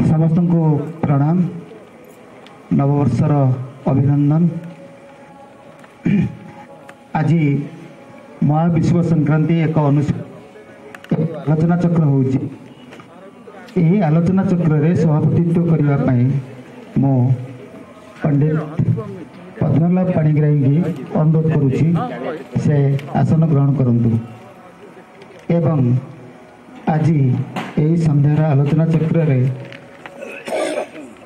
समस्त को प्रणाम नववर्षर अभिनंदन। आज महाविश्व संक्रांति एक आलोचना चक्र होची। आलोचना चक्र रे सभापतित्व करने मो पंडित पद्मनाभ पाणिग्राही की अनुरोध करुछि से आसन ग्रहण करंतु। एवं आज यही संध्यार आलोचना चक्र रे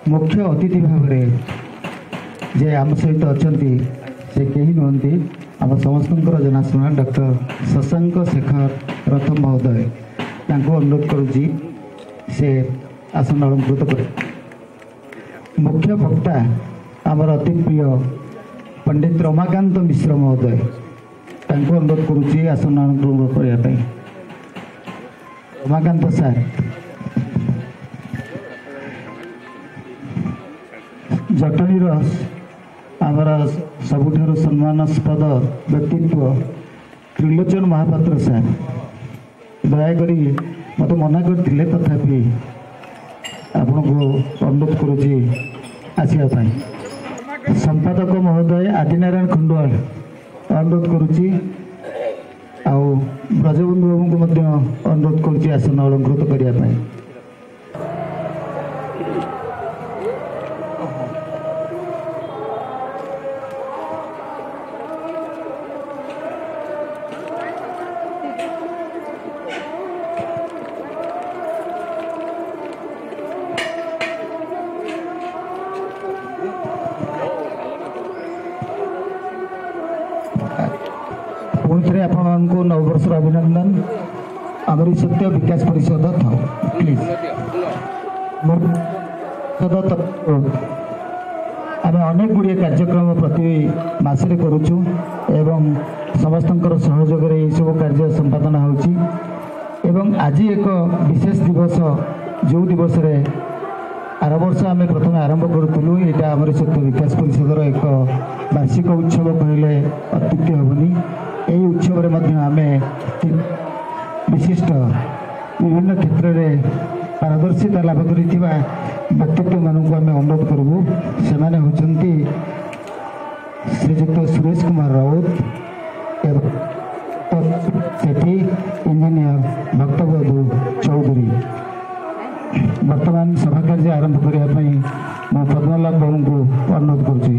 मुख्य अतिथि भाव जे आम सहित अच्छा से कहीं नुहति आम समस्त जनाशुना डॉक्टर शशांक शेखर रथम महोदय अनुरोध करुच्ची से आसन अलंकृत कर। मुख्य वक्ता आमर अति प्रिय पंडित रमाकांत मिश्र महोदय अनुरोध करुच्ची आसन अलंकृत करने। रमाकांत सार जटनी आमर सबुठार सम्मानास्पद व्यक्तित्व त्रिलोचन महापात्र सार दयाकोरी मत मना करते तथापि आपण को अनुरोध करुच्ची आसवाई। संपादक महोदय आदिनारायण खंडवाल अनुरोध करुच्ची आउ ब्रजबंधु बाबू को अनुरोध करुच्ची आसन अलंकृत करने। पुणी आपको नववर्ष अभिनंदन। आमरी सत्य विकास परिषद था प्लीज आम अनेक गुड़िया कार्यक्रम प्रति मसरे करुचु एवं समस्त सहयोग सब कार्य संपादन होची। आज एक विशेष दिवस जो दिवस रे आर वर्ष आम प्रथम आरंभ करूँ यहाँ आम सत्य विकास परिषदर एक वार्षिक उत्सव कहले अत्युक्ति हेनी। यही उत्सव आम विशिष्ट विभिन्न क्षेत्र में पारदर्शिता लाभ कर व्यक्तित्व मानक आम अनुरोध करूँ। से होती श्रीजुक्त सुरेश कुमार राउत सेठी इंजीनियर भक्तबधू चौधरी। वर्तमान सभा कार्य आरंभ करने मो पद्मनाभ बाबू को अनुरोध करुच्ची।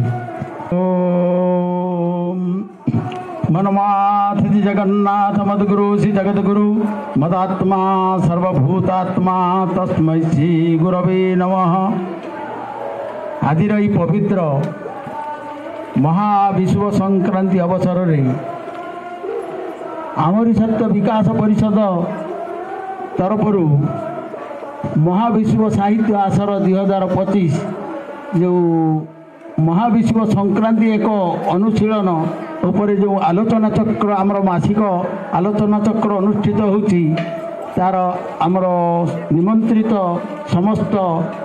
मनमाथ जगन्नाथ मद्गुरु श्री जगद्गुरु मदात्मा सर्वभूतात्मा तस्मै श्री गुरवे नमः। आदिर ई पवित्र महाविश्व संक्रांति अवसर रे आमरी सत्य विकास परिषद तरफर महाविश्व साहित्य आसर 2025 जो महाविश्व संक्रांति एक अनुशीलन उपरे जो आलोचना चक्र आमर मासिक आलोचना चक्र अनुष्ठित होची तार आमर निमंत्रित समस्त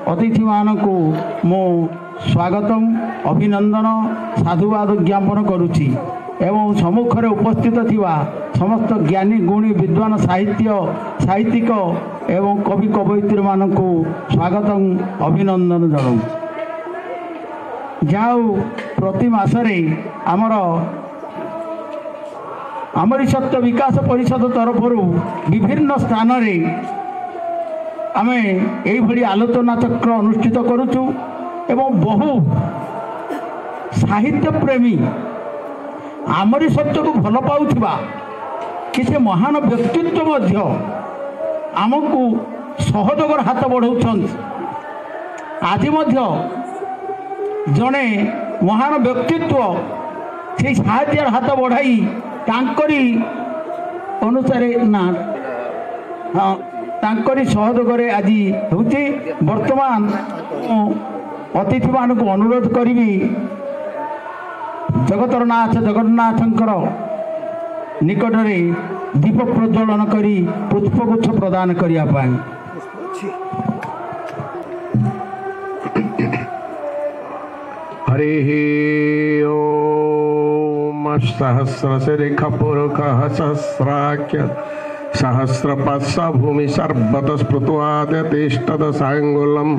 अतिथि मानकु मो स्वागतम अभिनंदन साधुवाद ज्ञापन करुची एवं सम्मुखें उपस्थित थिवा समस्त ज्ञानी गुणी विद्वान साहित्यिक एवं कवि कवयित्री मानकु स्वागतम अभिनंदन जनाऊँ। जाऊ प्रति मासरे आमरी सत्य विकास परिषद तरफर विभिन्न स्थान रे आमे एई भली आलोचना चक्र अनुष्ठित करुचु एवं बहु साहित्य प्रेमी आमरी सत्य को भल पाउथिबा किसी महान व्यक्तित्व मध्य आमको सहयोगर हाथ बढ़ाउछन। आज मध्य जड़े महान व्यक्तित्व से साहाय्य हाथ बढ़ाई तांकरी अनुसार ना हाँ तांकरी सहयोगर आज होती। वर्तमान अतिथि मान को अनुरोध करी जगतरनाथ जगन्नाथंकर निकट में दीप प्रज्वलन करी पुष्पगुच्छ प्रदान करिया पाई। हरि ओम सहस्रशिरः पुरुषः सहस्राख्य सहस्रपाश भूमि सर्वत स्पृत्वादितिष्ठदशाङ्गुलम्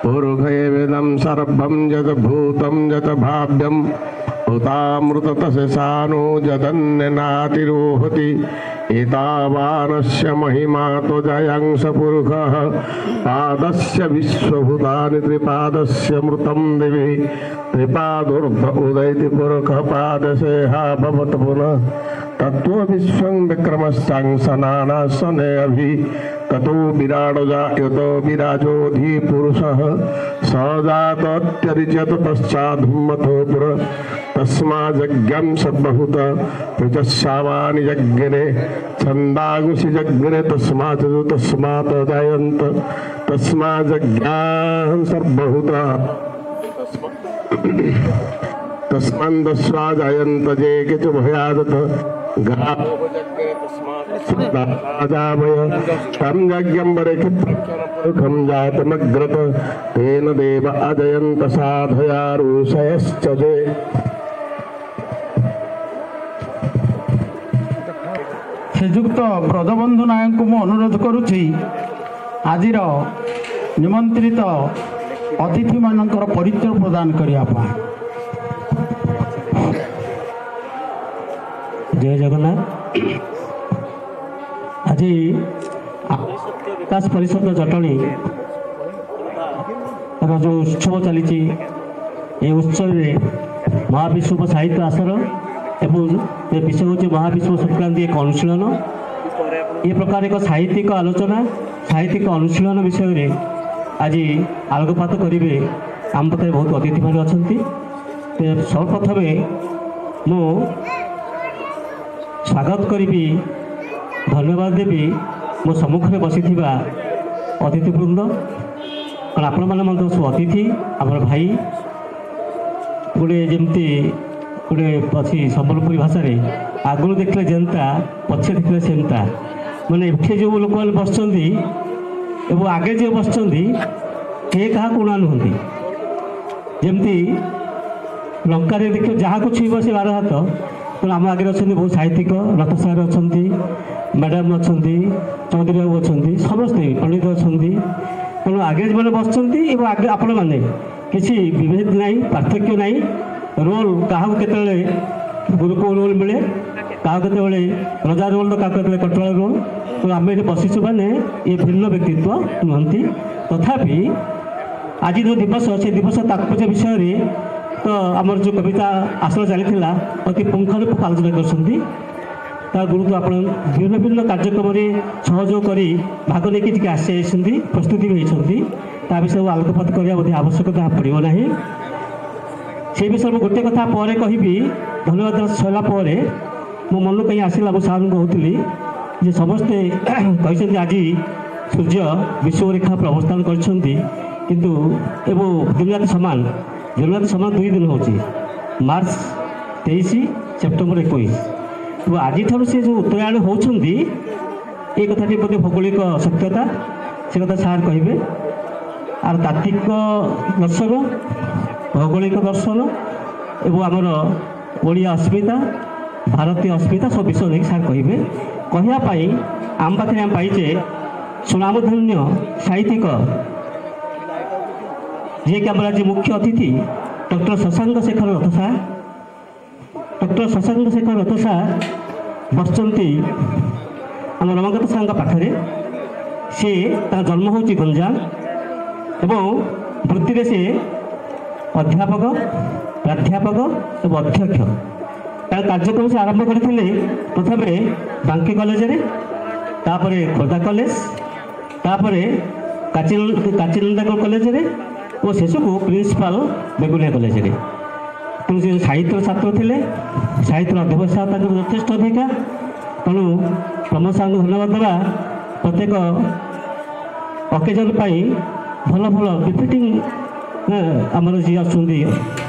पूर्वये वेदं सर्वं यत् भूतं यत् भाव्यम् उतामृततशेषानो यदन्यनातिरोहति एतावानस्य महिमा त्वजयांश पुरुषः पादस्य विश्वभूतानि त्रिपादस्य मृतं दिवि त्रिपादोर्ध उदयति पुरुषः पादशेहा भवत् पुनः तत्त्व विश्वं विक्रमस्तांसनानासने अभि ततो विराडजायतो विराजोधि पुरुषः सजातत्यरिचत पश्चाद्धुमथो पुर तस्माज्ञं सर्वभूत प्रजस्सावानि यज्ञने छन्दागुषि यज्ञने तस्मात् जायन्त तस्माज्ञां सर्वभूत तस्मान्दस्वा जायन्त जे किच भयादत गाजामय तं यज्ञं वरेखं जातमग्रत तेन देव अजयन्त साधया ऋषयश्च जे श्रीजुक्त ब्रजबंधु नायक को अनुरोध करुछि आजिर निमंत्रित अतिथि मानकर परिचय प्रदान करिया पा। जय जगन्नाथ। आज आकाश परिषद जटणी जो उत्सव चली ये उत्सव में महाविश्व साहित्य आसर एवं विषय हूँ महाविश्व संक्रांति एक अनुशीलन ये प्रकार एक साहित्यिक आलोचना साहित्यिक अनुशीलन विषय में आज आलोकपात करेंगे। आम पाखे बहुत अतिथि मैंने अच्छा सर्वप्रथम मु स्वागत करी धन्यवाद देवी मो सम्मुख में बसी अतिथिवृंद कारण आपण मैंने सब अतिथि आम भाई गोटे जमती गोटे अच्छी सम्बलपुरी भाषा आगु देखले जेनता पछे देखले सेमता माने एठे जो लोक मैंने बस आगे जो बस के क्या कोणा नुहति जमती लंका देख जहाँ को छुईब से 12 हाथ तो आम आगे अच्छा बहुत साहित्यिक रथ सार अच्छा मैडम अच्छा चौधरी बाबू अच्छा समस्ते पंडित अच्छा तेणु आगे जो बस आगे आपण मैंने किसी विभेद ना पार्थक्य ना रोल क्या गुरु को रोल मिले क्या रजा रोल क्या कटोला रोल तो आम ये बसीचु मैंने ये भिन्न व्यक्तित्व नुहति तथापि आज जो दिवस से दिवस तात्पर्य विषय तो आमर जो कविता आसन चली अति पुंखानुपुंख आलोचना कर गुरुत्व आप भिन्न भिन्न कार्यक्रम सहयोग कर भाग नहीं आसी प्रस्तुति भी होती विषय आलोकपात करने आवश्यकता पड़ो ना से विषय में गोटे कथा पर कहि धन्यवाद सरला मो मन कहीं आसला मो सार कहती जे समस्ते कहते आज सूर्य विश्वरेखा पर अवस्थान किंतु एवं दिन रात सामान 2 दिन हो मार्च 23 सेप्टेम्बर 21 तो आज से जो उत्तरायण होती ये कथा बोधे भौगोलिक सत्यता से कथा सार कहे आर तात्विक दर्शन भौगोलिक दर्शन एवं आमर ओडिया अस्मिता भारतीय अस्मिता सब विषय नहीं सार कहे कहवाई आम पाखे आम पाइचे सुनामधन्य साहित्यिक जी कि आज मुख्य अतिथि डॉक्टर शशांक शेखर रथसा डॉक्टर शशांक शेखर रथसा बसचंती आम रमाकांत सार पाखे सी जन्म हो गंजाम एवं वृत्ति से अध्यापक प्राध्यापक एवं अध्यक्ष कार्यक्रम से आरंभ करते प्रथम बांकी कॉलेज खोर्धा कॉलेज काचिनंदा कॉलेज और शेष को प्रिंसिपाल बेगुनिया कॉलेज तेणु से साहित्य छात्र थे साहित्य अध्यवसायता यथेष अधिका तेणु प्रमोद साहब धन्यवाद देवा प्रत्येक अकेजन भल भल रिपीटिंग आमर जी आसुँच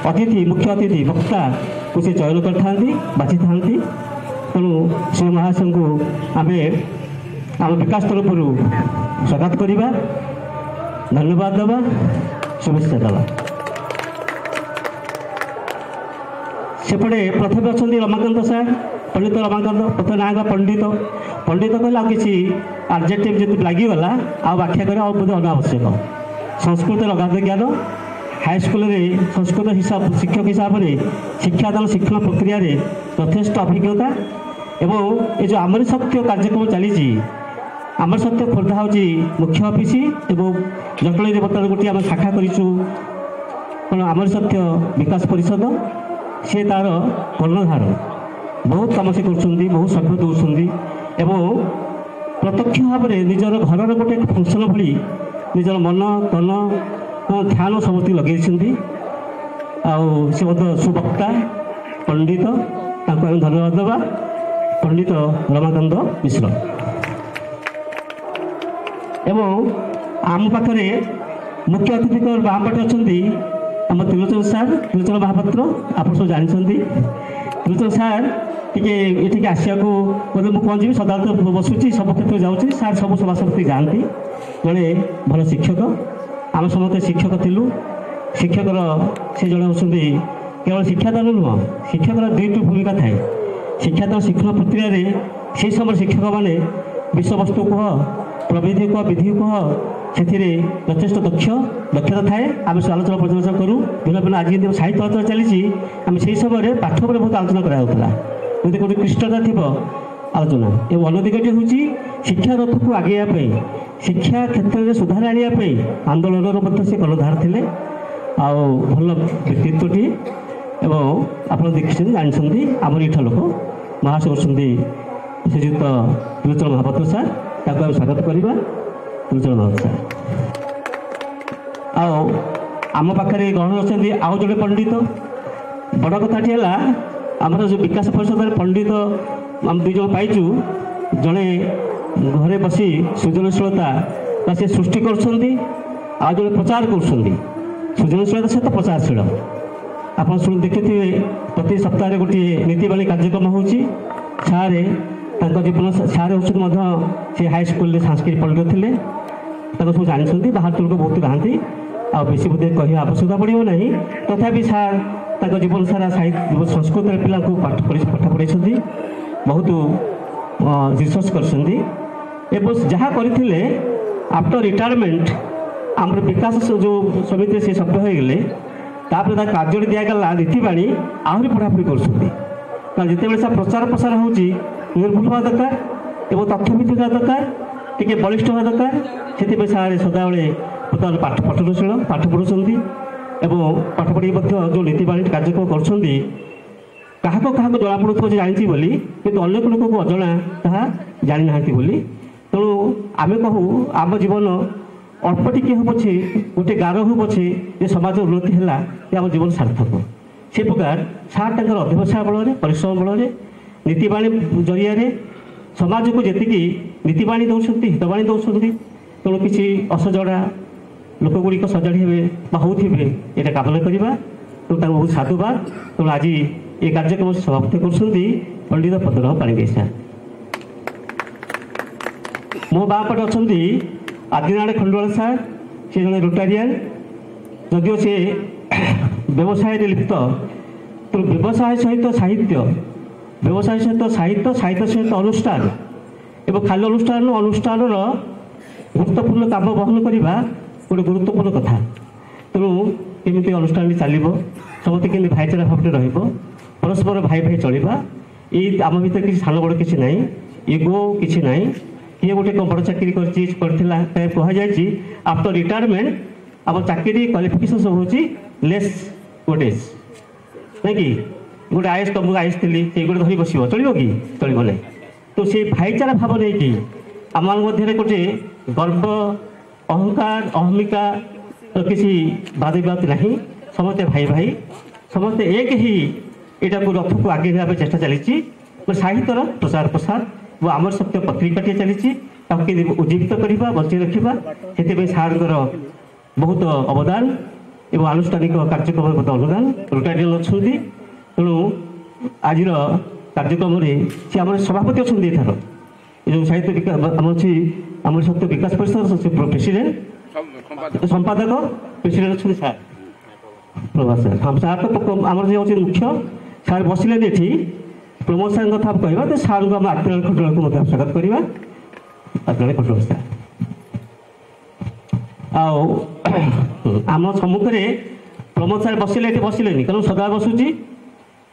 अतिथि मुख्य अतिथि वक्ता को सी चयन कर बाची था तेणु श्री महाशय को आम आम विकास तरफ स्वागत करवा धन्यवाद देवा शुभेच्छा देवा सेपटे प्रथम अच्छा रमाकांत सार ପଣ୍ଡିତ ରମାକାନ୍ତ ପ୍ରଥମେ ନାଁ ହେଲା ପଣ୍ଡିତ। ପଣ୍ଡିତ କହିଲେ ଆଉ କିଛି ଆଡଜେକ୍ଟିଭ୍ ଯଦି ଲାଗିଗଲା ଆଉ ବ୍ୟାଖ୍ୟା କରିବା ଆଉ ବୋଧେ ଅନାବଶ୍ୟକ। ସଂସ୍କୃତରେ ଅଗାଧ ଜ୍ଞାନ, ହାଇସ୍କୁଲରେ ସଂସ୍କୃତ ଶିକ୍ଷକ ହିସାବରେ ଶିକ୍ଷାଦାନ ଶିକ୍ଷଣ ପ୍ରକ୍ରିୟାରେ ଯଥେଷ୍ଟ ଅଭିଜ୍ଞତା ଏବଂ ଏ ଯେଉଁ ଆମରି ସତ୍ୟ କାର୍ଯ୍ୟକ୍ରମ ଚାଲିଛି, ଆମର ସତ୍ୟ ଖୋର୍ଦ୍ଧା ହେଉଛି ମୁଖ୍ୟ ଅଫିସ ଏବଂ ଜଟଣୀରେ ବର୍ତ୍ତମାନ ଗୋଟିଏ ଆମେ ଶାଖା କରିଛୁ କ'ଣ ଆମରି ସତ୍ୟ ବିକାଶ ପରିଷଦ। ସେ ତା'ର କର୍ଣ୍ଣଧାର, ବହୁତ କାମ ସେ କରୁଛନ୍ତି, ବହୁତ ସଭ୍ୟ ଦେଉଛନ୍ତି ଏବଂ ପ୍ରତ୍ୟକ୍ଷ ଭାବରେ ନିଜର ଘରର ଗୋଟେ ଫଙ୍କସନ୍ ଭଳି ନିଜର ମନ ତନ ଧ୍ୟାନ ସମସ୍ତଙ୍କୁ ଲଗେଇଛନ୍ତି। ଆଉ ସେ ମଧ୍ୟ ସୁବକ୍ତା ପଣ୍ଡିତ, ତାଙ୍କୁ ଆମେ ଧନ୍ୟବାଦ ଦେବା। ପଣ୍ଡିତ ରମାକାନ୍ତ ମିଶ୍ର। ଏବଂ ଆମ ପାଖରେ ମୁଖ୍ୟ ଅତିଥିଙ୍କ ବାମ ପଟେ ଅଛନ୍ତି ଆମ ତ୍ରିଲୋଚନ ସାର୍, ତ୍ରିଲୋଚନ ମହାପାତ୍ର, ଆପଣ ସବୁ ଜାଣିଛନ୍ତି। ତ୍ରିଲୋଚନ ସାର୍ ଟିକେ ଏଠିକି ଆସିବାକୁ ବୋଧେ ମୁଁ କ'ଣ ଯିବି, ସଦାବେଳେ ବସୁଛି, ସବୁ କ୍ଷେତ୍ରରେ ଯାଉଛି। ସାର୍ ସବୁ ସଭାସମିତି ଯାଆନ୍ତି। ଜଣେ ଭଲ ଶିକ୍ଷକ, ଆମେ ସମସ୍ତେ ଶିକ୍ଷକ ଥିଲୁ। ଶିକ୍ଷକର ସେ ଜଣେ ହେଉଛନ୍ତି କେବଳ ଶିକ୍ଷାଦାନ ନୁହଁ, ଶିକ୍ଷକର ଦୁଇଟି ଭୂମିକା ଥାଏ। ଶିକ୍ଷାଦାନ ଶିକ୍ଷଣ ପ୍ରକ୍ରିୟାରେ ସେହି ସମୟରେ ଶିକ୍ଷକମାନେ ବିଷୟବସ୍ତୁ କୁହ, ପ୍ରବିଧି କୁହ, ବିଧି କୁହ, ସେଥିରେ ଯଥେଷ୍ଟ ଦକ୍ଷତା ଥାଏ। ଆମେ ସେ ଆଲୋଚନା ପର୍ଯ୍ୟାଲୋଚନା କରୁ। ଭିନ୍ନ ଭିନ୍ନ ଆଜି ଯେମିତି ସାହିତ୍ୟ ଆଲୋଚନା ଚାଲିଛି, ଆମେ ସେହି ସମୟରେ ପାଠ ଉପରେ ବହୁତ ଆଲୋଚନା କରାଯାଉଥିଲା। ଯଦି କେଉଁଠି କ୍ଲିଷ୍ଟତା ଥିବ ଆଲୋଚନା। ଏବଂ ଅନ୍ୟ ଦିଗଟି ହେଉଛି ଶିକ୍ଷା ରଥକୁ ଆଗେଇବା ପାଇଁ, ଶିକ୍ଷା କ୍ଷେତ୍ରରେ ସୁଧାର ଆଣିବା ପାଇଁ ଆନ୍ଦୋଳନର ମଧ୍ୟ ସେ କର୍ଣ୍ଣଧାର ଥିଲେ। ଆଉ ଭଲ ବ୍ୟକ୍ତିତ୍ୱଟିଏ ଏବଂ ଆପଣ ଦେଖିଛନ୍ତି, ଜାଣିଛନ୍ତି। ଆମର ଏଇଠା ଲୋକ ମହାଶୟ ଅଛନ୍ତି ଶ୍ରୀଯୁକ୍ତ ତ୍ରିଲୋଚନ ମହାପାତ୍ର ସାର୍, ତାକୁ ଆମେ ସ୍ୱାଗତ କରିବା। ତ୍ରିଲୋଚନ ମହାପାତ୍ର ସାର୍। ଆଉ ଆମ ପାଖରେ ଗ୍ରହଣ ଅଛନ୍ତି ଆଉ ଜଣେ ପଣ୍ଡିତ। ବଡ଼ କଥାଟି ହେଲା ଆମର ଯେଉଁ ବିକାଶ ପରିଷଦରେ ପଣ୍ଡିତ ଆମେ ଦୁଇ ଜଣ ପାଇଛୁ। ଜଣେ ଘରେ ବସି ସୃଜନଶୀଳତା ବା ସେ ସୃଷ୍ଟି କରୁଛନ୍ତି, ଆଉ ଜଣେ ପ୍ରଚାର କରୁଛନ୍ତି। ସୃଜନଶୀଳତା ସହିତ ପ୍ରଚାରଶୀଳ। ଆପଣ ଶୁଣି ଦେଖିଥିବେ ପ୍ରତି ସପ୍ତାହରେ ଗୋଟିଏ ନୀତିବାଣୀ କାର୍ଯ୍ୟକ୍ରମ ହେଉଛି। ସାର୍ ତାଙ୍କ ଜୀବନ, ସାର୍ ହେଉଛନ୍ତି ମଧ୍ୟ ସେ ହାଇସ୍କୁଲରେ ସାଂସ୍କୃତିକ ପଣ୍ଡିତ ଥିଲେ। ତାଙ୍କୁ ସବୁ ଜାଣିଛନ୍ତି, ବାହାର ଲୋକ ବହୁତ ନାହାନ୍ତି, ଆଉ ବେଶୀ ବୋଧେ କହିବା ଆବଶ୍ୟକତା ପଡ଼ିବ ନାହିଁ। ତଥାପି ସାର୍ ତାଙ୍କ ଜୀବନ ସାରା ସଂସ୍କୃତରେ ପିଲାଙ୍କୁ ପାଠ ପଢ଼ାଇଛନ୍ତି, ବହୁତ ରିସର୍ଚ୍ଚ କରିଛନ୍ତି। ଏବଂ ଯାହା କରିଥିଲେ ଆଫ୍ଟର ରିଟାୟାରମେଣ୍ଟ ଆମର ବିକାଶ ଯେଉଁ ସମିତିରେ ସେ ସଭ୍ୟ ହୋଇଗଲେ, ତାପରେ ତା କାର୍ଯ୍ୟରେ ଦିଆଗଲା ନୀତିବାଣୀ, ଆହୁରି ପଢ଼ାପଢ଼ି କରୁଛନ୍ତି। କାରଣ ଯେତେବେଳେ ସେ ପ୍ରଚାର ପ୍ରସାର ହେଉଛି ନିର୍ଭୁଲ ହେବା ଦରକାର ଏବଂ ତଥ୍ୟଭିତ୍ତିକ ହେବା ଦରକାର, ଟିକେ ବଳିଷ୍ଠ ହେବା ଦରକାର। ସେଥିପାଇଁ ସାର୍ ସଦାବେଳେ ବର୍ତ୍ତମାନ ପଠନଶୀଳ, ପାଠ ପଢ଼ୁଛନ୍ତି ଏବଂ ପାଠ ପଢ଼ି ମଧ୍ୟ ଯେଉଁ ନୀତିବାଣୀ କାର୍ଯ୍ୟକ୍ରମ କରୁଛନ୍ତି, କାହାକୁ ଜଣାପଡ଼ୁଥିବ ଯେ ଜାଣିଛି ବୋଲି, କିନ୍ତୁ ଅନେକ ଲୋକଙ୍କୁ ଅଜଣା ତାହା ଜାଣିନାହାନ୍ତି ବୋଲି। ତେଣୁ ଆମେ କହୁ ଆମ ଜୀବନ ଅଳ୍ପ ଟିକେ ହେଉ ପଛେ, ଗୋଟେ ଗାର ହେଉ ପଛେ, ଯେ ସମାଜ ଉନ୍ନତି ହେଲା, ଯେ ଆମ ଜୀବନ ସାର୍ଥକ। ସେ ପ୍ରକାର ସାର୍ ତାଙ୍କର ଅଧ୍ୟବସାୟ ବଳରେ, ପରିଶ୍ରମ ବଳରେ, ନୀତିବାଣୀ ଜରିଆରେ ସମାଜକୁ ଯେତିକି ନୀତିବାଣୀ ଦେଉଛନ୍ତି, ହିତବାଣୀ ଦେଉଛନ୍ତି। ତେଣୁ କିଛି ଅସଜଡ଼ା ଲୋକଗୁଡ଼ିକ ସଜାଡ଼ି ହେବେ ବା ହେଉଥିବେ, ଏଇଟା କାମନା କରିବା। ତେଣୁ ତାଙ୍କୁ ବହୁତ ସାଧୁବାଦ। ତେଣୁ ଆଜି ଏ କାର୍ଯ୍ୟକ୍ରମ ସଭାପତି କରୁଛନ୍ତି ପଣ୍ଡିତ ପଦ୍ମନାଭ ପାଣିଗ୍ରାହୀ ସାର୍। ମୋ ବାଁ ପଟେ ଅଛନ୍ତି ଆଦିନାରାୟଣ ଖଣ୍ଡୁଆଳ ସାର୍। ସେ ଜଣେ ରୋଟାରିଆନ୍, ଯଦିଓ ସେ ବ୍ୟବସାୟରେ ଲିପ୍ତ। ତେଣୁ ବ୍ୟବସାୟ ସହିତ ସାହିତ୍ୟ, ବ୍ୟବସାୟ ସହିତ ସାହିତ୍ୟ, ସାହିତ୍ୟ ସହିତ ଅନୁଷ୍ଠାନ ଏବଂ ଖାଲି ଅନୁଷ୍ଠାନର ଗୁରୁତ୍ୱପୂର୍ଣ୍ଣ କାମ ବହନ କରିବା ଗୋଟେ ଗୁରୁତ୍ୱପୂର୍ଣ୍ଣ କଥା। ତେଣୁ କେମିତି ଅନୁଷ୍ଠାନଟି ଚାଲିବ, ସମସ୍ତେ କେମିତି ଭାଇଚାରା ଭାବରେ ରହିବ, ପରସ୍ପର ଭାଇ ଭାଇ ଚଳିବା। ଏଇ ଆମ ଭିତରେ କିଛି ସାନ ବଡ଼ କିଛି ନାହିଁ, ଇଗୋ କିଛି ନାହିଁ। କିଏ ଗୋଟେ କ'ଣ ବଡ଼ ଚାକିରି କରିଥିଲା, କୁହାଯାଇଛି ଆଫ୍ଟର ରିଟାୟାରମେଣ୍ଟ ଆମ ଚାକିରି କ୍ୱାଲିଫିକେସନ୍ ସବୁ ହେଉଛି ଲେସ୍ ଗୋଟେଜ୍, ନାଇଁ କି? ଗୋଟେ ଆଇଏସ୍, ତମକୁ ଆଇଏସ୍ ଥିଲି, ସେଇ ଗୋଟେ ଧରି ବସିବ, ଚଳିବ କି? ଚଳିବ ନାହିଁ। ତ ସେଇ ଭାଇଚାରା ଭାବ ନେଇକି ଆମମାନଙ୍କ ମଧ୍ୟରେ ଗୋଟେ ଗର୍ବ, ଅହଙ୍କାର, ଅହମିକା କିଛି ବାଦବିବାଦ ନାହିଁ। ସମସ୍ତେ ଭାଇ ଭାଇ, ସମସ୍ତେ ଏକ ହିଁ ଏଇଟାକୁ ରଥକୁ ଆଗେଇ ନେବା ପାଇଁ ଚେଷ୍ଟା ଚାଲିଛି। ସାହିତ୍ୟର ପ୍ରଚାର ପ୍ରସାର ଓ ଆମର ସତ୍ୟ ପତ୍ରିକାଟିଏ ଚାଲିଛି, ତାକୁ କେମିତି ଉଜ୍ଜୀବିତ କରିବା, ବଞ୍ଚେଇ ରଖିବା, ସେଥିପାଇଁ ସାର୍ଙ୍କର ବହୁତ ଅବଦାନ ଏବଂ ଆନୁଷ୍ଠାନିକ କାର୍ଯ୍ୟକ୍ରମରେ ବହୁତ ଅବଦାନ। ରୋଟାରିଆନ୍ ଅଛନ୍ତି। ତେଣୁ ଆଜିର କାର୍ଯ୍ୟକ୍ରମରେ ସେ ଆମର ସଭାପତି ଅଛନ୍ତି। ଏଠାର ଏ ଯେଉଁ ସାହିତ୍ୟ ବିକାଶ ଆମର ଅଛି, ଆମର ସତ୍ୟ ବିକାଶ ପରିଷଦ ପ୍ରେସିଡେଣ୍ଟ, ସମ୍ପାଦକ, ପ୍ରେସିଡେଣ୍ଟ ଅଛନ୍ତି ସାର୍ ପ୍ରଭାସ ସାର୍। ସାର୍ ତ ଆମର ଯିଏ ହେଉଛି ମୁଖ୍ୟ। ସାର୍ ବସିଲେନି ଏଠି, ପ୍ରମୋଦ ସାର୍ଙ୍କ କଥା କହିବା ତ ସାର୍ଙ୍କୁ ଆମ ଆତ୍ମୀୟ ଖଟୋଳକୁ ମଧ୍ୟ ସ୍ୱାଗତ କରିବା। ଆତ୍ମୀୟ ଖଟୋଳ ସାର୍ ଆଉ ଆମ ସମ୍ମୁଖରେ ପ୍ରମୋଦ ସାର୍ ବସିଲେ, ଏଠି ବସିଲେନି କାରଣ ସଦା ବସୁଛି,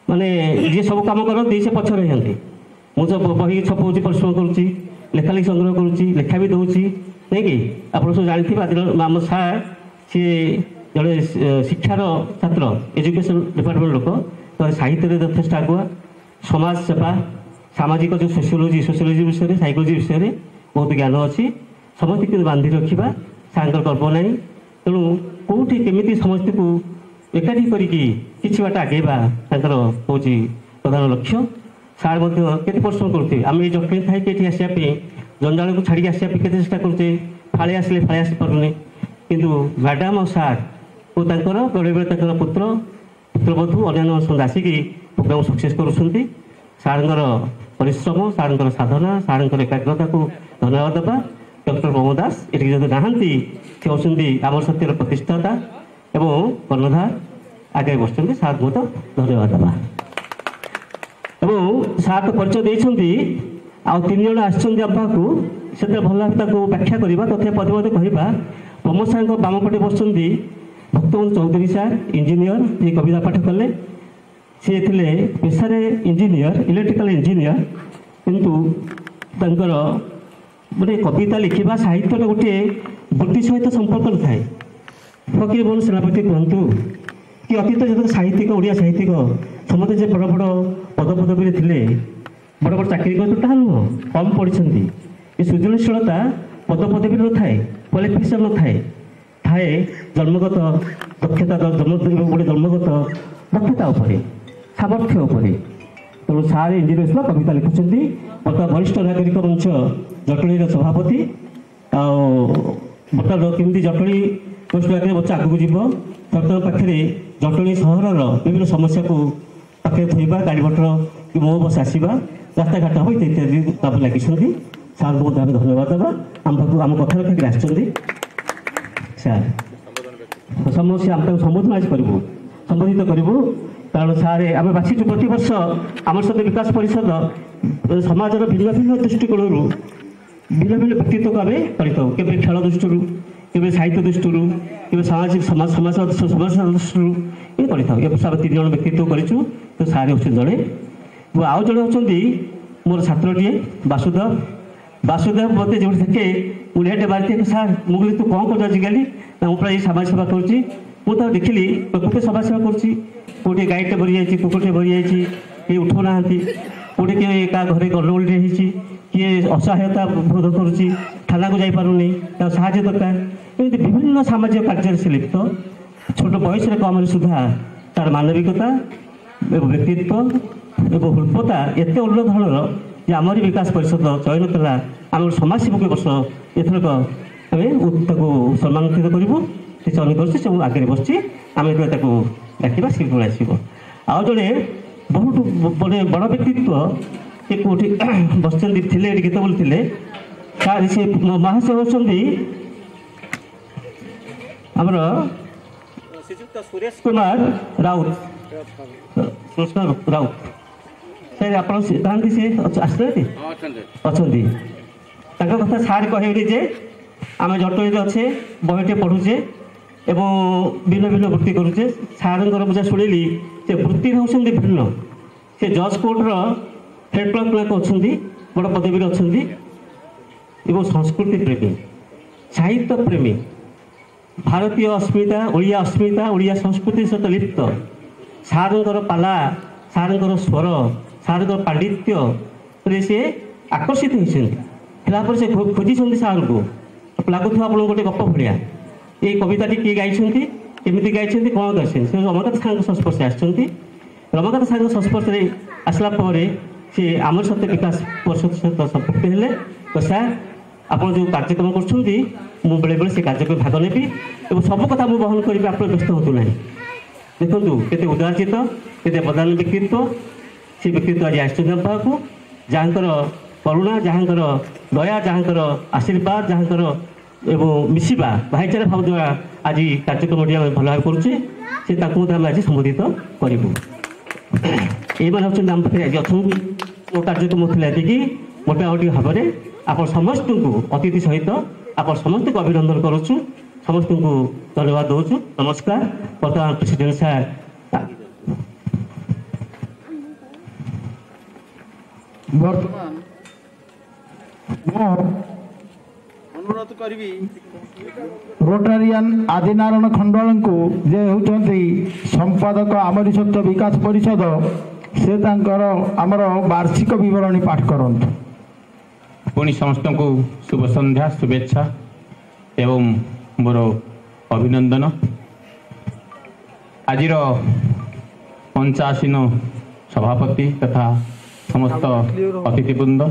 ମାନେ ଯିଏ ସବୁ କାମ କରନ୍ତି ସେ ପଛରେ ରହିଛନ୍ତି। ମୁଁ ତ ବହି ଛପଉଛି, ପରିଶ୍ରମ କରୁଛି, ଲେଖାଲେଖି ସଂଗ୍ରହ କରୁଛି, ଲେଖା ବି ଦେଉଛି, ନାଇଁ କି? ଆପଣ ସବୁ ଜାଣିଥିବେ ଆମ ସାର୍ ସିଏ ଜଣେ ଶିକ୍ଷାର ଛାତ୍ର, ଏଜୁକେସନ୍ ଡିପାର୍ଟମେଣ୍ଟ ଲୋକ, ତ ସାହିତ୍ୟରେ ଯଥେଷ୍ଟ ଆଗୁଆ, ସମାଜ ସେବା, ସାମାଜିକ ଯେଉଁ ସୋସିଓଲୋଜି ବିଷୟରେ, ସାଇକୋଲୋଜି ବିଷୟରେ ବହୁତ ଜ୍ଞାନ ଅଛି। ସମସ୍ତଙ୍କୁ ବାନ୍ଧି ରଖିବା ସାର୍ଙ୍କର ଗର୍ବ ନାହିଁ। ତେଣୁ କେଉଁଠି କେମିତି ସମସ୍ତଙ୍କୁ ଏକାଠି କରିକି କିଛି ବାଟ ଆଗେଇବା ତାଙ୍କର ହେଉଛି ପ୍ରଧାନ ଲକ୍ଷ୍ୟ। ସାର୍ ମଧ୍ୟ କେତେ ପରିଶ୍ରମ କରୁଥିବେ। ଆମେ ଏଇ ଜଟଣୀ ଥାଇକି ଏଠି ଆସିବା ପାଇଁ, ଜଞ୍ଜାଳକୁ ଛାଡ଼ିକି ଆସିବା ପାଇଁ କେତେ ଚେଷ୍ଟା କରୁଛେ, ଫାଳେ ଆସିଲେ ଫାଳେ ଆସିପାରୁନି। କିନ୍ତୁ ମ୍ୟାଡ଼ାମ୍ ଆଉ ସାର୍ ଓ ତାଙ୍କର ବେଳେବେଳେ ତାଙ୍କର ପୁତ୍ରବଧୂ ଅନ୍ୟାନ୍ୟ ସମସ୍ତେ ଆସିକି ପ୍ରୋଗ୍ରାମ ସକ୍ସେସ୍ କରୁଛନ୍ତି। ସାର୍ଙ୍କର ପରିଶ୍ରମ, ସାର୍ଙ୍କର ସାଧନା, ସାର୍ଙ୍କର ଏକାଗ୍ରତାକୁ ଧନ୍ୟବାଦ ଦେବା। ଡକ୍ଟର ପ୍ରମୋଦ ଦାସ ଏଠିକି ଯଦି ନାହାନ୍ତି, ସେ ହେଉଛନ୍ତି ଆମର ସତ୍ୟର ପ୍ରତିଷ୍ଠାତା ଏବଂ କର୍ଣ୍ଣଧାର, ଆଗରେ ବସିଛନ୍ତି। ସାର୍ ବହୁତ ଧନ୍ୟବାଦ ଦେବା। ଏବଂ ସାର୍ ତ ପରିଚୟ ଦେଇଛନ୍ତି, ଆଉ 3 ଜଣ ଆସିଛନ୍ତି ଆମ ପାଖକୁ, ସେଥିରେ ଭଲ ଭାବେ ତାକୁ ବ୍ୟାଖ୍ୟା କରିବା, ତଥାପି ପଦେ ପଦେ କହିବା। ପ୍ରମୋଦ ସାର୍ଙ୍କ ବାମ ପଟେ ବସିଛନ୍ତି ଭକ୍ତବନ୍ଧୁ ଚୌଧୁରୀ ସାର୍, ଇଞ୍ଜିନିୟର, ଯିଏ କବିତା ପାଠ କଲେ। ସେ ଥିଲେ ପେଶାରେ ଇଞ୍ଜିନିୟର, ଇଲେକ୍ଟ୍ରିକାଲ ଇଞ୍ଜିନିୟର, କିନ୍ତୁ ତାଙ୍କର ଗୋଟେ କବିତା ଲେଖିବା, ସାହିତ୍ୟର ଗୋଟିଏ ବୃତ୍ତି ସହିତ ସମ୍ପର୍କ ଥାଏ। ଫକୀରମୋହନ ସେନାପତି କୁହନ୍ତୁ କି ଅତୀତ ଯେତେବେଳେ ସାହିତ୍ୟିକ, ଓଡ଼ିଆ ସାହିତ୍ୟିକ ସମସ୍ତେ ଯେ ବଡ଼ ବଡ଼ ପଦପଦବୀରେ ଥିଲେ, ବଡ଼ ବଡ଼ ଚାକିରି କରିଥିଲେ ତାହା ନୁହଁ, କମ୍ ପଢ଼ିଛନ୍ତି। ଏ ସୃଜନଶୀଳତା ପଦପଦବୀରେ ନଥାଏ, କ୍ୱାଲିଫିକେସନ୍ ନଥାଏ, ଥାଏ ଜନ୍ମଗତ ଦକ୍ଷତା, ଗୋଟେ ଜନ୍ମଗତ ଦକ୍ଷତା ଉପରେ, ସାମର୍ଥ୍ୟ ଉପରେ। ତେଣୁ ସାର୍ ଇଞ୍ଜିନିୟର କବିତା ଲେଖୁଛନ୍ତି। ବର୍ତ୍ତମାନ ବରିଷ୍ଠ ନାଗରିକ ମଞ୍ଚ ଜଟଣୀର ସଭାପତି। ଆଉ ବର୍ତ୍ତମାନ କେମିତି ଜଟଣୀ ଆଗକୁ ଯିବ, ବର୍ତ୍ତମାନ ପାଖରେ ଜଟଣୀ ସହରର ବିଭିନ୍ନ ସମସ୍ୟାକୁ ପାଖରେ ଥୋଇବା, ଗାଡ଼ି ମଟର କି ମୋ ବସ୍ ଆସିବା, ରାସ୍ତାଘାଟ ହେବ ଇତ୍ୟାଦି କାମ ଲାଗିଛନ୍ତି। ସାର୍ ବହୁତ ଆମେ ଧନ୍ୟବାଦ ଦେବା। ଆମ ପାଖକୁ ଆମ କଥା ରଖିକି ଆସିଛନ୍ତି ସାର୍। ସମସ୍ତେ ଆମେ ତାକୁ ସମ୍ବୋଧନ ଆଜି କରିବୁ, ସମ୍ବୋଧିତ କରିବୁ। କାରଣ ସାର୍ ଆମେ ବାଛିଛୁ ପ୍ରତିବର୍ଷ ଆମର ସହିତ ବିକାଶ ପରିଷଦ ସମାଜର ଭିନ୍ନ ଭିନ୍ନ ଦୃଷ୍ଟିକୋଣରୁ ଭିନ୍ନ ଭିନ୍ନ ବ୍ୟକ୍ତିତ୍ୱକୁ ଆମେ କରିଥାଉ। କେବେ ଖେଳ ଦୃଷ୍ଟିରୁ, କେବେ ସାହିତ୍ୟ ଦୃଷ୍ଟିରୁ, କେବେ ସମାଜ ଦୃଷ୍ଟିରୁ ଏ କରିଥାଉ। ଏ ବର୍ଷ ଆମେ 3 ଜଣ ବ୍ୟକ୍ତିତ୍ୱ କରିଛୁ। ତ ସାର୍ ହେଉଛନ୍ତି ଜଣେ, ଆଉ ଜଣେ ହେଉଛନ୍ତି ମୋର ଛାତ୍ରଟିଏ ବାସୁଦେବ। ମୋତେ ଯେଉଁଠି ଦେଖେ ମୁଣ୍ଡିଆଟେ ମାରିଥାଏ, ସାର୍ ମୁଁ କହିଲି ତୁ କ'ଣ କରୁଛୁ ଆଜିକାଲି? ନା ମୁଁ ପ୍ରାୟ ସମାଜ ସେବା କରୁଛି। ମୁଁ ତାକୁ ଦେଖିଲି ପ୍ରକୃତ ସମାଜ ସେବା କରୁଛି। କେଉଁଠି ଗାଈଟେ ମରିଯାଇଛି, କୁକୁରଟେ ମରିଯାଇଛି, କିଏ ଉଠୁନାହାନ୍ତି, କେଉଁଠି କିଏ କାହା ଘରେ ଗଣ୍ଡଗୋଳଟେ ହେଇଛି, କିଏ ଅସହାୟତା ବୋଧ କରୁଛି, ଥାନାକୁ ଯାଇପାରୁନି, ତାକୁ ସାହାଯ୍ୟ ଦରକାର। ଏମିତି ବିଭିନ୍ନ ସାମାଜିକ କାର୍ଯ୍ୟରେ ସେ ଲିପ୍ତ। ଛୋଟ ବୟସରେ କମରେ ସୁଦ୍ଧା ତାର ମାନବିକତା ଏବଂ ବ୍ୟକ୍ତିତ୍ୱ ଏବଂ ହୃଦ୍ପତା ଏତେ ଉନ୍ନତ ଧରଣର ଯେ ଆମରି ବିକାଶ ପରିଷଦ ଚୟନ କଲା ଆମର ସମାଜସେବକ ବର୍ଷ ଏଥରକ ଆମେ ତାକୁ ସମ୍ମାନିତ କରିବୁ। ସେ ଚୟନ କରୁଛି, ସେ ଆଗରେ ବସିଛି, ଆମେ ତାକୁ ଡାକିବା, ସେ ଆସିବ। ଆଉ ଜଣେ ବହୁତ ବଡ଼ ବ୍ୟକ୍ତିତ୍ୱ ସେ କେଉଁଠି ବସିଛନ୍ତି, ଥିଲେ ଏଠି କେତେବେଳେ ଥିଲେ, ସେ ମହାଶୟ ହେଉଛନ୍ତି ଆମର ଶ୍ରୀଯୁକ୍ତ ସୁରେଶ କୁମାର ରାଉତ। ସାର୍ ଆପଣ ତାହାନ୍ତି ସେ ଆସିଛନ୍ତି, ଅଛନ୍ତି। ତାଙ୍କ କଥା ସାର୍ କହିବେ ଯେ ଆମେ ଜଟଣୀରେ ଅଛେ, ବହିଟେ ପଢ଼ୁଛେ ଏବଂ ଭିନ୍ନ ଭିନ୍ନ ବୃତ୍ତି କରୁଛେ। ସାର୍ଙ୍କର ମୁଁ ଯାହା ଶୁଣିଲି ସେ ବୃତ୍ତିରେ ହେଉଛନ୍ତି ଭିନ୍ନ। ସେ ଜଜ୍ କୋର୍ଟର ହେଡ୍ କ୍ଲର୍କ ଅଛନ୍ତି, ବଡ଼ ପଦବୀରେ ଅଛନ୍ତି ଏବଂ ସଂସ୍କୃତି ପ୍ରେମୀ, ସାହିତ୍ୟ ପ୍ରେମୀ, ଭାରତୀୟ ଅସ୍ମିତା, ଓଡ଼ିଆ ସଂସ୍କୃତି ସହିତ ଲିପ୍ତ। ସାର୍ଙ୍କର ପାଲା, ସାର୍ଙ୍କର ସ୍ୱର, ସାର୍ଙ୍କର ପାଣ୍ଡିତ୍ୟରେ ସେ ଆକର୍ଷିତ ହୋଇଛନ୍ତି। ହେଲା ପରେ ସେ ଖୋଜିଛନ୍ତି ସାର୍ଙ୍କୁ। ଲାଗୁଥିବ ଆପଣଙ୍କୁ ଗୋଟେ ଗପ ଭଳିଆ, ଏଇ କବିତାଟି କିଏ ଗାଇଛନ୍ତି, କେମିତି ଗାଇଛନ୍ତି, କ'ଣ ଗାଇଛନ୍ତି। ସେ ରମାକାନ୍ତ ସାର୍ଙ୍କ ସଂସ୍ପର୍ଶରେ ଆସିଛନ୍ତି। ରମାକାନ୍ତ ସାର୍ଙ୍କ ସଂସ୍ପର୍ଶରେ ଆସିଲା ପରେ ସେ ଆମର ସତ୍ୟ ବିକାଶ ପରିଷଦ ସହିତ ସମ୍ପୃକ୍ତ ହେଲେ। ତ ସାର୍ ଆପଣ ଯେଉଁ କାର୍ଯ୍ୟକ୍ରମ କରୁଛନ୍ତି, ମୁଁ ବେଳେବେଳେ ସେ କାର୍ଯ୍ୟକ୍ରମ ଭାଗ ନେବି ଏବଂ ସବୁ କଥା ମୁଁ ବହନ କରିବି, ଆପଣ ବ୍ୟସ୍ତ ହୁଅନ୍ତୁ ନାହିଁ। ଦେଖନ୍ତୁ କେତେ ଉଦାରଚିତ, କେତେ ବଦାନ ବ୍ୟକ୍ତିତ୍ୱ। ସେ ବ୍ୟକ୍ତିତ୍ୱ ଆଜି ଆସିଛନ୍ତି ଆମ ପାଖକୁ, ଯାହାଙ୍କର କରୁଣା, ଯାହାଙ୍କର ଦୟା, ଯାହାଙ୍କର ଆଶୀର୍ବାଦ, ଯାହାଙ୍କର ଏବଂ ମିଶିବା, ଭାଇଚାରା ଭାବ ଦ୍ୱାରା ଆଜି କାର୍ଯ୍ୟକ୍ରମଟି ଆମେ ଭଲ ଭାବେ କରୁଛେ। ସେ ତାଙ୍କୁ ମଧ୍ୟ ଆମେ ଆଜି ସମ୍ବୋଧିତ କରିବୁ। এইମାନେ ହେଉଛନ୍ତି ଆମ ପାଖରେ ଆଜି ଅଛନ୍ତି। ମୋ କାର୍ଯ୍ୟକ୍ରମ ଥିଲା ଏତିକି। ମୋଟାମୋଟି ଭାବରେ ଆପଣ ସମସ୍ତଙ୍କୁ ଅତିଥି ସହିତ ଆପଣ ସମସ୍ତଙ୍କୁ ଅଭିନନ୍ଦନ କରୁଛୁ, ସମସ୍ତଙ୍କୁ ଧନ୍ୟବାଦ ଦେଉଛୁ। ନମସ୍କାର। ବର୍ତ୍ତମାନ ପ୍ରେସିଡେଣ୍ଟ ସାର୍ ବର୍ତ୍ତମାନ ମୁଁ ଅନୁରୋଧ କରିବି ରୋଟାରିଆନ୍ ଆଦିନାରାୟଣ ଖଣ୍ଡୁଆଳଙ୍କୁ, ଯେ ହେଉଛନ୍ତି ସମ୍ପାଦକ ଆମରି ସତ୍ୟ ବିକାଶ ପରିଷଦ, ସେ ତାଙ୍କର ଆମର ବାର୍ଷିକ ବିବରଣୀ ପାଠ କରନ୍ତୁ। ପୁଣି ସମସ୍ତଙ୍କୁ ଶୁଭ ସନ୍ଧ୍ୟା, ଶୁଭେଚ୍ଛା ଏବଂ ମୋର ଅଭିନନ୍ଦନ। ଆଜିର 85 ସଭାପତି ତଥା ସମସ୍ତ ଅତିଥିବୃନ୍ଦ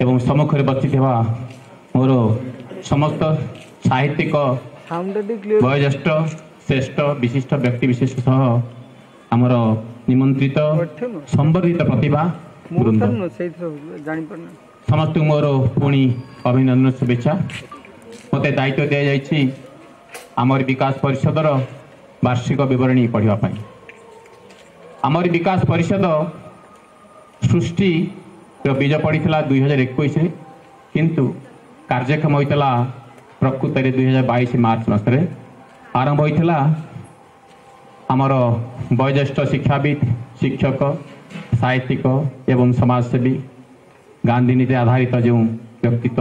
ଏବଂ ସମ୍ମୁଖରେ ବସିଥିବା ମୋର ସମସ୍ତ ସାହିତ୍ୟିକ ବୟୋଜ୍ୟେଷ୍ଠ ଶ୍ରେଷ୍ଠ ବିଶିଷ୍ଟ ବ୍ୟକ୍ତିବିଶେଷ ସହ ଆମର ନିମନ୍ତ୍ରିତ ସମ୍ବର୍ଦ୍ଧିତ ପ୍ରତିଭା ବୃନ୍ଦ ସମସ୍ତଙ୍କୁ ମୋର ପୁଣି ଅଭିନନ୍ଦନ, ଶୁଭେଚ୍ଛା। ମୋତେ ଦାୟିତ୍ୱ ଦିଆଯାଇଛି ଆମରି ବିକାଶ ପରିଷଦର ବାର୍ଷିକ ବିବରଣୀ ପଢ଼ିବା ପାଇଁ। ଆମରି ବିକାଶ ପରିଷଦ ସୃଷ୍ଟିର ବୀଜ ପଡ଼ିଥିଲା 2021ରେ, କିନ୍ତୁ କାର୍ଯ୍ୟକ୍ଷମ ହୋଇଥିଲା ପ୍ରକୃତରେ 2022 ମାର୍ଚ୍ଚ ମାସରେ। ଆରମ୍ଭ ହୋଇଥିଲା ଆମର ବୟୋଜ୍ୟେଷ୍ଠ ଶିକ୍ଷାବିତ୍, ଶିକ୍ଷକ, ସାହିତ୍ୟିକ ଏବଂ ସମାଜସେବୀ ଗାନ୍ଧୀ ନୀତି ଆଧାରିତ ଯେଉଁ ବ୍ୟକ୍ତିତ୍ୱ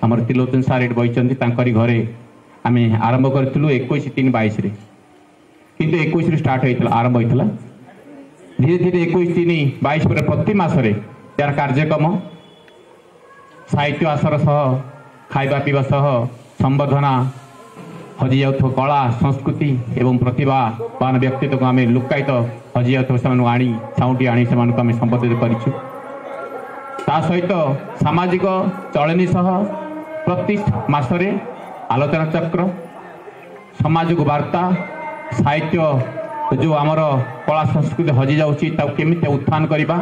ଆମର ତ୍ରିଲୋଚନ ସାର୍ ଏଠି ବହିଛନ୍ତି, ତାଙ୍କରି ଘରେ ଆମେ ଆରମ୍ଭ କରିଥିଲୁ 21/3/22ରେ। କିନ୍ତୁ 21ରୁ ଷ୍ଟାର୍ଟ ହୋଇଥିଲା, ଆରମ୍ଭ ହୋଇଥିଲା। ଧୀରେ ଧୀରେ 21/3/22 ପରେ ପ୍ରତି ମାସରେ ଏହାର କାର୍ଯ୍ୟକ୍ରମ ସାହିତ୍ୟ ଆସର ସହ ଖାଇବା ପିଇବା ସହ ସମ୍ବର୍ଦ୍ଧନା, ହଜିଯାଉଥିବା କଳା ସଂସ୍କୃତି ଏବଂ ପ୍ରତିଭାବାନ ବ୍ୟକ୍ତିତ୍ୱକୁ ଆମେ ଲୁକାୟିତ ହଜିଯାଉଥିବା ସେମାନଙ୍କୁ ଆଣି ସାଉଁଟି ଆଣି ସେମାନଙ୍କୁ ଆମେ ସମ୍ବର୍ଦ୍ଧିତ କରିଛୁ। ତା ସହିତ ସାମାଜିକ ଚଳନୀ ସହ ପ୍ରତି ମାସରେ ଆଲୋଚନା ଚକ୍ର, ସମାଜକୁ ବାର୍ତ୍ତା, ସାହିତ୍ୟ ଯେଉଁ ଆମର କଳା ସଂସ୍କୃତି ହଜିଯାଉଛି ତାକୁ କେମିତି ଉତ୍ଥାନ କରିବା,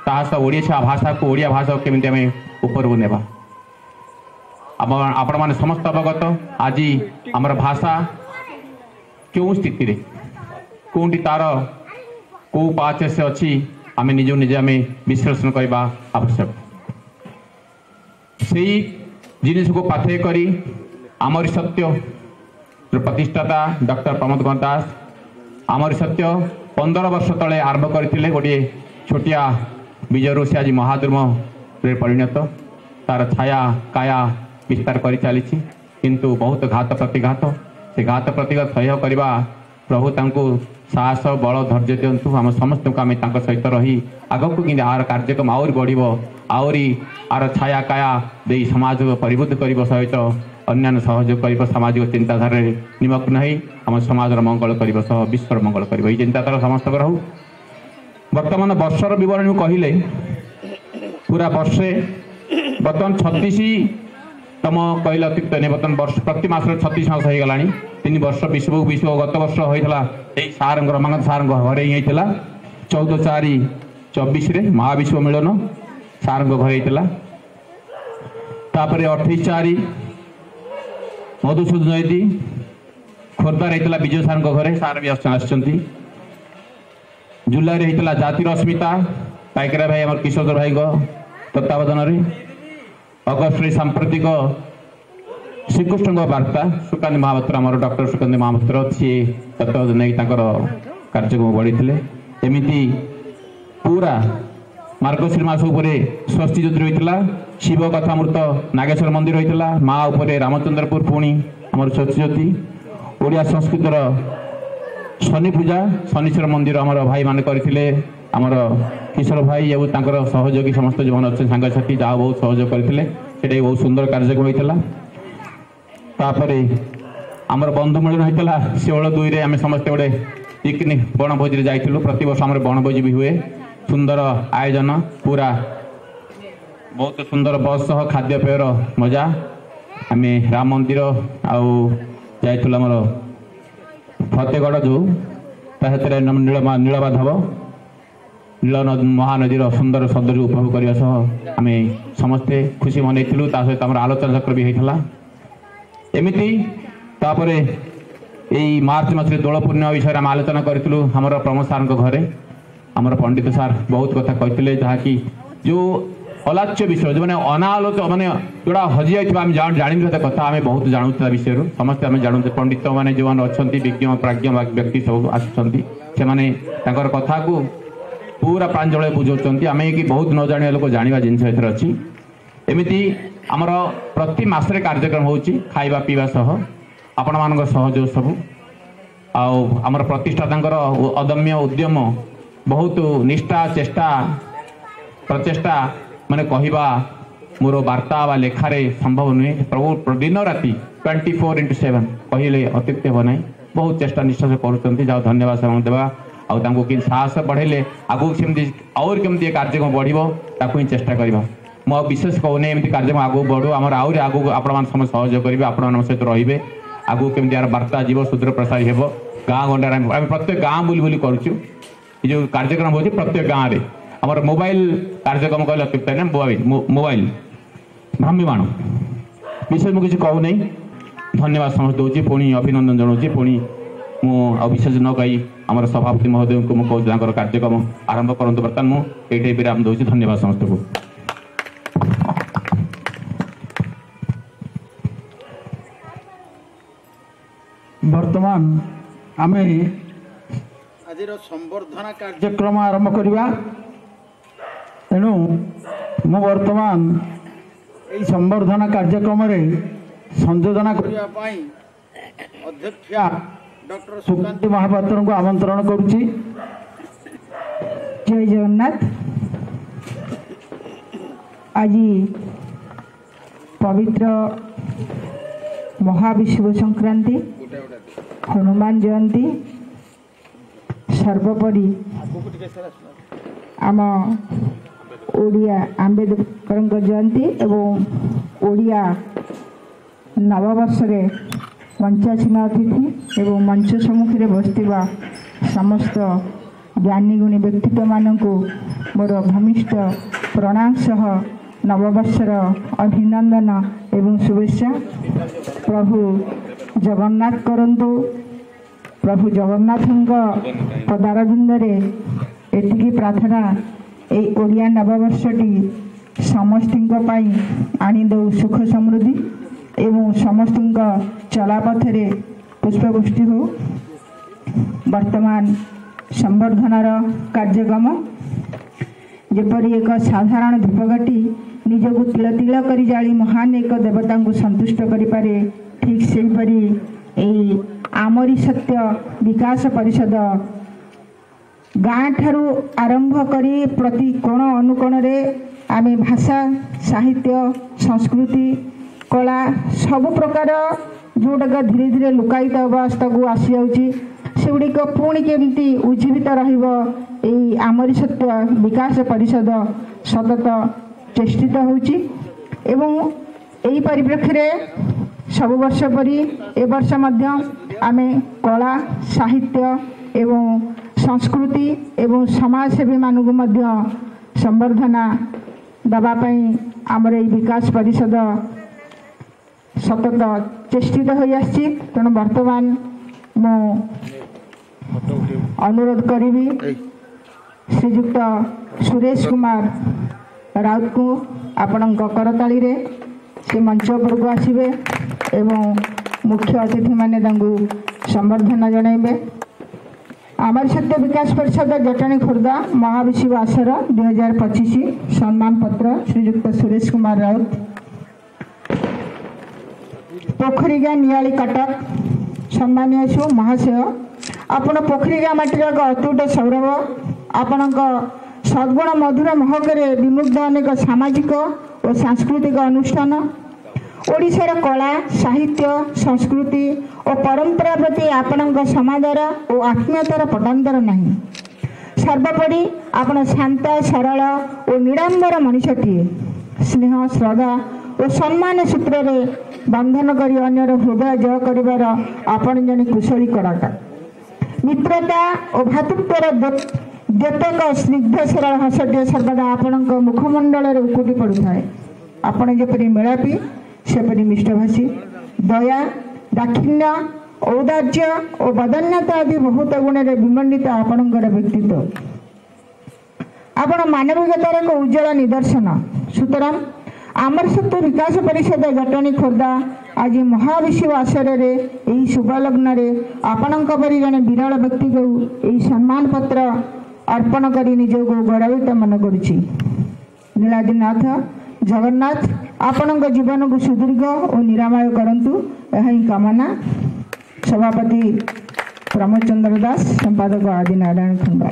ତାହା ସହ ଓଡ଼ିଶା ଭାଷାକୁ, ଓଡ଼ିଆ ଭାଷାକୁ କେମିତି ଆମେ ଉପରକୁ ନେବା। ଆପଣମାନେ ସମସ୍ତ ଅବଗତ, ଆଜି ଆମର ଭାଷା କେଉଁ ସ୍ଥିତିରେ, କେଉଁଠି ତା'ର କେଉଁ ପାହାଚରେ ସେ ଅଛି, ଆମେ ନିଜକୁ ନିଜେ ଆମେ ବିଶ୍ଳେଷଣ କରିବା ଆବଶ୍ୟକ। ସେଇ ଜିନିଷକୁ ପାଥେୟ କରି ଆମରି ସତ୍ୟ ପ୍ରତିଷ୍ଠାତା ଡକ୍ଟର ପ୍ରମୋଦ କୁମାର ଦାସ ଆମରି ସତ୍ୟ 15 ବର୍ଷ ତଳେ ଆରମ୍ଭ କରିଥିଲେ। ଗୋଟିଏ ଛୋଟିଆ ବୀଜରୁ ସେ ଆଜି ମହାଦ୍ରୁମରେ ପରିଣତ, ତା'ର ଛାୟା କାୟା ବିସ୍ତାର କରି ଚାଲିଛି। କିନ୍ତୁ ବହୁତ ଘାତ ପ୍ରତିଘାତ, ସେ ଘାତ ପ୍ରତିଘାତ ସହ୍ୟ କରିବା ପ୍ରଭୁ ତାଙ୍କୁ ସାହସ, ବଳ, ଧୈର୍ଯ୍ୟ ଦିଅନ୍ତୁ। ଆମ ସମସ୍ତଙ୍କୁ ଆମେ ତାଙ୍କ ସହିତ ରହି ଆଗକୁ କିନ୍ତୁ ଆର କାର୍ଯ୍ୟକ୍ରମ ଆହୁରି ବଢ଼ିବ, ଆହୁରି ଆର ଛାୟା କାୟା ଦେଇ ସମାଜକୁ ପରିବୃଦ୍ଧ କରିବା ସହିତ ଅନ୍ୟାନ୍ୟ ସହଯୋଗ କରିବ, ସାମାଜିକ ଚିନ୍ତାଧାରାରେ ନିମଗ୍ନ ହୋଇ ଆମ ସମାଜର ମଙ୍ଗଳ କରିବା ସହ ବିଶ୍ୱର ମଙ୍ଗଳ କରିବ, ଏହି ଚିନ୍ତାଧାରା ସମସ୍ତଙ୍କର ହଉ। ବର୍ତ୍ତମାନ ବର୍ଷର ବିବରଣୀ କହିଲେ ପୁରା ବର୍ଷେ, ବର୍ତ୍ତମାନ 36ତମ କହିଲେ ଅତିରିକ୍ତ ନେଇ, ବର୍ତ୍ତମାନ ବର୍ଷ ପ୍ରତି ମାସରେ 36 ମାସ ହୋଇଗଲାଣି। 3 ବର୍ଷ ବିଶ୍ୱ ଗତ ବର୍ଷ ହୋଇଥିଲା ଏଇ ସାର୍ଙ୍କ ରମାକାନ୍ତ ସାର୍ଙ୍କ ଘରେ ହିଁ ହେଇଥିଲା। 14/4/24ରେ ମହାବିଶ୍ୱ ମିଳନ ସାର୍ଙ୍କ ଘରେ ହେଇଥିଲା। ତାପରେ 28/4 ମଧୁସୂଦନ ଜୟନ୍ତୀ ଖୋର୍ଦ୍ଧାରେ ହେଇଥିଲା ବିଜୟ ସାର୍ଙ୍କ ଘରେ, ସାର୍ ବି ଆସିଛନ୍ତି। ଜୁଲାଇରେ ହେଇଥିଲା ଜାତିର ଅସ୍ମିତା ପାଇକରା ଭାଇ ଆମର କିଶୋର ଭାଇଙ୍କ ତତ୍ତ୍ୱାବଧାନରେ। ଅଗଷ୍ଟରେ ସାମ୍ପ୍ରତିକ ଶ୍ରୀକୃଷ୍ଣଙ୍କ ବାର୍ତ୍ତା ସୁକାନ୍ତି ମହାପାତ୍ର, ଆମର ଡକ୍ଟର ସୁକାନ୍ତି ମହାପାତ୍ର, ସିଏ ତତ୍ତ୍ୱାବଧାନ ନେଇ ତାଙ୍କର କାର୍ଯ୍ୟକ୍ରମ ବଢ଼ିଥିଲେ। ଏମିତି ପୁରା ମାର୍ଗଶୀର ମାସ ଉପରେ ଷଷ୍ଠୀ ଜ୍ୟୋତି ରହିଥିଲା, ଶିବ କଥାମୃତ ନାଗେଶ୍ୱର ମନ୍ଦିର ହୋଇଥିଲା, ମା ଉପରେ ରାମଚନ୍ଦ୍ରପୁର ପୁଣି ଆମର ଷଷ୍ଠୀ ଜ୍ୟୋତି। ଓଡ଼ିଆ ସଂସ୍କୃତିର ଶନି ପୂଜା ଶନିଶ୍ୱର ମନ୍ଦିର ଆମର ଭାଇମାନେ କରିଥିଲେ, ଆମର କିଶୋର ଭାଇ ଏବଂ ତାଙ୍କର ସହଯୋଗୀ ସମସ୍ତ ଯେଉଁମାନେ ଅଛନ୍ତି ସାଙ୍ଗସାଥି ଯାହା ବହୁତ ସହଯୋଗ କରିଥିଲେ, ସେଇଟା ବି ବହୁତ ସୁନ୍ଦର କାର୍ଯ୍ୟକ୍ରମ ହୋଇଥିଲା। ତାପରେ ଆମର ବନ୍ଧୁ ମିଳନ ହୋଇଥିଲା 16/2ରେ, ଆମେ ସମସ୍ତେ ଗୋଟେ ପିକନିକ୍ ବଣଭୋଜିରେ ଯାଇଥିଲୁ। ପ୍ରତିବର୍ଷ ଆମର ବଣଭୋଜି ବି ହୁଏ, ସୁନ୍ଦର ଆୟୋଜନ, ପୁରା ବହୁତ ସୁନ୍ଦର ବସ୍ ସହ ଖାଦ୍ୟପେୟର ମଜା। ଆମେ ରାମ ମନ୍ଦିର ଆଉ ଯାଇଥିଲୁ ଆମର ଫତେଗଡ଼ ଯେଉଁ, ତା ସେଥିରେ ନୀଳମାଧବ ନୀଳ ମହାନଦୀର ସୁନ୍ଦର ସୌନ୍ଦର୍ଯ୍ୟ ଉପଭୋଗ କରିବା ସହ ଆମେ ସମସ୍ତେ ଖୁସି ମନେଇଥିଲୁ। ତା ସହିତ ଆମର ଆଲୋଚନା ଚକ୍ର ବି ହେଇଥିଲା। ଏମିତି ତାପରେ ଏଇ ମାର୍ଚ୍ଚ ମାସରେ ଦୋଳ ପୂର୍ଣ୍ଣିମା ବିଷୟରେ ଆମେ ଆଲୋଚନା କରିଥିଲୁ ଆମର ପ୍ରମୋଦ ସାର୍ଙ୍କ ଘରେ। आमर पंडित सार बहुत कथा कहते जहाँकि जो अलाच्य विषय जो मैंने अनालोच मैंने जोड़ा हजि जाए जानी कथा आम बहुत जानू विषय समस्ते आम जानू पंडित मैंने जो मैंने अच्छा विज्ञ प्राज्ञ व्यक्ति सब आसने कथा को पूरा प्रांजल बुझाऊँ आम कि बहुत न जाना लोक जाना जिन अच्छी एमती आमर प्रति मासरे कार्यक्रम होची खाइबा पीवा सह आपण मान सहयोग सब आमर प्रतिष्ठाता अदम्य उद्यम बहुत निष्ठा चेष्टा प्रचेष्टा माने कहवा मोर वार्ता व लेखारे संभव नुहे प्रभु दिन राति 24/7 कहले अत्युक्ति हे ना बहुत चेष्टा निश्चय करुँच जाओ धन्यवाद से देवा आउ कि साहस बढ़ेले आगू सेमती और केमती कार्यक्रम बढ़ो ताकू ही चेष्टा करवा मो विशेष कहूनी एमती कार्यक्रम आगू बढ़ू आमर आहरी आगू आपण समय सहयोग करेंगे आपण सहित रे आगू केमती यार वार्ता जीव सुदूर प्रसारी हो गाँ गंडार आम प्रत्येक गाँ बुली बुली करुचु जो कार्यक्रम हो प्रत्येक गाँव में आमर मोबाइल कार्यक्रम कहले अत्युक्त ना मोबाइल भ्राम्यमाण विशेष मुझे कहू नहीं धन्यवाद समझ दूसरी पुणी अभिनंदन जनाऊँ पुणी विशेष न कही आमर सभापति महोदय को मुझे कार्यक्रम आरंभ करूँ बर्तमान मुझे विराम दूसरी धन्यवाद समस्त को वर्तमान आमे आज संवर्धना कार्यक्रम आरंभ करवा तेणु मु वर्तमान यही संवर्धना कार्यक्रम संयोजना करने अध्यक्षा डॉक्टर सुकांती महापात्र को आमंत्रण करुच्ची। जय जगन्नाथ। आज पवित्र महाविषुव संक्रांति हनुमान जयंती सर्वोपरि आम ओडिया आंबेडकर जयंती एवं ओडिया नववर्ष पंचाशीन अतिथि एवं मंच सम्मुखें बसवा समस्त ज्ञानी गुणी व्यक्तित्व मानक मोर भूमिष्ठ प्रणाम सह नववर्षर अभिनंदन एवं शुभेच्छा प्रभु जगन्नाथ करंतु प्रभु जगन्नाथ पदारविंदे एतिकी प्रार्थना ए ओडिया नववर्षटी समस्ती आनी दौ सुख समृद्धि एवं समस्त चलापथरे पुष्पवृष्टि हो। वर्तमान संवर्धनार कार्यक्रम जेपरी एक साधारण धूपकाठी निजକୁ तिल तिल करी जाली महान एक देवता को संतुष्ट करिपारे ठीक सेहीपरि एई आमरी सत्य विकास परिषद गाँ ठारू आरंभ करी प्रति कोण अनुकोण रे आमे भाषा साहित्य संस्कृति कला सबु प्रकार जोटा धीरे धीरे लुकायित अवस्था को आसी जाउची सेगुड़िक पुणी केमती उज्जीवित रहिबो एई आमरी सत्य विकास परिषद सतत चेष्टित होउची एवं एई परिप्रेक्षी सब वर्ष परी ए वर्ष मध्य आमे कला साहित्य एवं संस्कृति एवं समाजसेवी मानक मध्य संवर्धना दबापाई आमर ए विकास परिषद सतत चेष्टित हो आसी। तेणु वर्तमान मु अनुरोध करी श्रीजुक्त सुरेश कुमार राउत को आपण करताली रे से मंच उपरको आसबे एवं मुख्य अतिथि माने संवर्धना जनइबे। आमरी सत्य विकास परिषद जटणी खुर्दा महाविषुव आसर 2025 सम्मान पत्र श्रीजुक्त सुरेश कुमार राउत पोखरीगा नियाली कटक सम्मानीय सु महाशय आपण पोखरीगा माटीर अतुट सौरभ आपण सद्गुण मधुर महकरे विमुग्ध अनेक सामाजिक और सांस्कृतिक अनुष्ठान ओडिशार कला साहित्य संस्कृति और परंपरा प्रति आपण समादर और आत्मीयतार पटांतर नहीं। सर्वोपरि आपण शांत सरल और निरांबर मनीषटीए स्नेह श्रद्धा और सम्मान सूत्र रे बंधन करी अन्यर हृदय जय करिवार आपण जने कुशली कलाकार मित्रता और भातृत्वर द्योतक स्निग्ध सरल हसटे सर्वदा आपण मुखमंडल उकुटी पड़ुए आपण जेपरी मेलापी सेपरी मिष्टभाषी दया दाक्षिण्य औदार्य और बदन्यता आदि बहुत गुण विमंडित आपणकर व्यक्तित्व ଆପଣ ମାନବିକତାର ଏକ ଉଜ୍ଜଳ ନିଦର୍ଶନ। ସୁତରାଂ ଆମର ସତ୍ୟ ବିକାଶ ପରିଷଦ ଜଟଣୀ ଖୋର୍ଦ୍ଧା ଆଜି ମହାବିଶ୍ୱ ଆସରରେ ଏହି ଶୁଭ ଲଗ୍ନରେ ଆପଣଙ୍କ ପରି ଜଣେ ବିରଳ ବ୍ୟକ୍ତିକୁ ଏହି ସମ୍ମାନ ପତ୍ର ଅର୍ପଣ କରି ନିଜକୁ ଗୌରବିତ ମନେ କରୁଛି। ନୀଳାଦ୍ରିନାଥ ଜଗନ୍ନାଥ ଆପଣଙ୍କ ଜୀବନକୁ ସୁଦୀର୍ଘ ଓ ନିରାମୟ କରନ୍ତୁ, ଏହା ହିଁ କାମନା। ସଭାପତି ପ୍ରମୋଦ ଚନ୍ଦ୍ର ଦାସ, ସମ୍ପାଦକ ଆଦି ନାରାୟଣ ଖଣ୍ଡା।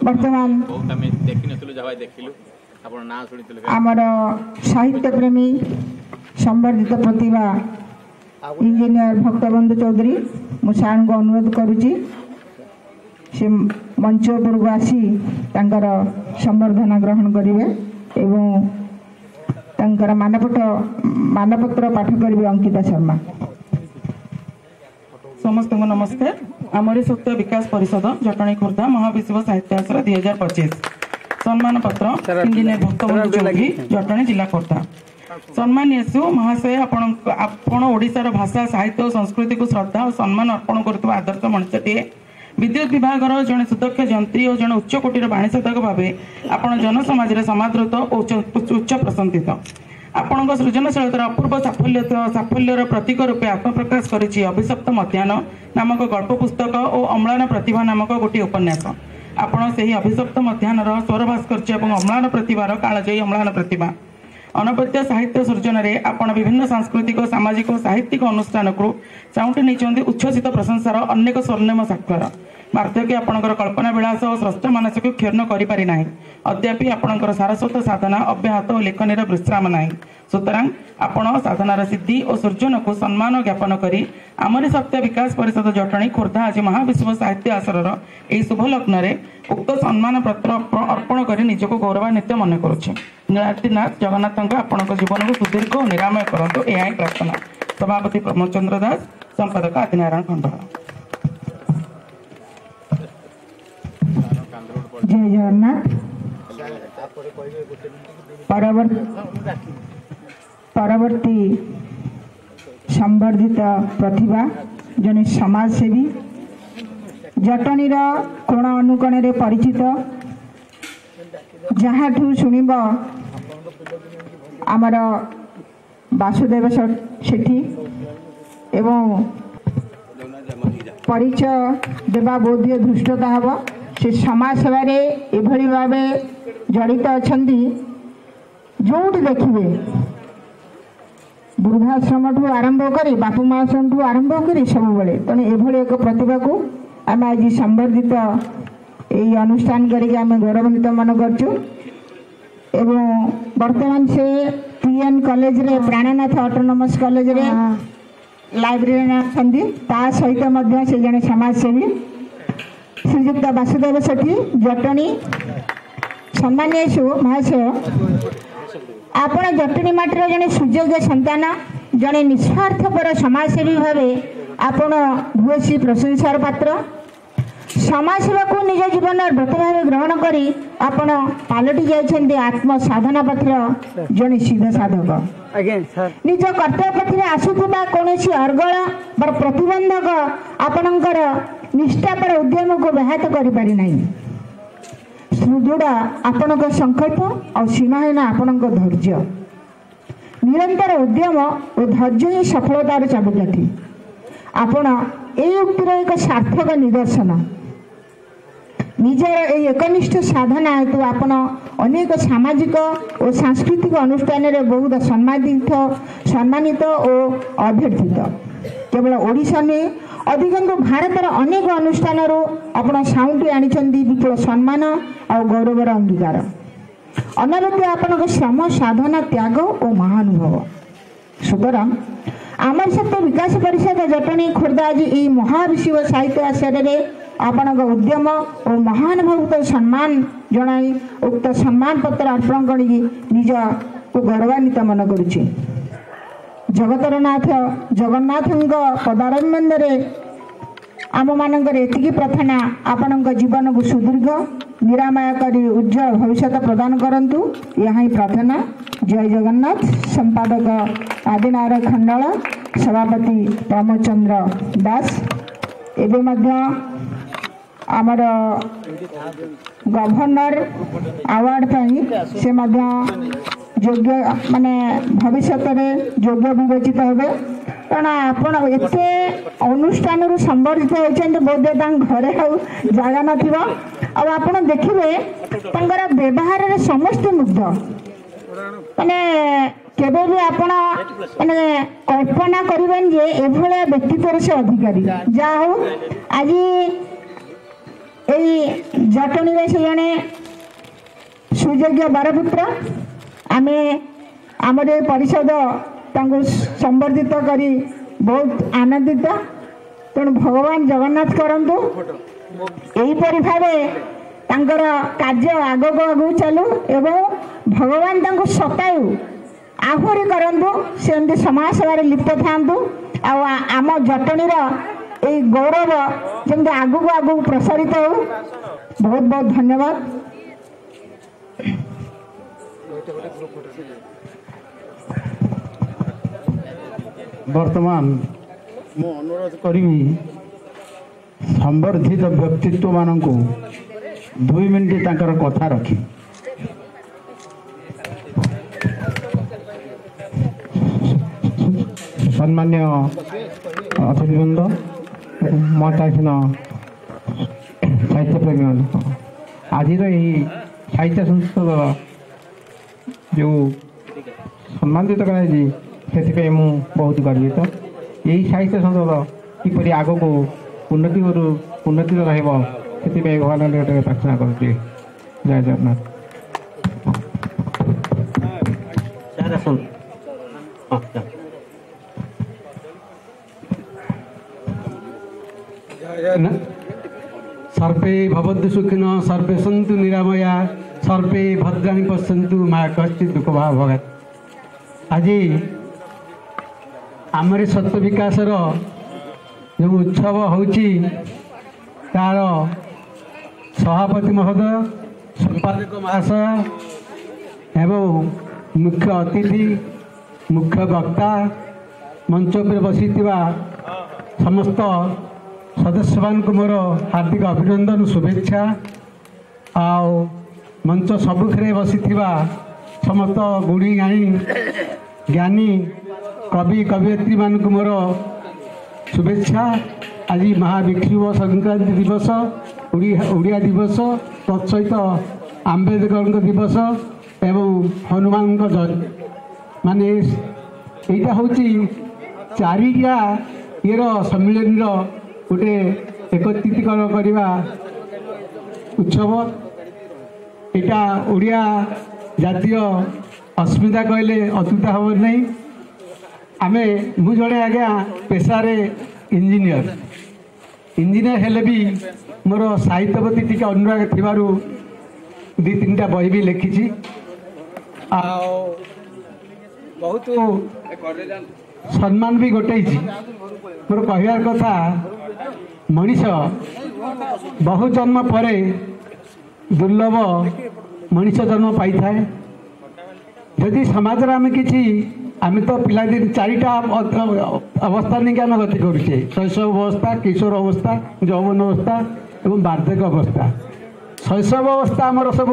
ବର୍ତ୍ତମାନ ଆମର ସାହିତ୍ୟ ପ୍ରେମୀ ସମ୍ବର୍ଦ୍ଧିତ ପ୍ରତିଭା ଇଞ୍ଜିନିୟର ଭକ୍ତବନ୍ଧୁ ଚୌଧୁରୀ, ମୁଁ ସାର୍ଙ୍କୁ ଅନୁରୋଧ କରୁଛି ସେ ମଞ୍ଚ ଉପରକୁ ଆସି ତାଙ୍କର ସମ୍ବର୍ଦ୍ଧନା ଗ୍ରହଣ କରିବେ ଏବଂ ତାଙ୍କର ମାନପତ୍ର ପାଠ କରିବେ ଅଙ୍କିତା ଶର୍ମା। ସମସ୍ତଙ୍କୁ ନମସ୍କାର। ଆମରି ସତ୍ୟ ବିକାଶ ପରିଷଦ ଜଟଣୀ ଖୋର୍ଦ୍ଧା ମହାବିଶ୍ୱ ସାହିତ୍ୟ ଆସର 2025 ସମ୍ମାନ ପତ୍ର ଇଞ୍ଜିନିୟର ଭକ୍ତବନ୍ଧୁ ଚୌଧୁରୀ, ଜଟଣୀ ଜିଲ୍ଲା ଖୋର୍ଦ୍ଧା। ସମ୍ମାନୀୟ ସୁ ମହାଶୟ, ଆପଣ ଓଡ଼ିଶାର ଭାଷା ସାହିତ୍ୟ ଓ ସଂସ୍କୃତିକୁ ଶ୍ରଦ୍ଧା ଓ ସମ୍ମାନ ଅର୍ପଣ କରୁଥିବା ଆଦର୍ଶ ମଣିଷଟିଏ। ବିଦ୍ୟୁତ ବିଭାଗର ଜଣେ ସୁଦକ୍ଷ ଯନ୍ତ୍ରୀ ଓ ଜଣେ ଉଚ୍ଚ କୋଟିର ବାଣୀସାଧକ ଭାବେ ଆପଣ ଜନସମାଜରେ ସମାଦୃତ ଓ ଉଚ୍ଚ ପ୍ରଶଂସିତ। ଆପଣଙ୍କ ସୃଜନଶୀଳତାର ଅପୂର୍ବ ସାଫଲ୍ୟର ପ୍ରତୀକ ରୂପେ ଆତ୍ମପ୍ରକାଶ କରିଛି ଅଭିଶପ୍ତ ମଧ୍ୟାହ୍ନ ନାମକ ଗଳ୍ପ ପୁସ୍ତକ ଓ ଅମ୍ଳାନ ପ୍ରତିଭା ନାମକ ଗୋଟିଏ ଉପନ୍ୟାସ। ଆପଣ ସେହି ଅଭିଶପ୍ତ ମଧ୍ୟାହ୍ନର ସ୍ୱର ଭାସ୍କର୍ଯ୍ୟ ଏବଂ ଅମ୍ଳାନ ପ୍ରତିଭାର କାଳଜୟୀ ଅମ୍ଳାନ ପ୍ରତିଭା। ଅନବଦ୍ୟ ସାହିତ୍ୟ ସୃଜନରେ ଆପଣ ବିଭିନ୍ନ ସାଂସ୍କୃତିକ ସାମାଜିକ ଓ ସାହିତ୍ୟିକ ଅନୁଷ୍ଠାନକୁ ସାଉଁଟି ନେଇଛନ୍ତି ଉଚ୍ଛ୍ୱସିତ ପ୍ରଶଂସାର ଅନେକ ସ୍ୱର୍ଣ୍ଣିମ ସ୍ୱାକ୍ଷର। ବାର୍ଦ୍ଧକ୍ୟ ଆପଣଙ୍କର କଳ୍ପନା ବିଳାସ ଓ ସ୍ରଷ୍ଟ ମାନସକୁ କ୍ଷୁର୍ଣ୍ଣ କରିପାରି ନାହିଁ। ଅଦ୍ୟାପି ଆପଣଙ୍କର ସାରସ୍ୱତ ସାଧନା ଅବ୍ୟାହତ ଓ ଲେଖନୀର ବିଶ୍ରାମ ନାହିଁ। ସୁତରାଂ ଆପଣ ସାଧନାର ସିଦ୍ଧି ଓ ସୃଜନକୁ ସମ୍ମାନ ଜ୍ଞାପନ କରି ଆମରି ସତ୍ୟ ବିକାଶ ପରିଷଦ ଜଟଣୀ ଖୋର୍ଦ୍ଧା ଆଜି ମହାବିଶ୍ୱ ସାହିତ୍ୟ ଆସରର ଏହି ଶୁଭ ଲଗ୍ନରେ ଉକ୍ତ ସମ୍ମାନ ପତ୍ର ଅର୍ପଣ କରି ନିଜକୁ ଗୌରବାନ୍ୱିତ ମନେ କରୁଛି। ନୀଳାଦ୍ରିନାଥ ଜଗନ୍ନାଥଙ୍କ ଆପଣଙ୍କ ଜୀବନକୁ ସୁଦୀର୍ଘ ଓ ନିରାମୟ କରନ୍ତୁ, ଏହା ହିଁ ପ୍ରାର୍ଥନା। ସଭାପତି ପ୍ରମୋଦ ଚନ୍ଦ୍ର ଦାସ, ସମ୍ପାଦକ ଆଦିନାରାୟଣ ଖଣ୍ଡଳ। ଜୟ ଜଗନ୍ନାଥ। ପରବର୍ତ୍ତୀ ସମ୍ବର୍ଦ୍ଧିତ ପ୍ରତିଭା ଜଣେ ସମାଜସେବୀ, ଜଟଣୀର କୋଣ ଅନୁକୋଣରେ ପରିଚିତ। ଯାହାଠୁ ଶୁଣିବ ଆମର ବାସୁଦେବ ସେଠୀ ଏବଂ ପରିଚୟ ଦେବା ବୋଧହୁଏ ଧୃଷ୍ଟତା ହେବ। ସେ ସମାଜ ସେବାରେ ଏଭଳି ଭାବେ ଜଡ଼ିତ ଅଛନ୍ତି, ଯେଉଁଠି ଦେଖିବେ ବୃଦ୍ଧାଶ୍ରମଠୁ ଆରମ୍ଭ କରି ବାପୁ ମା ଆଶ୍ରମଠୁ ଆରମ୍ଭ କରି ସବୁବେଳେ। ତେଣୁ ଏଭଳି ଏକ ପ୍ରତିଭାକୁ ଆମେ ଆଜି ସମ୍ବର୍ଦ୍ଧିତ ଏହି ଅନୁଷ୍ଠାନ କରିକି ଆମେ ଗୌରବାନ୍ୱିତ ମନେ କରୁଛୁ। ଏବଂ ବର୍ତ୍ତମାନ ସେ PN କଲେଜରେ ପ୍ରାଣନାଥ ଅଟୋନମସ୍ କଲେଜରେ ଲାଇବ୍ରେରିଆନ୍ ଅଛନ୍ତି। ତା ସହିତ ମଧ୍ୟ ସେ ଜଣେ ସମାଜସେବୀ ଶ୍ରୀଯୁକ୍ତ ବାସୁଦେବ ସେଠୀ, ଜଟଣୀ। ସମ୍ମାନୀୟ ମହାଶୟ, ଆପଣ ଜଟଣୀ ମାଟିର ଜଣେ ସୁଯୋଗ୍ୟ ସନ୍ତାନ, ଜଣେ ନିଃସ୍ୱାର୍ଥପର ସମାଜସେବୀ ଭାବେ ଆପଣ ଭୂୟସୀ ପ୍ରଶଂସାର ପାତ୍ର। ସମାଜସେବାକୁ ନିଜ ଜୀବନର ବ୍ରତ ଭାବେ ଗ୍ରହଣ କରି ଆପଣ ପାଲଟି ଯାଇଛନ୍ତି ଆତ୍ମସାଧନା ପଥର ଜଣେ ସିଦ୍ଧ ସାଧକ। ନିଜ କର୍ତ୍ତବ୍ୟ ପଥରେ ଆସୁଥିବା କୌଣସି ଅର୍ଗଳ ବା ପ୍ରତିବନ୍ଧକ ଆପଣଙ୍କର ନିଷ୍ଠାପର ଉଦ୍ୟମକୁ ବ୍ୟାହତ କରିପାରି ନାହିଁ। ସୁଦୃଢ଼ ଆପଣଙ୍କ ସଂକଳ୍ପ ଆଉ ସୀମାହୀନ ଆପଣଙ୍କ ଧୈର୍ଯ୍ୟ। ନିରନ୍ତର ଉଦ୍ୟମ ଓ ଧୈର୍ଯ୍ୟ ହିଁ ସଫଳତାର ଚାବିକାଠି। ଆପଣ ଏହି ଉକ୍ତିର ଏକ ସାର୍ଥକ ନିଦର୍ଶନ। ନିଜର ଏହି ଏକନିଷ୍ଠ ସାଧନା ହେତୁ ଆପଣ ଅନେକ ସାମାଜିକ ଓ ସାଂସ୍କୃତିକ ଅନୁଷ୍ଠାନରେ ବହୁତ ସମ୍ମାନିତ ଓ ଅଭ୍ୟର୍ଥିତ। କେବଳ ଓଡ଼ିଶା ନୁହେଁ, ଅଧିକାଂଶ ଭାରତର ଅନେକ ଅନୁଷ୍ଠାନରୁ ଆପଣ ସାଉଁଟି ଆଣିଛନ୍ତି ବିପୁଳ ସମ୍ମାନ ଆଉ ଗୌରବର ଅଙ୍ଗୀକାର। ଅନବଦ୍ୟ ଆପଣଙ୍କ ଶ୍ରମ, ସାଧନା, ତ୍ୟାଗ ଓ ମହାନୁଭବ। ସୁତରାଂ ଆମର ସତ୍ୟ ବିକାଶ ପରିଷଦ ଜଟଣୀ ଖୋର୍ଦ୍ଧା ଆଜି ଏହି ମହାବିଶ୍ୱ ସାହିତ୍ୟ ଆସରରେ ଆପଣଙ୍କ ଉଦ୍ୟମ ଓ ମହାନୁଭବକୁ ସମ୍ମାନ ଜଣାଇ ଉକ୍ତ ସମ୍ମାନ ପତ୍ର ଅର୍ପଣ କରି ନିଜକୁ ଗୌରବାନ୍ୱିତ ମନେ କରୁଛି। ଜଗତର ନାଥ ଜଗନ୍ନାଥଙ୍କ ପଦାରବିନ୍ଦରେ ଆମମାନଙ୍କର ଏତିକି ପ୍ରାର୍ଥନା, ଆପଣଙ୍କ ଜୀବନକୁ ସୁଦୀର୍ଘ ନିରାମୟ କରି ଉଜ୍ଜଳ ଭବିଷ୍ୟତ ପ୍ରଦାନ କରନ୍ତୁ, ଏହା ହିଁ ପ୍ରାର୍ଥନା। ଜୟ ଜଗନ୍ନାଥ। ସମ୍ପାଦକ ଆଦିନାରାୟଣ ଖଣ୍ଡଳ, ସଭାପତି ପ୍ରମୋଦ ଚନ୍ଦ୍ର ଦାସ। ଏବେ ମଧ୍ୟ आमर गवर्नर अवार्ड से योग्य माने भविष्य में योग्य विवेचित हे कारण आपण एत अनुष्ठान संबर्धित होती बोधे घरे जगह न देखिए व्यवहार में समस्त मुग्ध माने केबे भी आपण माने कल्पना करिबेन जे एभले व्यक्तित्व से अधिकारी जा हो आज जटनी से जड़े सुयोग्य बारपुत्र आमे आमर परिषद संबर्धित करी बहुत आनंदित तेणु भगवान जगन्नाथ करंतु एहीपरि भावे तांकर कार्य आगक आगू चलू एवं भगवान तांको सतायु आहुरी करंतु से समाज सेवार लिप्त थांतु आम जटनीर ये गौरव जमी आगू आगू प्रसारित हो बहुत बहुत धन्यवाद। वर्तमान मु अनुरोध करी संबर्धित व्यक्तित्व मान को 2 मिनिट तांकर कथा रखी सम्मान्य अतिथिवृंद मतासीन साहित्य प्रेमी आज साहित्य संसद जो सम्मानित कराई से बहुत गर्वित यही साहित्य संसद किपरि आग को उन्नति रही भगवान प्रार्थना करती जय जगन्नाथ। सर्वे भवन्तु सुखिनः सर्वे सन्तु निरामया सर्वे भद्राणि पश्यन्तु मा कश्चित् दुःख भाग भगत। आज आमर सत्य विकासर जो उत्सव होची तार सभापति महोदय संपादक महाशय एवं मुख्य अतिथि मुख्य वक्ता मंच पर बसी समस्त सदस्य मान को मोर हार्दिक अभिनंदन शुभेच्छा आओ मंच सबुखे बसी समस्त गुणी ज्ञानी कवि कवयित्री मान को मोर शुभेच्छा। आज महाविक्षुभ संक्रांति दिवस ओडिया दिवस तत्सहित आम्बेडकर दिवस एवं हनुमान माने यहाँ हूँ चारिटा ये सम्मिलन गोटे एकत्रीकरण करवा उत्सव यहाँ ओडिया जातीय अस्मिता कहले अतुता हम नहीं आमे मु जड़े आज्ञा पेशार इंजीनियर हेले भी मोर साहित्य प्रति टी अनुराग थी 2-3टा बही भी लिखी बहुत सम्मान भी गोटे मोर कहबार कथा मनीष बहु जन्म पर दुर्लभ मनीष जन्म पाई थाए जदि समाज आम कि आम तो पिलादिन 4टा अवस्था नहीं आम गति करुचे शैशव अवस्था किशोर अवस्था यौवन अवस्था एवं वार्धक्य अवस्था। शैशव अवस्था आमर सब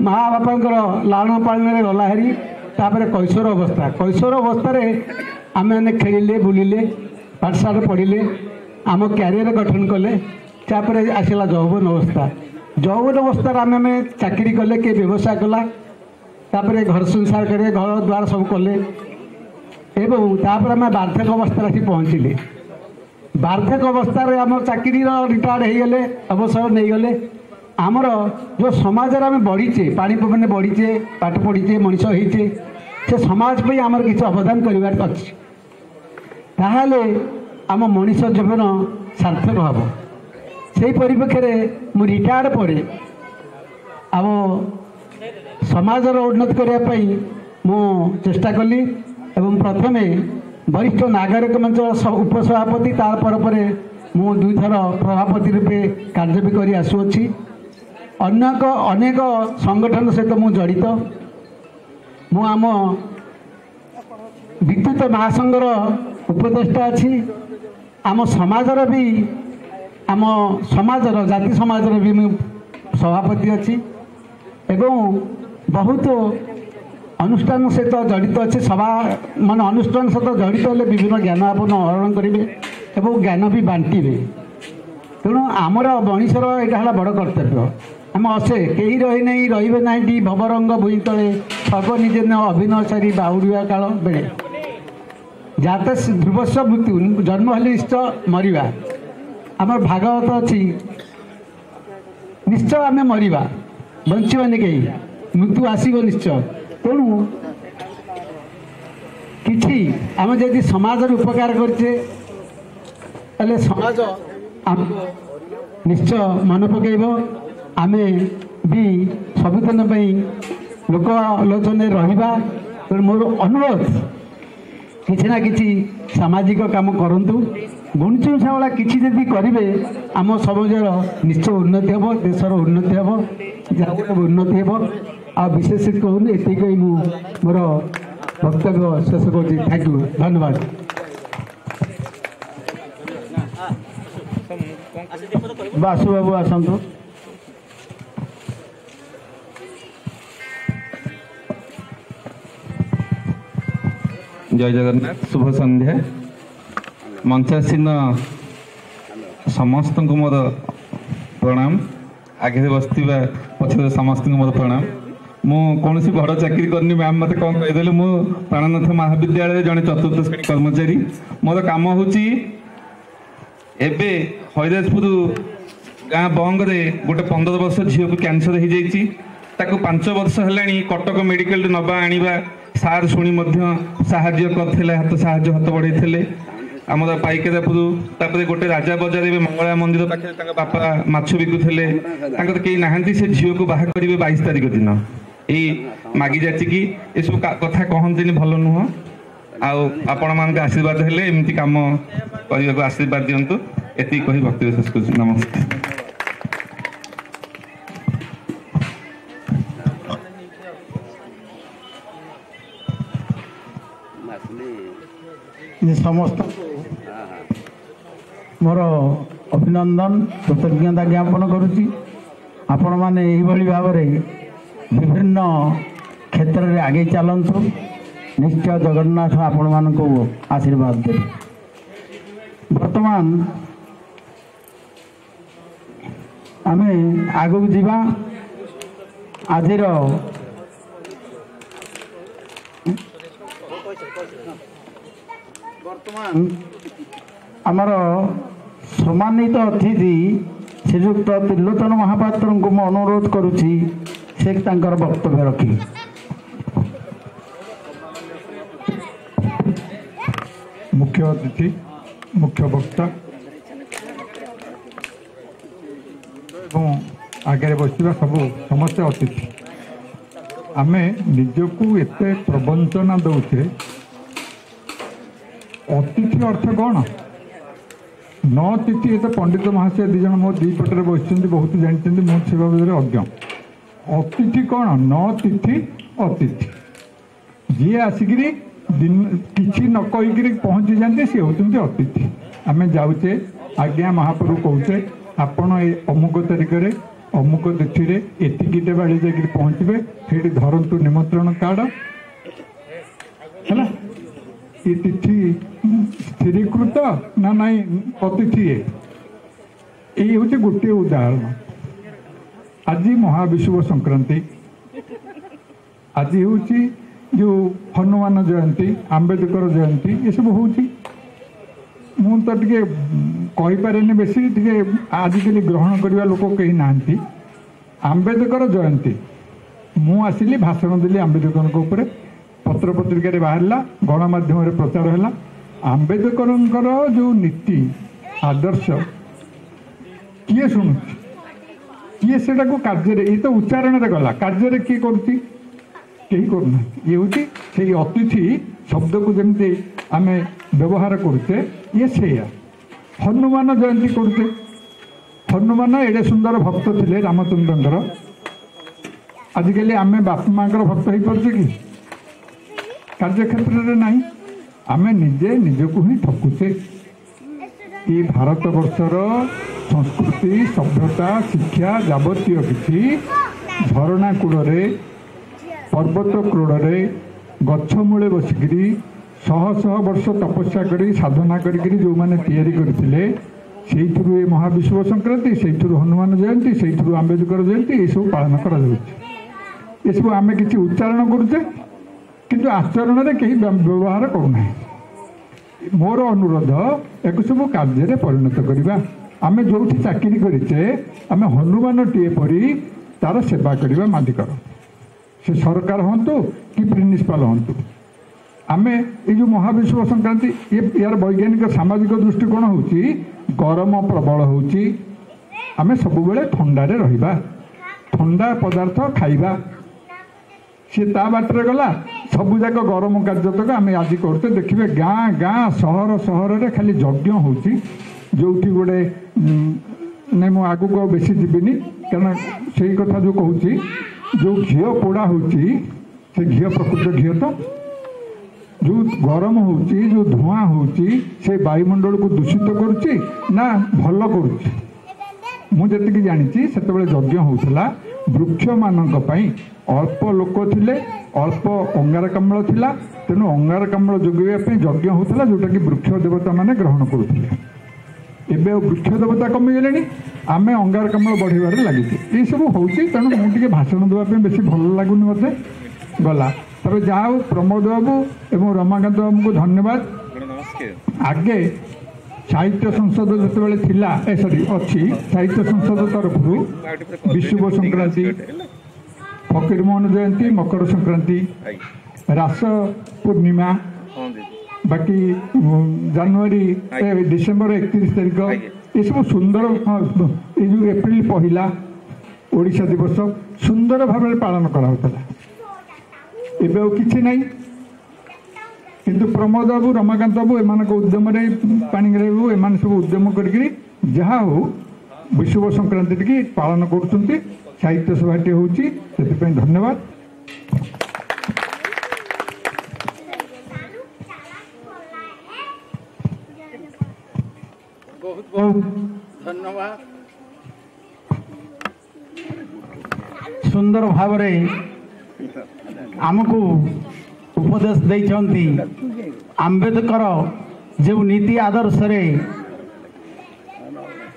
माँ बापा लालन पालन गला हेरी तापर कैशोर अवस्था आम मैंने खेलिले बुलिले पाठशाला पढ़िले आम क्यारियर गठन कले तापर आसला यौवन अवस्था आम चाकरी कले किए व्यवसाय कला तापर घर संसार करे घर द्वार सब कले एवं तापर आम वार्धक्य अवस्था आसी पहुँचले वार्धक्य अवस्था आम चाकरी रिटायर्ड हो गले अवसर नहीं गले आमर जो समाज आम बढ़ीचे पानी पवन बढ़ीचे पाठ पढ़ीचे मनीष होइचे से समाज पे आमर किसी अवदान कर आम मनीष जीवन सार्थक हम से परिप्रेक्षी मु रिटायर्ड पर आम समाजर उन्नति करने मु चेष्टा कली एवं प्रथम वरिष्ठ नागरिक मंच उपसभापति तापर मु 2 थर प्रभापति रूपे कार्य भी कर आसुअछि अनेक संगठन सहित मु जड़ित मु आम विद्युत महासंघर उपदेष्टा अच्छी आम समाजर भी आम समाजर जाति समाजर भी मु सभापति अच्छी एवं बहुत अनुष्ठान सहित जड़ित अच्छे सभा मान अनुष्ठान सहित जड़ित हेल्ले विभिन्न ज्ञान आपन आहरण करेंगे एवं ज्ञान भी बांटे तेणु आमर मनीषर यहाँ बड़ कर्तव्य आम असे कहीं रही नहीं रे ना भवरंग भूई तले सर्व निजे न अभिनय सारी बाहुड़िया काल बेले जात ध्रुवस्व मृत्यु जन्म हेले निश्चय मरिबा आम भागवत अच्छी निश्चय आम मरिबा बंचवानी कहीं मृत्यु आसब निश्चय तेणु किछि आम जदि समाज उपकार करछे ताले समाज निश्चय मन पकेब आमे भी सबुदिन लोक आलोचन रहिबा तेणु मोर अनुरोध किछि ना किछि सामाजिक काम करंतु गुणचू सावला किछि जदि करिवे आम समाजर निश्चय उन्नति हेबो देशर उन्नति हेबो जातिर उन्नति हेबो आ विशेष कहूँ ये कही मोर वक्तव्य शेष कर थैंक यू धन्यवाद। बासु बाबू आसतु। जय जगन्नाथ शुभ संध्या मंचासीन समस्त को मोर प्रणाम आगे बसवा पछे समस्त को मोर प्रणाम मु कौन बड़ चाकरी करनी मैम मत कौन कहीदेले मु प्राणनाथ महाविद्यालय जड़े चतुर्थ श्रेणी कर्मचारी मोर कम हूँ एबे हरिदासपुर गाँ बंगरे गोटे 15 वर्ष झील को कैंसर हो जाइए 5 वर्ष है कटक मेडिकल नवा आनिबा सार शुणी साहाय्य करते हाथ साहाय्य हाथ बढ़े आम पाइकेदापुर तापर गोटे राजा बजार में मंगला मंदिर पाखे बापा माछ बिकुले कहीं नहांती से झील को बाहा करेंगे 22 तारिख दिन यही मागी जाचिकी ये सब कथा कहते भल नुह आपण मान आशीर्वाद हेले एमती काम करने को आशीर्वाद दिंतु एति कही वक्तव्य शेष कर नमस्ते। समस्त मोर अभिनंदन कृतज्ञता ज्ञापन करुच्ची आपण मैंने यही भाव विभिन्न क्षेत्र में आगे चलतु निश्चय जगन्नाथ आपण मान को आशीर्वाद दे। वर्तमान आम आगू जावा आज वर्तमान आमर सम्मानित अतिथि श्रीयुक्त त्रिलोचन महापात्र को मैं अनुरोध करुच्ची से वक्तव्य रखी। मुख्य अतिथि मुख्य वक्ता आगे बसवा सब समस्त अतिथि आम निजक एत प्रवंचना दौचे अतिथि अर्थ कौन न तिथि ये पंडित महाशय दिज मो दी पटे बस बहुत जानते मुझे भाव अज्ञ अतिथि कौन न तिथि अतिथि जी आसिक दिन किसी न कहीकि पहुँची जाते सी होती अतिथि आम जाऊे आज्ञा महाप्रभु कहचे आपण अमुक तारिख में अमुक तिथि एतिकटे बेले जा पहुँचे से धरतु निमंत्रण कार्ड है ये तिथि स्थिरीकृत ना नाई अतिथि ये हूँ गोटे उदाहरण आज महाविषुव संक्रांति आज हूँ जो हनुमान जयंती आंबेडकर जयंती ये सब हूँ तो टे कहीपे बेसी टे आजिकल ग्रहण करने लोक कहीं ना आंबेडकर जयंती मु आसिली भाषण देली आंबेडकर ऊपर पत्र पत्रिका बाहरला गणमाध्यम प्रचार है आंबेडकर जो नीति आदर्श किए शुणु किए से कार्य ये तो उच्चारण गला कार्य किए करुच्ची कहीं करना ये हूँ से अतिथि शब्द को जमी आम व्यवहार करुचे ये से हनुमान जयंती करुचे हनुमान एडे सुंदर भक्त थे रामचंद्र आजिकल आम बाप माँ भक्त हो पारे कि कार्यक्षेत्र में ना आम निजे निजक ही ठकुचे कि भारत वर्षर संस्कृति सभ्यता शिक्षा जावतीय किसी झरणा कूड़े पर्वत क्रोड़े गछमूले बसिकी शह शह वर्ष तपस्या करी साधना करी जो मैंने तैयारी करते से महाविश्व संक्रांति से हनुमान जयंती से आंबेडकर जयंती ये सब पालन कर आम कि उच्चारण करुचे किंतु आचरण में कहीं व्यवहार करूना मोर अनुरोध एक सब कार्य परिणत करवा आम जो चाकरी करेचे आम हनुमान टीए परी तार सेवा करवा मालिकर से सरकार हूँ कि प्रिंसिपाल हूँ आम ये जो महाविश्व संक्रांति यार वैज्ञानिक सामाजिक दृष्टिकोण हूँ गरम प्रबल होची आम सब बेले ठंडारे रहिबा ठंडा पदार्थ खाइबा सी ता बाटर गला सबुजाक गरम कार्यतक आम आज करते देखिए गाँ गाँ सहर सहर खाली यज्ञ होची जोटी गोटे नहीं मु आगु को बेसी जीविनी कारण से कथा जो कहूँ जो घी पोड़ा होची से घी प्रकृत घी तो जो गरम होची जो धुआं होची से वायुमंडल को दूषित करुच्ची ना भल करुच्ची मुझे जानी से यज्ञ होता वृक्ष मानक अल्प लोक थे अल्प अंगारकाम्ल थिला तेणु अंगारकाम्ल जोगाइवाई यज्ञ होता जोटा कि वृक्ष देवता मैंने ग्रहण करुले एवं वृक्ष देवता कमिगले आम अंगारकाम्ल बढ़ार लगी ये सब हूँ तेणु मुझे भाषण देवाई बेसी भल लगुनि मत गला तब जहाँ प्रमोद बाबू एवं रमाकांत बाबू को धन्यवाद आगे साहित्य संसद जो थिला सॉरी अच्छी साहित्य संसद तरफ विश्व संक्रांति फकीरमोहन जयंती मकर संक्रांति रास पूर्णिमा बाकी जनवरी डिसेम्बर 31 तारीख ये सब सुंदर ये जो एप्रिल पहला ओडिशा दिवस सुंदर भाव पालन कराला एवं किसी ना किंतु प्रमोद बाबू रमाकांत बाबू एम उद्यम पाणीग्राही बाबू एम सब उद्यम करी जहाँ हो विश्व संक्रांति की पालन कर साहित्य सभाटी होची से धन्यवाद। बहुत बहुत धन्यवाद सुंदर भाव आमको उपदेश देइछंती आंबेडकर जो नीति आदर्श रे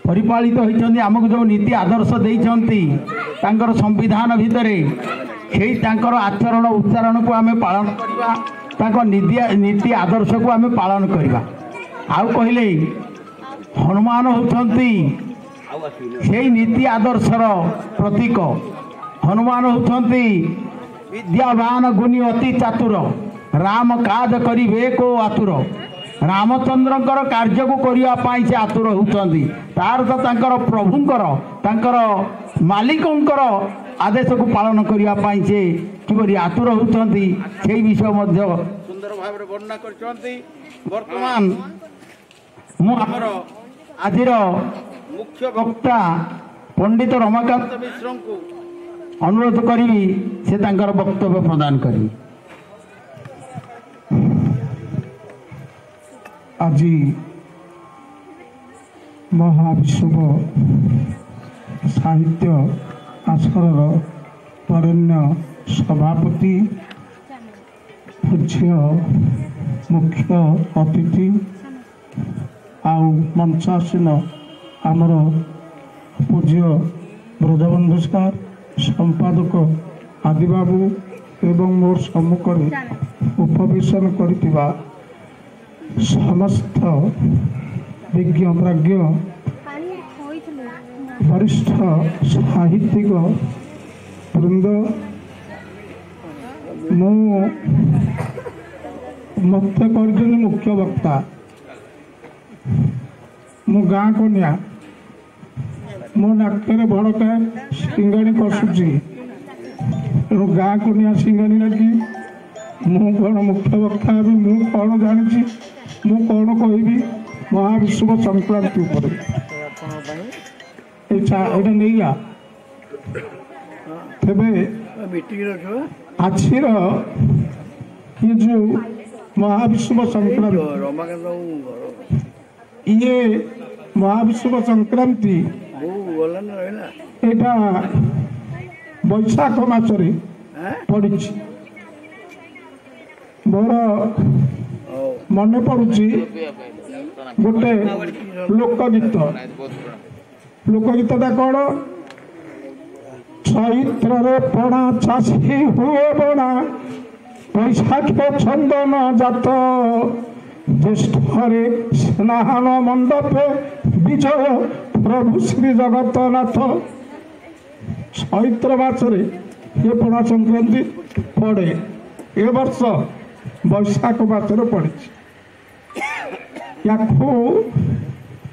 परिपालित होइछंती आमको जो नीति आदर्श देइछंती तांकर संविधान भितरे सेई तांकर आचरण उच्चारण को आमे पालन करबा तांकर नीति आदर्श को आमे पालन करबा आउ कहले हनुमान होइछंती सेई नीति आदर्शर प्रतीक हनुमान होइछंती विद्यावान गुणी अति चातुर राम काज करिबे को आतुर रामचंद्रंकर कार्य को करने से आतुर होती तार तो तांकर प्रभुंकर तांकर मालिकंकर आदेश को पालन करने से कि आतुर होती से विषय सुंदर भाव वर्णना कर वर्तमान मुझर आज मुख्य वक्ता पंडित रमाकांत मिश्र को अनुरोध करी से तांकर वक्तव्य प्रदान करी। आज महाविश्व साहित्य आश्रर वरेण्य सभापति पूज्य मुख्य अतिथि आउ मंचासीन आमर पूज्य ब्रजबंधु सार संपादक आदिबाबू एवं मोर सम्मुखें उपवेशन करथिबा समस्त विज्ञ प्राज्ञ वरिष्ठ साहित्यिक वृंद मत कर मुख्य वक्ता मो गाँ को निया मो नाकरे बड़का सिंगाणी कसुची तेणु गाँ को निया सिंगाणी लगी मु कौन मुख्य वक्ता भी मु कौन जानी मु कौन कहबी महाविश्व संक्रांति उपर नहीं आ तेरे आज ये जो महाविश्व संक्रांति ये महाविश्व संक्रांति एटा बैशाख मासरे पड़ी मोर मन पड़ुची गोटे लोकगीत लोकगीतटा कौन चैत्र पणा चाषी हुए बणा बैशाख चंदन जात ज्येष्ठरे स्नान मंडपे विजय प्रभु श्री जगन्नाथ चैत्र मासरे ये पणा संक्रांति पड़े ए वर्ष बैशाख मासरे पड़ी या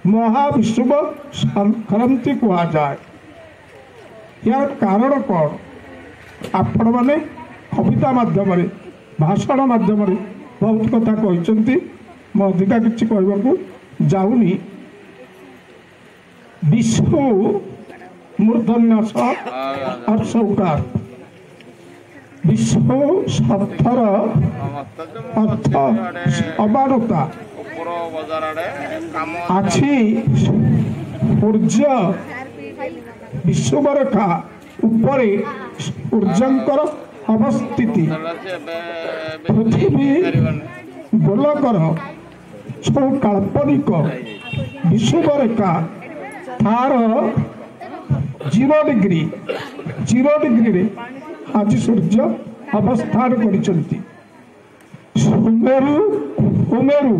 महाविश्व संक्रांति कह जाए यार कारण कौन आपण मैंने कविता माध्यम भाषण माध्यम बहुत कथा कहते मैं अधिका किसी कहवाक जाऊनी विश्व मूर्धन्य और सौकार विश्व सत्तर अर्थ अबारता आछि ऊर्जा विश्वरेखा उपरे ऊर्जंकर अवस्थिति पृथ्वी गोलकर जो काल्पनिक विश्वरेखा तार 0 डिग्री रे आज सूर्य अवस्थान करिसंती सुमेरु कुमेरु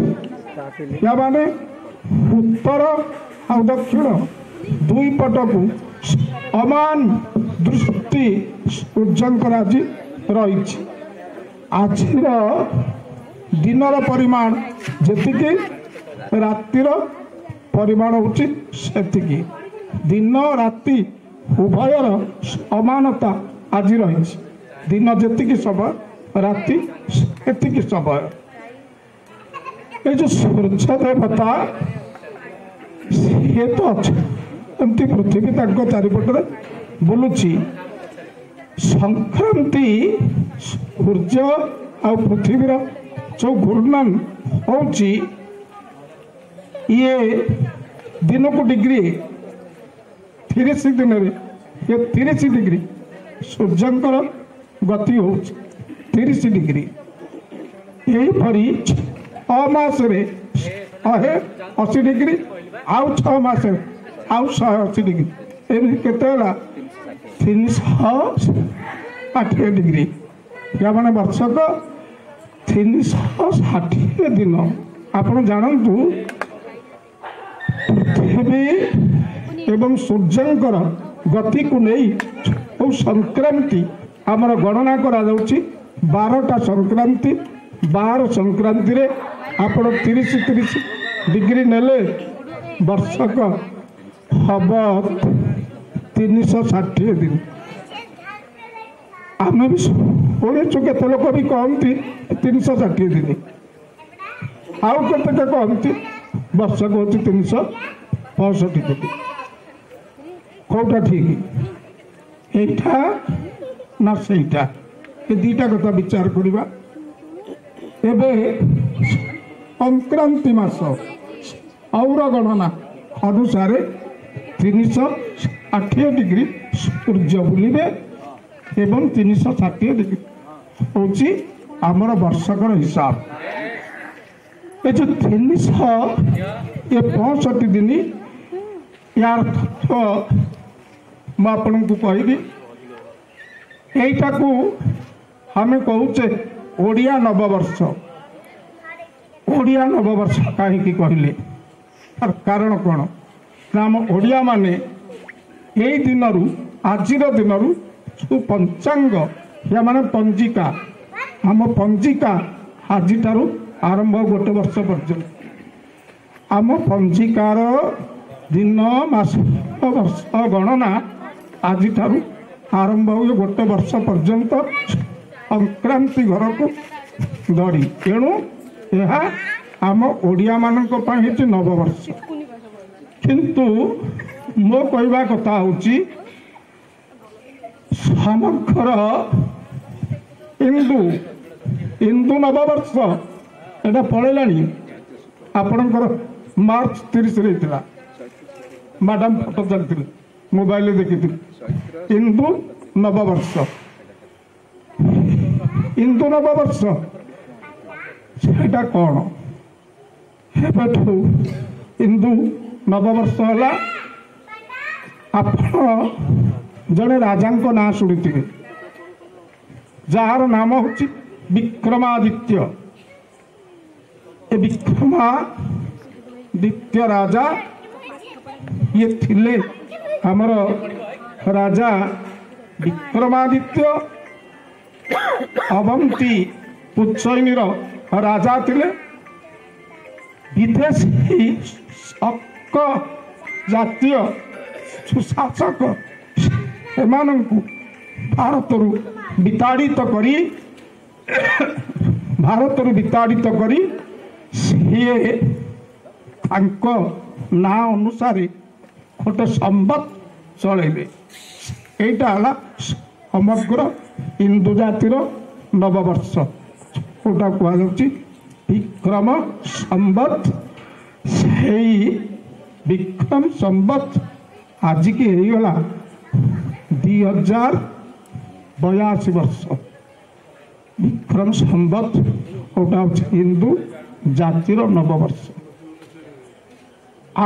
या माने उत्तर और दक्षिण दुई पटकू अमान दृष्टि सूर्यंकर आज रही आज दिनर परिमाण जी रातिर परिमाण होची सेतिकी दिन राति उभयर समानता आज रही दिन जी समय राति सेतिकी समय ये जो सूर्य देवता सी तो एमती पृथ्वी चारिपटे बुलुची संक्रांति सूर्य आ पृथ्वीर जो घूर्णन होची ये दिन को डिग्री 30 दिन ये 30 डिग्री सूर्यंकर गति हो 30 डिग्री यहीपरी 6 मासरे 180 डिग्री आउ 6 मास आउ 180 डिग्री एमती केते 360 डिग्री या माने वर्षक 360 दिन आपण जानतु पृथ्वी एवं सूर्यंकर गति को नहीं संक्रांति आमर गणना करा जाउची 12टा संक्रांति 12 संक्रांति रे आपण 30 डिग्री नेले वर्षक हब 360 दिन आम भी शुणु केते लोक भी कहती 360 दिन आउ केते कहती वर्षक हूँ 365 दिन कौटा ठीक एटा ना सेटा ये दीटा कथा विचार करवा एबे संक्रांति मास और गणना अनुसार 360 डिग्री सूर्य बुलिबे एवं 360 डिग्री होची आमर वर्षकर हिसाब ये जो 365 दिन यार तत्व मुझे को कहबी यहीटा को आम कहे ओडिया नववर्ष ओडिया नववर्ष कहीं कहले कारण कौन ना आम ओडिया माने यही दिन आज दिन जो पंचांग या माने पंजिका आम पंजिका आज आरंभ गोटे वर्ष पर्यंत आम पंजिकार दिन मास वर्ष गणना आज आरंभ हुए गोटे वर्ष पर्यंत संक्रांति घर को दड़ी तेणु यह आम ओडिया मानक नववर्ष किंतु मो कहवा कथा हूँ समग्र हिंदू नववर्ष एटा पड़ेला आपणकर ମାର୍ଚ୍ଚ 30 ହେଇଥିଲା। ମ୍ୟାଡ଼ାମ୍ ଫଟୋ ଚାଲିଥିଲେ, ମୋବାଇଲରେ ଦେଖିଥିଲି। ହିନ୍ଦୁ ନବବର୍ଷ, ହିନ୍ଦୁ ନବବର୍ଷ ସେଇଟା କ'ଣ? ଏବେଠୁ ହିନ୍ଦୁ ନବବର୍ଷ ହେଲା। ଆପଣ ଜଣେ ରାଜାଙ୍କ ନାଁ ଶୁଣିଥିବେ, ଯାହାର ନାମ ହେଉଛି ବିକ୍ରମାଦିତ୍ୟ। ଏ ବିକ୍ରମାଦିତ୍ୟ ରାଜା ଇଏ ଥିଲେ ଆମର ରାଜା ବିକ୍ରମାଦିତ୍ୟ ଅବନ୍ତୀ ଉଜ୍ଜୟିନୀର ରାଜା ଥିଲେ। ବିଦେଶୀ ଶକ ଜାତୀୟ ସୁଶାସକ ଏମାନଙ୍କୁ ଭାରତରୁ ବିତାଡ଼ିତ କରି ସିଏ ତାଙ୍କ ନାଁ ଅନୁସାରେ ଗୋଟେ ସମ୍ବତ ଚଳେଇବେ। এইটা ହେଲା ସମଗ୍ର ହିନ୍ଦୁ ଜାତିର ନବବର୍ଷ, ଯେଉଁଟା କୁହାଯାଉଛି ବିକ୍ରମ ସମ୍ବତ। ସେଇ ବିକ୍ରମ ସମ୍ବତ ଆଜିକି ହେଇଗଲା 2082 ବର୍ଷ। ବିକ୍ରମ ସମ୍ବତ ওটা হচ্ছে হিন্দু জাতির নববর্ষ।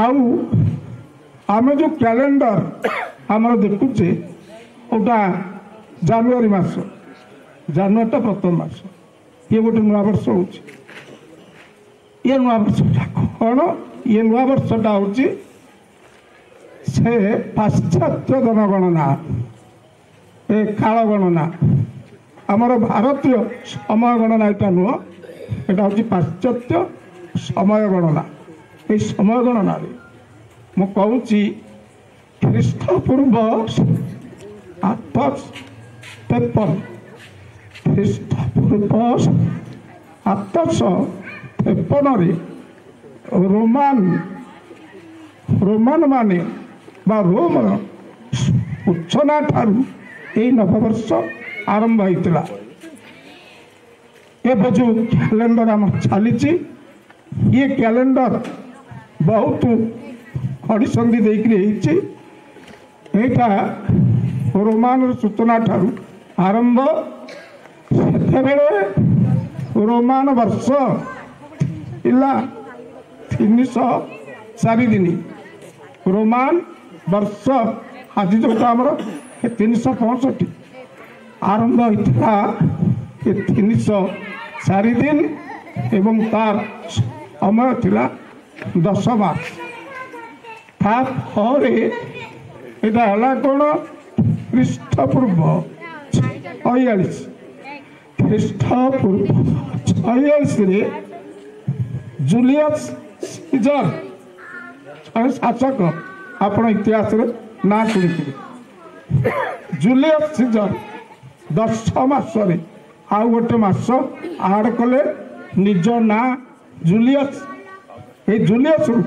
ଆଉ ଆମେ ଯେଉଁ କ୍ୟାଲେଣ୍ଡର ଆମର ଦେଖୁଛେ ওটা ଜାନୁଆରୀ ମାସ, ଜାନୁଆରୀଟା ପ୍ରଥମ ମାସ। ଇଏ ଗୋଟେ ନୂଆବର୍ଷ ହେଉଛି। ଇଏ ନୂଆବର୍ଷଟା କ'ଣ? ଇଏ ନୂଆବର୍ଷଟା ହେଉଛି ସେ ପାଶ୍ଚାତ୍ୟ ଜନଗଣନା, ଏ କାଳ ଗଣନା। ଆମର ଭାରତୀୟ ସମୟ ଗଣନା এটা ନୁହଁ, এটা ହେଉଛି ପାଶ୍ଚାତ୍ୟ ସମୟ ଗଣନା। এই ସମୟ ଗଣନାରେ ମୁଁ କହୁଛି ଖ୍ରୀଷ୍ଟପୂର୍ବ 853, ଖ୍ରୀଷ୍ଟପୂର୍ବ 853ରେ ରୋମାନ ମାନେ ବା ରୋମର ସୂଚନା ଠାରୁ এই ନବବର୍ଷ ଆରମ୍ଭ ହୋଇଥିଲା। ଏବେ ଯେଉଁ କ୍ୟାଲେଣ୍ଡର ଆମର ଚାଲିଛି, ଇଏ କ୍ୟାଲେଣ୍ଡର ବହୁତ ଅଡ଼ିସନ୍ଧି ଦେଇକରି ହେଇଛି। ଏଇଟା ରୋମାନର ସୂଚନା ଠାରୁ ଆରମ୍ଭ। ସେତେବେଳେ ରୋମାନ ବର୍ଷ ଥିଲା 304 ଦିନ। ରୋମାନ ବର୍ଷ ଆଜି ଯେଉଁଟା ଆମର 365 ଆରମ୍ଭ ହୋଇଥିଲା 304 ଦିନ ଏବଂ ତାର ସମୟ ଥିଲା 10 ମାସ। ତାପରେ এটা ହେଲା କ'ଣ? ଖ୍ରୀଷ୍ଟପୂର୍ବ 46, ଖ୍ରୀଷ୍ଟପୂର୍ବ 46ରେ ଜୁଲିୟସ୍ ସିଜର ଶାସକ, ଆପଣ ଇତିହାସରେ ନାଁ ଶୁଣିଥିବେ। ଜୁଲିୟସ୍ ସିଜର 10 ମାସରେ ଆଉ ଗୋଟେ ମାସ ଆଡ଼ କଲେ, ନିଜ ନାଁ ଜୁଲିୟସ୍। এই ଜୁଲିୟସ୍ରୁ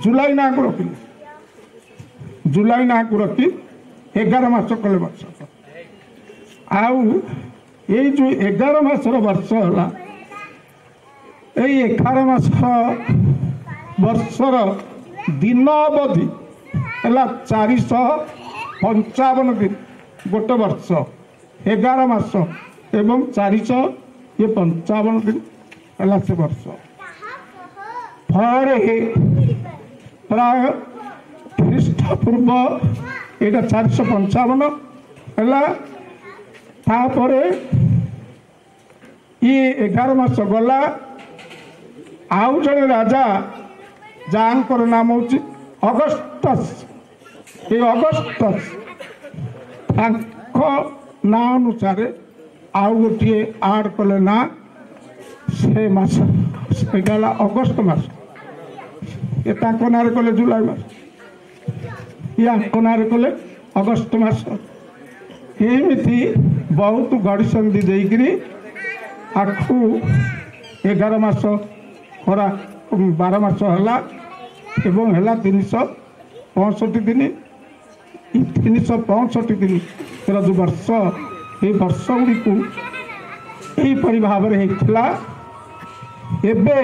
ଜୁଲାଇ ନାଁକୁ ରଖିଲେ, ଜୁଲାଇ ନାଁକୁ ରଖି 11 ମାସ କଲେ ବର୍ଷ। ଆଉ ଏଇ ଯେଉଁ 11 ମାସର ବର୍ଷ ହେଲା, ଏଇ 11 ମାସର ବର୍ଷର ଦିନ ଅବଧି ହେଲା 455 ଦିନ। ଗୋଟେ ବର୍ଷ 11 ମାସ ଏବଂ 455 ଦିନ ହେଲା ସେ ବର୍ଷ। ପରେ ପ୍ରାୟ ଖ୍ରୀଷ୍ଟପୂର୍ବ ଏଇଟା 455 ହେଲା। ତାପରେ ଇଏ 11 ମାସ ଗଲା। ଆଉ ଜଣେ ରାଜା ଯାହାଙ୍କର ନାମ ହେଉଛି ଅଗଷ୍ଟସ୍। ଏ ଅଗଷ୍ଟସ୍ ତାଙ୍କ ନାଁ ଅନୁସାରେ ଆଉ ଗୋଟିଏ ଆଡ଼ କଲେ ନା, ସେ ମାସ ସେଇଟା ହେଲା ଅଗଷ୍ଟ ମାସ। ଏ ତାଙ୍କ ନାଁରେ କଲେ ଜୁଲାଇ ମାସ, ୟାଙ୍କ ନାଁରେ କଲେ ଅଗଷ୍ଟ ମାସ। ଏମିତି ବହୁତ ଗଡ଼ିସନ୍ଧି ଦେଇକରି ଆକୁ 11 ମାସ ଖରା 12 ମାସ ହେଲା ଏବଂ ହେଲା 365 ଦିନ। 365 ଦିନର ଯେଉଁ ବର୍ଷ, এই ବର୍ଷ ଗୁଡ଼ିକୁ ଏହିପରି ଭାବରେ ହେଇଥିଲା। ଏବେ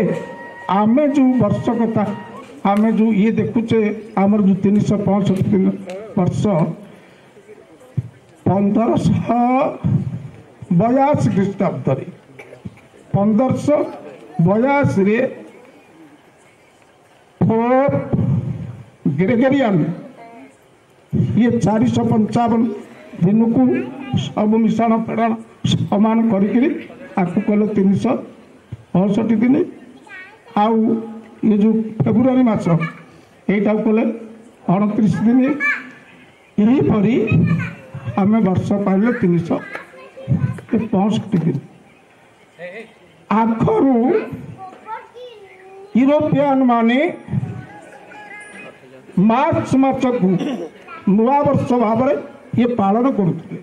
ଆମେ ଯେଉଁ ବର୍ଷ କଥା आम जो ये देखुचे आमर जो 365 वर्ष 1582 ख्रीष्टाब्द 1582 पोप ग्रेगरियन ये 455 दिन को सब मिश्रण फेड़ाण समान करी कले 365 दिन आउ ये जो फेब्रुआरी मास यहीटा कले 29 दिन यहीपरी आम वर्ष पाइले 365 दिन आखरू यूरोपियन माने मार्च मास को नुआ वर्ष भाव ये पालन करुले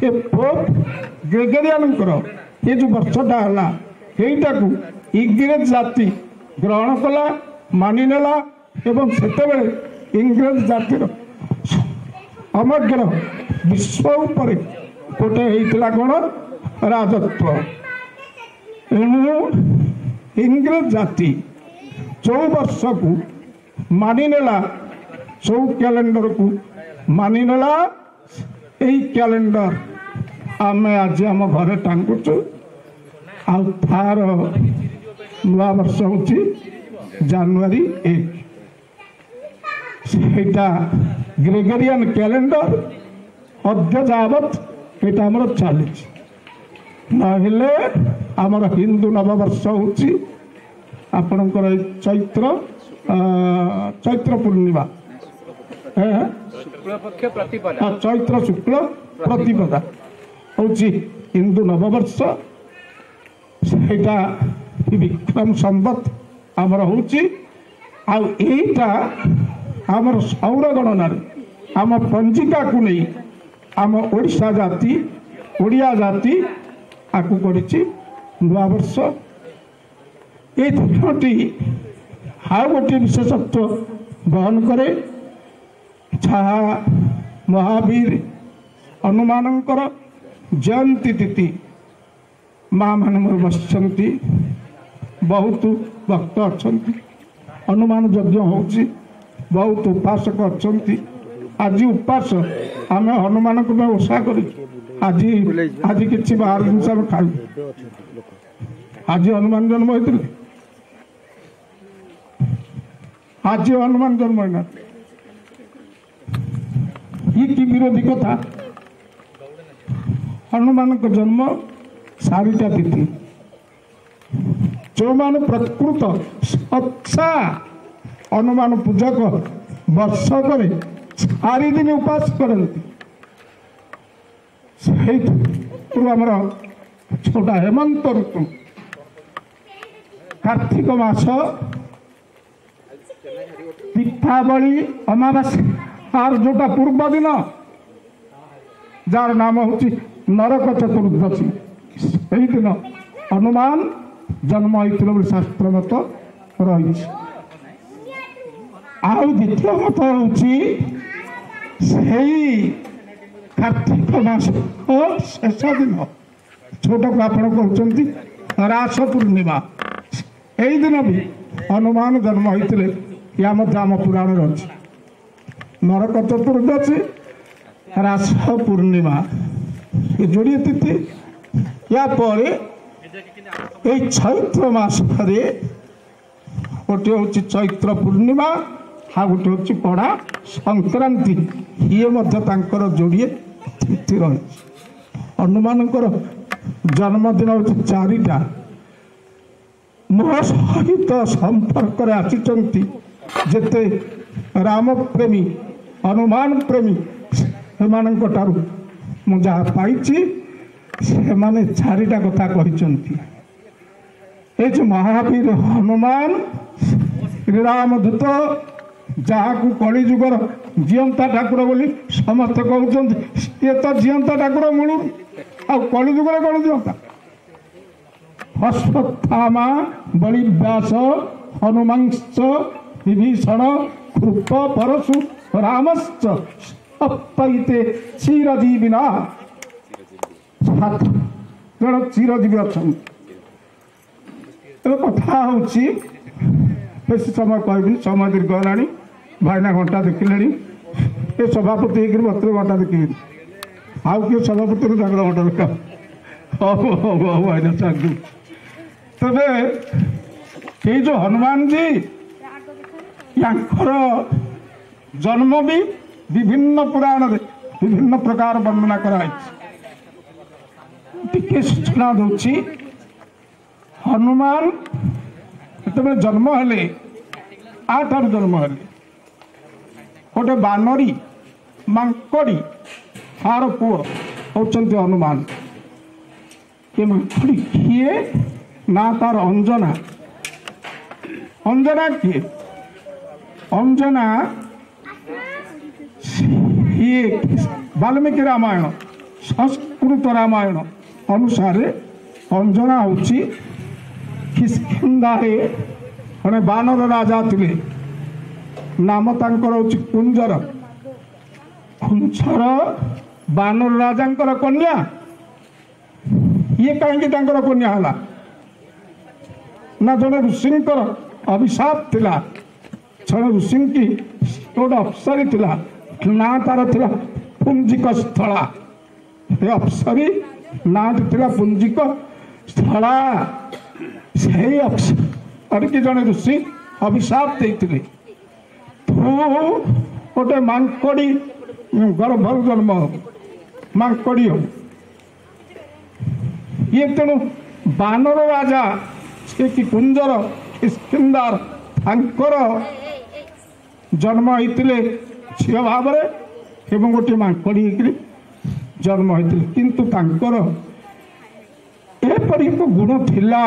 ये पोप ग्रेगरियन ये जो वर्षटा है यहीटा को इंग्रेज जाति ग्रहण कला मानिनेला एवं सेतेबेले इंग्रेज जातिर समग्र विश्व उपर गोटे होता कौन राजत्व एणु इंग्रेज जाति चौ वर्ष को मानिनेला चौ कैलेंडर को मानिनेला यही कैलेंडर आम आज आम घरे टांगुचु आर नुआ वर्ष हूँ जानुआरी 1 सेटा ग्रेगरियन कैलेंडर अद्य जावत यहाँ आमर चली नहले आमर हिंदू नववर्ष हूँ आपणकर चैत्र पूर्णिमा चैत्र शुक्ल प्रतिपदा हूँ हिंदू नववर्ष सेटा विक्रम संवत आमर हूँ आईटा आमर सौर गणना आम पंजिका को नहीं आम ओडिशा जाति ओडिया जाति आकु करिछि नुआ वर्ष ये दिनटी आउ गोटे विशेषत्व बहन करे जहाँ महावीर हनुमानंकर जयंती तिथि माँ मान मोर बसंती बहुत भक्त अच्छा हनुमान यज्ञ हो बहुत उपासक अच्छा आज उपास आम हनुमान को मैं ओषा कर आज आज किसी बाहर जिनस आम खाऊ आज हनुमान जन्म होते आज हनुमान जन्म होना ये कि विरोधी कथा हनुमान को जन्म 4टा तिथि जो मान प्रकृत सच्चा हनुमान पूजक वर्ष करे 4 दिन उपास करती आमर छोटा हेमंत ऋतु कार्तिक मास दीपावली अमावास्या जोटा पूर्व दिन जार नाम हूँ नरक चतुर्दशी यही दिन हनुमान जन्म होता शास्त्र मत रही द्वितीय मत हूँ कार्तिक मास शेष दिन छोट को आप कहते रास पूर्णिमा यही दिन भी हनुमान जन्म होते या आम पुराण अच्छी नरक चतुर्दशी रास पूर्णिमा ये जोड़िए तिथि या चैत्र मास गोटे हूँ चैत्र पूर्णिमा हाँ गोटे हूँ पढ़ा संक्रांति ये जोड़िए तिथि रही हनुमान जन्मदिन हूँ 4टा मो सहित संपर्क आसी जेते राम प्रेमी हनुमान प्रेमी से जहाँ पाई से 4टा कथा कहते जो महावीर हनुमान श्रीरामदूत जहाँ को कलिजुगर जीवंता ठाकुर बोली समस्त कहते ये तो जीवंता ठाकुर मिलू आ कलिजुगर कौन जीवंता अश्वत्थामा बलिव्यास हनुमांश्च विभीषण कृप परशु रामश्च सप्तैते चिरजीविना 7 जन चिरजीवी अच्छा ଏବେ କଥା ହେଉଛି ବେଶୀ ସମୟ କହିବି, ସମୟ ଦୀର୍ଘ ହେଲାଣି। ଭାଇନା ଘଣ୍ଟା ଦେଖିଲେଣି, ଏ ସଭାପତି ହେଇକରି ମୋତେ ଘଣ୍ଟା ଦେଖିବିନି, ଆଉ କିଏ ସଭାପତିରୁ ତାଙ୍କର ଘଣ୍ଟା ଦେଖା। ହଉ ହଉ ହଉ ଭାଇନା ଥ୍ୟାଙ୍କ ୟୁ। ତେବେ ଏଇ ଯେଉଁ ହନୁମାନଜୀ ୟାଙ୍କର ଜନ୍ମ ବି ବିଭିନ୍ନ ପୁରାଣରେ ବିଭିନ୍ନ ପ୍ରକାର ବର୍ଣ୍ଣନା କରାଯାଇଛି। ଟିକେ ସୂଚନା ଦେଉଛି, ହନୁମାନ ଯେତେବେଳେ ଜନ୍ମ ହେଲେ, ଆଠାରୁ ଜନ୍ମ ହେଲେ, ଗୋଟେ ବାନରୀ ମାଙ୍କଡି ତାର ପୁଅ ହେଉଛନ୍ତି ହନୁମାନ। ଏ ମାଙ୍କଡି କିଏ ନା ତାର ଅଞ୍ଜନା। ଅଞ୍ଜନା କିଏ? ଅଞ୍ଜନା ଇଏ ବାଲ୍ମୀକି ରାମାୟଣ ସଂସ୍କୃତ ରାମାୟଣ ଅନୁସାରେ ଅଞ୍ଜନା ହେଉଛି କିଷ୍କିନ୍ଧାରେ ଜଣେ ବାନର ରାଜା ଥିଲେ। ନାମ ତାଙ୍କର ହେଉଛି କୁଞ୍ଜର। କୁଞ୍ଜର ବାନର ରାଜାଙ୍କର କନ୍ୟା। ଇଏ କାହିଁକି ତାଙ୍କର କନ୍ୟା ହେଲା ନା ଜଣେ ଋଷିଙ୍କର ଅଭିଶାପ ଥିଲା। ଜଣେ ଋଷିଙ୍କି ଗୋଟେ ଅପ୍ସରୀ ଥିଲା, ନା ତାର ଥିଲା ପୁଞ୍ଜିକ ସ୍ଥଳା। ଏ ଅପ୍ସରୀ ନାଁଟି ଥିଲା ପୁଞ୍ଜିକ ସ୍ଥଳା। ସେହି ଅପ୍ସରୀକି ଜଣେ ଋଷି ଅଭିଶାପ ଦେଇଥିଲେ, ତୁ ଗୋଟେ ମାଙ୍କଡି ଗର୍ଭରୁ ଜନ୍ମ ହବୁ, ମାଙ୍କଡି ହବୁ। ଇଏ ତେଣୁ ବାନର ରାଜା ସେ କି କୁଞ୍ଜର କିଷ୍କିନ୍ଧାର ତାଙ୍କର ଜନ୍ମ ହେଇଥିଲେ ଝିଅ ଭାବରେ ଏବଂ ଗୋଟିଏ ମାଙ୍କଡି ହେଇକରି ଜନ୍ମ ହେଇଥିଲେ। କିନ୍ତୁ ତାଙ୍କର ଏପରି ଏକ ଗୁଣ ଥିଲା,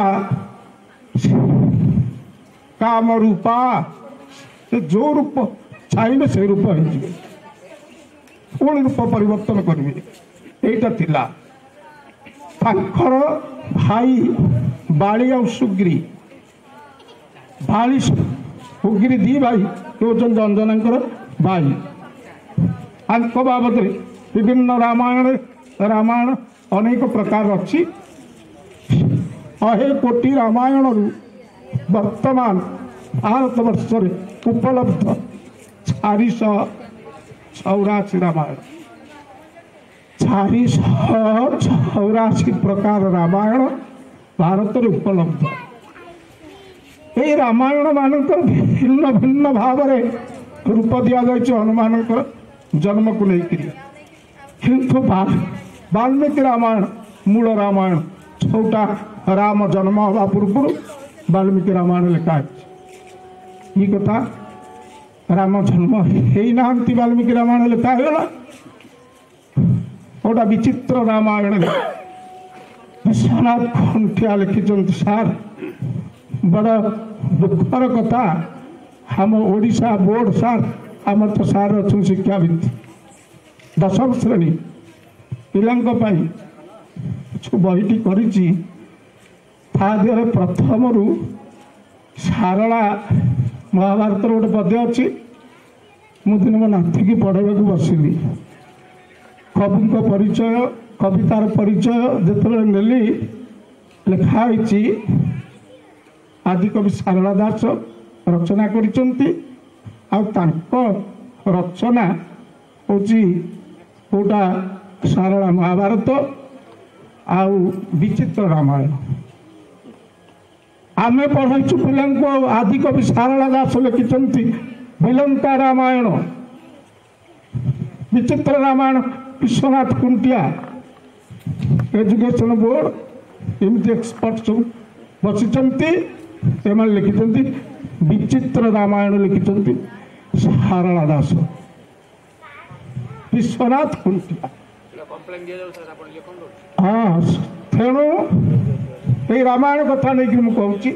କାମ ରୂପା, ସେ ଯେଉଁ ରୂପ ଚାହିଁବେ ସେ ରୂପ ହେଇଯିବେ, ପୁଣି ରୂପ ପରିବର୍ତ୍ତନ କରିବେ। ଏଇଟା ଥିଲା ତାଙ୍କର ଭାଇ ବାଳି ଆଉ ସୁଗ୍ରୀ। ବାଳି ସୁଗ୍ରୀ ଦି ଭାଇ ହେଉଛନ୍ତି ଅଞ୍ଜନାଙ୍କର ଭାଇ। ତାଙ୍କ ବାବଦରେ ବିଭିନ୍ନ ରାମାୟଣ ଅନେକ ପ୍ରକାର ଅଛି। 100 କୋଟି ରାମାୟଣରୁ ବର୍ତ୍ତମାନ ଭାରତ ବର୍ଷରେ ଉପଲବ୍ଧ 484 ରାମାୟଣ। 484 ପ୍ରକାର ରାମାୟଣ ଭାରତରେ ଉପଲବ୍ଧ। এই ରାମାୟଣ ମାନଙ୍କର ଭିନ୍ନ ଭିନ୍ନ ଭାବରେ ରୂପ ଦିଆଯାଇଛି ହନୁମାନଙ୍କର ଜନ୍ମକୁ ନେଇକରି। କିନ୍ତୁ ବାଲ୍ମୀକି ରାମାୟଣ ମୂଳ ରାମାୟଣ, ଯେଉଁଟା ରାମ ଜନ୍ମ ହେବା ପୂର୍ବରୁ ବାଲ୍ମୀକି ରାମାୟଣ ଲେଖା ହେଇଛି। ଏ କଥା ରାମ ଜନ୍ମ ହେଇନାହାନ୍ତି, ବାଲ୍ମୀକି ରାମାୟଣ ଲେଖା ହେଇଗଲା। ଗୋଟା ବିଚିତ୍ର ରାମାୟଣ ବିଶ୍ୱନାଥ ଖୁଣ୍ଟିଆ ଲେଖିଛନ୍ତି। ସାର୍, ବଡ଼ ଦୁଃଖର କଥା, ଆମ ଓଡ଼ିଶା ବୋର୍ଡ଼ ସାର୍, ଆମର ତ ସାର୍ ଅଛନ୍ତି ଶିକ୍ଷାବିତ୍, 10ମ ଶ୍ରେଣୀ ପିଲାଙ୍କ ପାଇଁ ଯେଉଁ ବହିଟି କରିଛି, ତା ଦେହରେ ପ୍ରଥମରୁ ସାରଳା ମହାଭାରତର ଗୋଟେ ପଦ୍ୟ ଅଛି। ମୁଁ ଦିନ ମୋ ନାତିକି ପଢ଼େଇବାକୁ ବସିଲି। କବିଙ୍କ ପରିଚୟ, କବିତାର ପରିଚୟ ଯେତେବେଳେ ନେଲି, ଲେଖା ହେଇଛି ଆଦିକବି ସାରଳା ଦାସ ରଚନା କରିଛନ୍ତି। ଆଉ ତାଙ୍କ ରଚନା ହେଉଛି କେଉଁଟା ସାରଳା ମହାଭାରତ ଆଉ ବିଚିତ୍ର ରାମାୟଣ। ଆମେ ପଢ଼ାଇଛୁ ପିଲାଙ୍କୁ। ଆଦିକବି ସାରଳା ଦାସ ଲେଖିଛନ୍ତି ବିଲଙ୍କା ରାମାୟଣ, ବିଚିତ୍ର ରାମାୟଣ ବିଶ୍ୱନାଥ ଖୁଣ୍ଟିଆ। ଏଜୁକେସନ ବୋର୍ଡ଼ ଏମିତି ଏକ୍ସପର୍ଟ ସବୁ ବସିଛନ୍ତି, ସେମାନେ ଲେଖିଛନ୍ତି ବିଚିତ୍ର ରାମାୟଣ, ଲେଖିଛନ୍ତି ସାରଳା ଦାସ, ବିଶ୍ୱନାଥ ଖୁଣ୍ଟିଆ। ହଁ, ତେଣୁ এই ରାମାୟଣ କଥା ନେଇକି ମୁଁ କହୁଛି।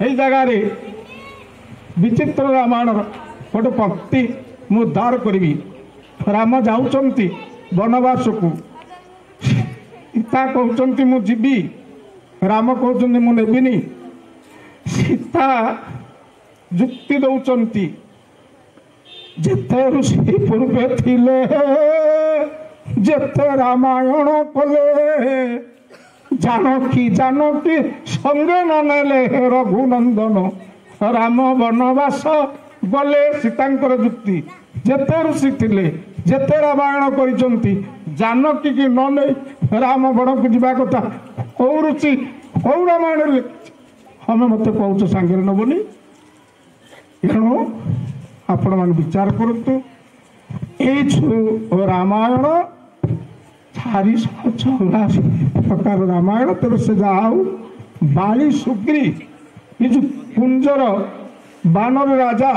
এই ଜାଗାରେ ବିଚିତ୍ର ରାମାୟଣର ଗୋଟେ ପକ୍ତି ମୁଁ ଉଦ୍ଧାର କରିବି। ରାମ ଯାଉଛନ୍ତି ବନବାସକୁ, ସୀତା କହୁଛନ୍ତି ମୁଁ ଯିବି, ରାମ କହୁଛନ୍ତି ମୁଁ ନେବିନି। ସୀତା ଯୁକ୍ତି ଦେଉଛନ୍ତି, ଯେତେ ଋଷି ପୂର୍ବେ ଥିଲେ, ଯେତେ ରାମାୟଣ କଲେ, ଜାନକୀ ଜାନକୀ ସଙ୍ଗେ ନ ନେଲେ ହେ ରଘୁନନ୍ଦନ ରାମ ବନବାସ ଗଲେ। ସୀତାଙ୍କର ଯୁକ୍ତି ଯେତେ ଋଷି ଥିଲେ ଯେତେ ରାମାୟଣ କରିଛନ୍ତି ଜାନକୀ କି ନ ନେଇ ରାମ ବଣକୁ ଯିବା କଥା କୋଉ ଋଷି କୋଉ ରାମାୟଣରେ ଲେଖିଛି? ଆମେ ମତେ କହୁଛ ସାଙ୍ଗରେ ନେବନି। ଏଣୁ ଆପଣମାନେ ବିଚାର କରନ୍ତୁ। ଏଇ ରାମାୟଣ 484 ପ୍ରକାର ରାମାୟଣ। ତେବେ ସେ ଯାହା ହଉ ବାଳି ସୁଗ୍ରୀ ଏ ଯେଉଁ କୁଞ୍ଜର ବାନର ରାଜା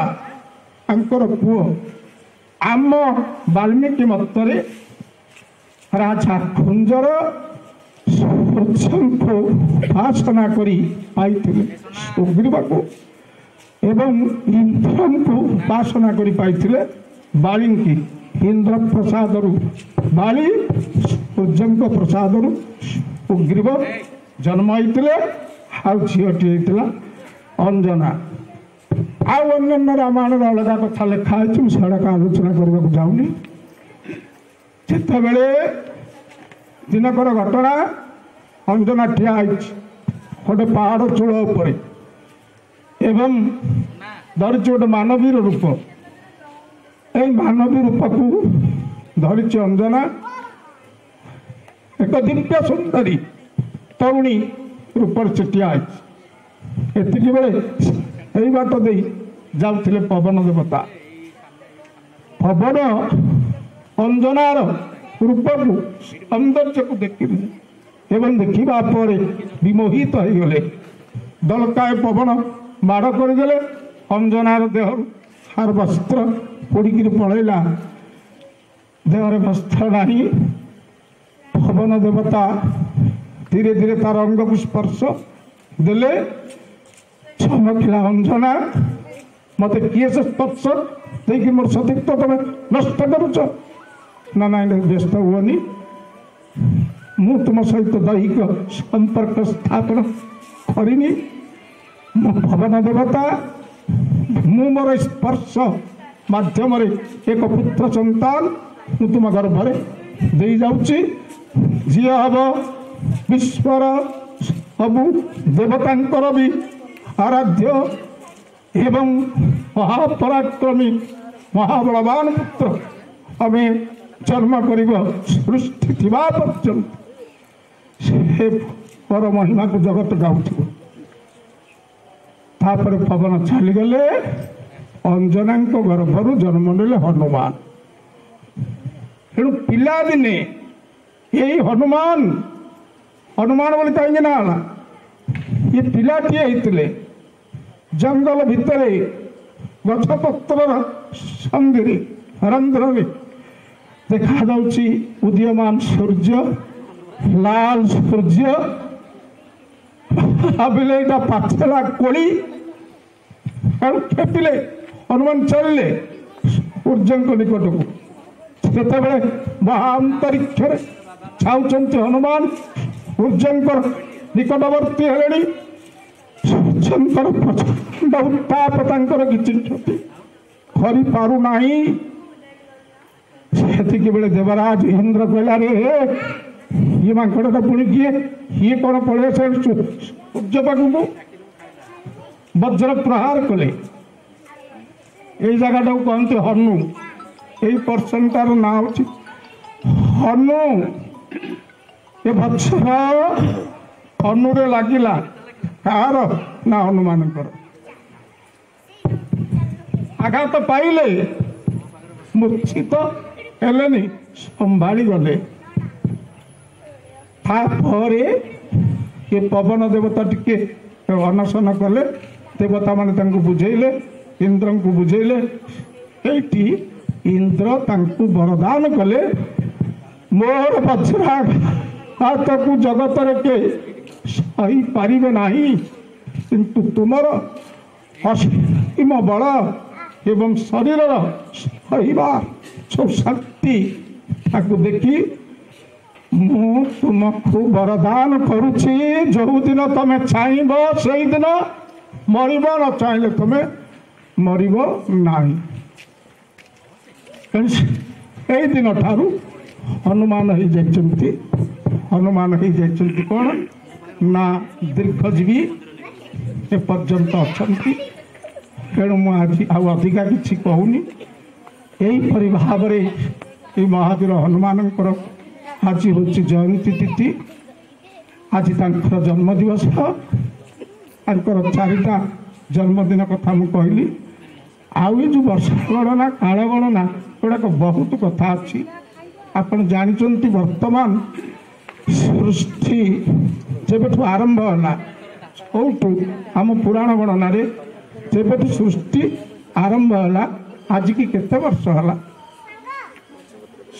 ତାଙ୍କର ପୁଅ ଆମ ବାଲ୍ମୀକି ମତରେ ରାଜା କୁଞ୍ଜର ସୂର୍ଯ୍ୟଙ୍କୁ ଉପାସନା କରି ପାଇଥିଲେ ସୁଗ୍ରୀବକୁ ଏବଂ ଇନ୍ଦ୍ରଙ୍କୁ ଉପାସନା କରି ପାଇଥିଲେ ବାଳିଙ୍କି। ଇନ୍ଦ୍ର ପ୍ରସାଦରୁ ବାଳି ସୂର୍ଯ୍ୟଙ୍କ ପ୍ରସାଦରୁ ସୁଗ୍ରୀବ ଜନ୍ମ ହେଇଥିଲେ। ଆଉ ଝିଅଟି ହେଇଥିଲା ଅଞ୍ଜନା। ଆଉ ଅନ୍ୟାନ୍ୟ ରାମାୟଣରେ ଅଲଗା କଥା ଲେଖା ହେଇଛି, ମୁଁ ସେଗୁଡ଼ାକ ଆଲୋଚନା କରିବାକୁ ଯାଉନି। ଯେତେବେଳେ ଦିନକର ଘଟଣା, ଅଞ୍ଜନା ଠିଆ ହେଇଛି ଗୋଟେ ପାହାଡ଼ ଚୂଳ ଉପରେ ଏବଂ ଧରିଛି ଗୋଟେ ମାନବୀର ରୂପ। এই ମାନବୀ ରୂପକୁ ଧରିଛି ଅଞ୍ଜନା। ଏକ ଦିବ୍ୟ ସୁନ୍ଦରୀ ତରୁଣୀ ରୂପରେ ସେ ଠିଆ ହେଇଛି। ଏତିକି ବେଳେ ଏଇ ବାଟ ଦେଇ ଯାଉଥିଲେ ପବନ ଦେବତା। ପବନ ଅଞ୍ଜନାର ରୂପକୁ ସୌନ୍ଦର୍ଯ୍ୟକୁ ଦେଖିଲେ ଏବଂ ଦେଖିବା ପରେ ବିମୋହିତ ହେଇଗଲେ। ଦଳକାଏ ପବନ ମାଡ଼ କରିଦେଲେ। ଅଞ୍ଜନାର ଦେହରୁ ସାର ବସ୍ତ୍ର ପୋଡ଼ିକିରି ପଳେଇଲା। ଦେହରେ ବସ୍ତ୍ର ନାହିଁ। ପବନ ଦେବତା ଧୀରେ ଧୀରେ ତାର ଅଙ୍ଗକୁ ସ୍ପର୍ଶ ଦେଲେ। ଚମକିଲା ଅଞ୍ଜନା, ମତେ କିଏ ସେ ସ୍ପର୍ଶ ଦେଇକି ମୋର ସତୀତ୍ୱ ତମେ ନଷ୍ଟ କରୁଛ? ନା ନାଇଁ ବ୍ୟସ୍ତ ହୁଅନି, ମୁଁ ତୁମ ସହିତ ଦୈହିକ ସମ୍ପର୍କ ସ୍ଥାପନ କରିନି। ମୁଁ ପବନ ଦେବତା, ମୁଁ ମୋର ସ୍ପର୍ଶ ମାଧ୍ୟମରେ ଏକ ପୁତ୍ର ସନ୍ତାନ ମୁଁ ତୁମ ଗର୍ଭରେ ଦେଇ ଯାଉଛି। ଯିଏ ହବ ବିଶ୍ୱର ସବୁ ଦେବତାଙ୍କର ବି ଆରାଧ୍ୟ ଏବଂ ମହାପରାକ୍ରମୀ ମହାବଳବାନ ପୁତ୍ର ଆମେ ଜନ୍ମ କରିବ ସୃଷ୍ଟି ଥିବା ପର୍ଯ୍ୟନ୍ତ। ସେ ପର ମହିମାକୁ ଜଗତ ଗାଉଥିବ। ତାପରେ ପବନ ଚାଲିଗଲେ। ଅଞ୍ଜନାଙ୍କ ଗର୍ଭରୁ ଜନ୍ମ ନେଲେ ହନୁମାନ। ତେଣୁ ପିଲାଦିନେ ଏଇ ହନୁମାନ ବୋଲି କାହିଁକି ନା ହେଲା, ଇଏ ପିଲାଟିଏ ହେଇଥିଲେ ଜଙ୍ଗଲ ଭିତରେ ଗଛପତ୍ରର ସନ୍ଧିରେ ରନ୍ଧ୍ରରେ ଦେଖାଯାଉଛି ଉଦୀୟମାନ ସୂର୍ଯ୍ୟ, ଲାଲ ସୂର୍ଯ୍ୟ। ଭାବିଲେ ଏଇଟା ପାଚିଲା କୋଳି। ଖେପିଲେ ହନୁମାନ ଚାଲିଲେ ସୂର୍ଯ୍ୟଙ୍କ ନିକଟକୁ। ସେତେବେଳେ ମହାଅନ୍ତରୀକ୍ଷରେ ଛାଉଛନ୍ତି ହନୁମାନ ସୂର୍ଯ୍ୟଙ୍କର ନିକଟବର୍ତ୍ତୀ ହେଲେଣି। ସୂର୍ଯ୍ୟଙ୍କର ପ୍ରଚଣ୍ଡ ଉତ୍ତାପ ତାଙ୍କର କିଛି କ୍ଷତି କରିପାରୁନାହିଁ। ସେତିକି ବେଳେ ଦେବରାଜ ଇନ୍ଦ୍ର କହିଲା, ରେ ଇଏ ମାଙ୍କଡ଼ଟା ପୁଣି କିଏ? ଇଏ କ'ଣ ପଳେଇ ଆସିଲେ ସୂର୍ଯ୍ୟ ପାଖକୁ? ବଜ୍ର ପ୍ରହାର କଲେ। এই জায়গাটাକୁ କହନ୍ତି ହନୁ। এই ପର୍ସନଟାର ନାଁ ହେଉଛି ହନୁ। ଏ ବଜ୍ର ହନୁରେ ଲାଗିଲା। କାହାର? ନା ହନୁମାନଙ୍କର। ଆଘାତ ପାଇଲେ, ମୂର୍ଚ୍ଛିତ ହେଲେନି, ସମ୍ଭାଳି ଗଲେ। ତାପରେ ଏ ପବନ ଦେବତା ଟିକେ ଅନଶନ କଲେ। ଦେବତାମାନେ ତାଙ୍କୁ ବୁଝେଇଲେ, ଇନ୍ଦ୍ରଙ୍କୁ ବୁଝେଇଲେ। ଏଇଠି ଇନ୍ଦ୍ର ତାଙ୍କୁ ବରଦାନ କଲେ, ମୋର ବଜ୍ରାଘାତକୁ ଜଗତରେ କେ ସହିପାରିବେ ନାହିଁ, କିନ୍ତୁ ତୁମର ଅସୀମ ବଳ ଏବଂ ଶରୀରର ସହିବା ଶକ୍ତି ତାକୁ ଦେଖି ମୁଁ ତୁମକୁ ବରଦାନ କରୁଛି। ଯେଉଁଦିନ ତମେ ଚାହିଁବ ସେଇଦିନ ମରିବ, ନ ଚାହିଁଲେ ତମେ ମରିବ ନାହିଁ। ଏଇ ଦିନ ଠାରୁ ହନୁମାନ ହେଇଯାଇଛନ୍ତି। ହନୁମାନ ହେଇଯାଇଛନ୍ତି କ'ଣ ନା ଦୀର୍ଘଜୀବୀ ଏପର୍ଯ୍ୟନ୍ତ ଅଛନ୍ତି। ତେଣୁ ମୁଁ ଆଜି ଆଉ ଅଧିକା କିଛି କହୁନି। ଏହିପରି ଭାବରେ এই ମହାବୀର ହନୁମାନଙ୍କର ଆଜି ହେଉଛି ଜୟନ୍ତୀ ତିଥି। ଆଜି ତାଙ୍କର ଜନ୍ମଦିବସ। ତାଙ୍କର 4ଟା ଜନ୍ମଦିନ କଥା ମୁଁ କହିଲି। ଆଉ ଏ ଯେଉଁ ବର୍ଷ ଗଣନା କାଳ ଗଣନା ଏଗୁଡ଼ାକ ବହୁତ କଥା ଅଛି। ଆପଣ ଜାଣିଛନ୍ତି ବର୍ତ୍ତମାନ ସୃଷ୍ଟି ଯେବେଠୁ ଆରମ୍ଭ ହେଲା କେଉଁଠୁ ଆମ ପୁରାଣ ଗଣନାରେ ଯେବେଠୁ ସୃଷ୍ଟି ଆରମ୍ଭ ହେଲା ଆଜିକି କେତେ ବର୍ଷ ହେଲା?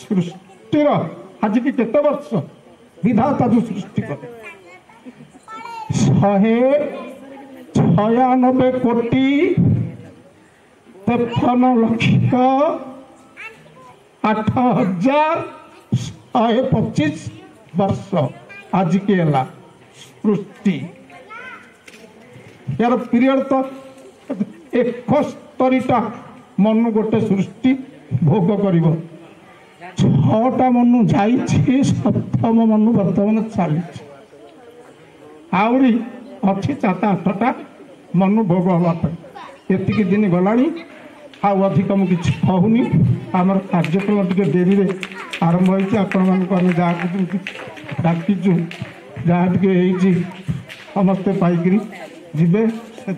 ସୃଷ୍ଟିର ଆଜିକି କେତେ ବର୍ଷ? ବିଧାତା ଯେଉଁ ସୃଷ୍ଟି କଲେ 196 କୋଟି 53,08,125 ବର୍ଷ ଆଜିକି ହେଲା ସୃଷ୍ଟି। यार पीरियड तो 71टा मनु गोटे सृष्टि भोग कर 6टा मनु जाई 7म मनु बर्तमान चली आहरी अच्छी 7-8टा मनु भोग हाँपी एतिक दिन गलानी आउ अधिक मुझे कहूनी। आमर कार्यक्रम टे डेरी आरंभ होती आपण मैं जहाँ डाकिचु जहाँ टे समस्ते पाइक जीवे से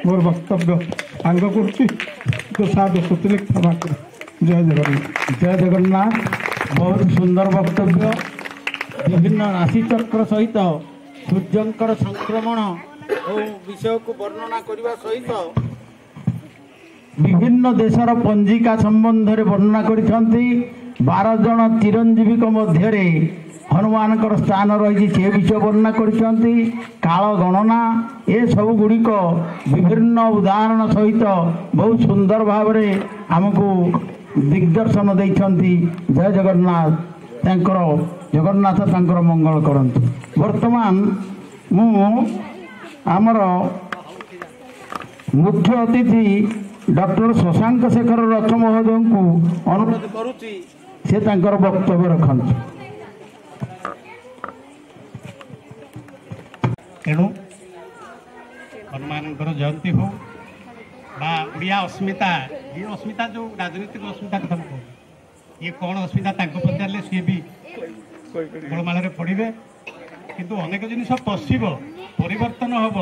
मोर वक्तव्य आंग कर क्षमा कर। जय जगन्नाथ। जय जगन्नाथ। बहुत सुंदर वक्तव्य। विभिन्न राशि चक्र सहित सूर्यंकर संक्रमण और विषय को वर्णना करने सहित विभिन्न देशर पंजिका संबंध में वर्णना करछंती। 12 जन चिरंजीवी मध्य हनुमान स्थान रही से विषय वर्णना करछंती। काल गणना ए सब गुड़िक विभिन्न उदाहरण सहित बहुत सुंदर भाव में आमको दिग्दर्शन देइछंती। जय जगन्नाथ। तांकर जगन्नाथ तांकर मंगल करंतु। वर्तमान मु आमर मुख्य अतिथि डॉक्टर शशांक शेखर रथ महोदय को अनुरोध करुच्ची से तांकर वक्तव्य रखंतु। तेणु हनुमान जयंती हो बा ओडिया अस्मिता ये अस्मिता जो राजनीतिक अस्मिता कथा कहूँ ये कौन अस्मिता पचारे सी भी गोलमाल पड़े किंतु अनेक जिनिस पशिब परिवर्तन हम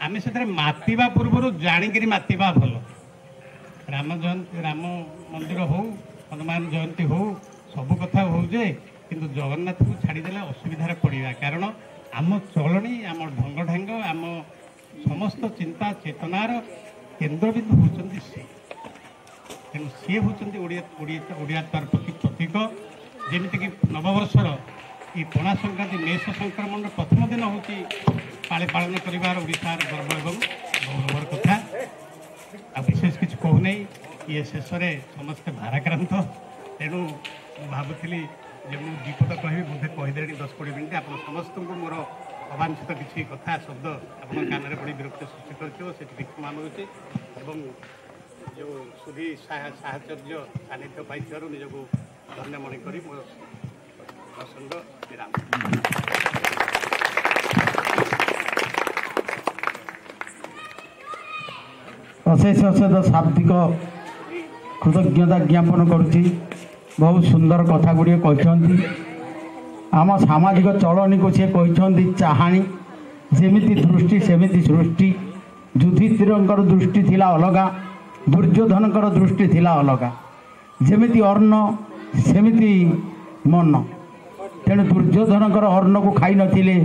आम से मातिबा पूर्व जाणिक मातिबा भल। राम जयंती राम मंदिर हो हनुमान जयंती हो सबू कथा हो जे किंतु जगन्नाथ को छाड़देले असुविधार पड़ा कारण आम चलनी आम ढंग ढांग आम समस्त चिंता चेतनार केन्द्रबिंदु होती सी। तेणु सी होती ओडियातार प्रति प्रतीक। जमीक नववर्षर ये पणा संक्रांति मेष संक्रमण प्रथम दिन हूँ पाली पालन कर ओडार गर्व एवं गौरवर कथा। आ विशेष किसी कहूना ये शेष में समस्ते भाराक्रांत। तेणु भावुली जे मुझे दीपद कह बोधे कहीदे 10-20 मिनट आप समस्त को मोर अवांछित किसी कथा शब्द आप कान में पड़ी विरक्त सृष्टि कर क्षमा मांगुचे एवं जो सुधी साहचर्य सानिध्य पाई निजक धन्य मणि कर मोर प्रसंग विराम। अशेष अशेष शाब्दिक कृतज्ञता ज्ञापन करुच्ची। बहुत सुंदर कथा गुड़िए कहते आम सामाजिक चलनी को सी कहते चाहाणी जेमिति दृष्टि सेमिति सृष्टि। युधिष्ठिरंकर दृष्टि थिला अलगा दुर्योधनकर दृष्टि थिला अलगा। जेमिति अन्न सेमिति मन। तेणु दुर्योधनकर अन्न को खाई नथिले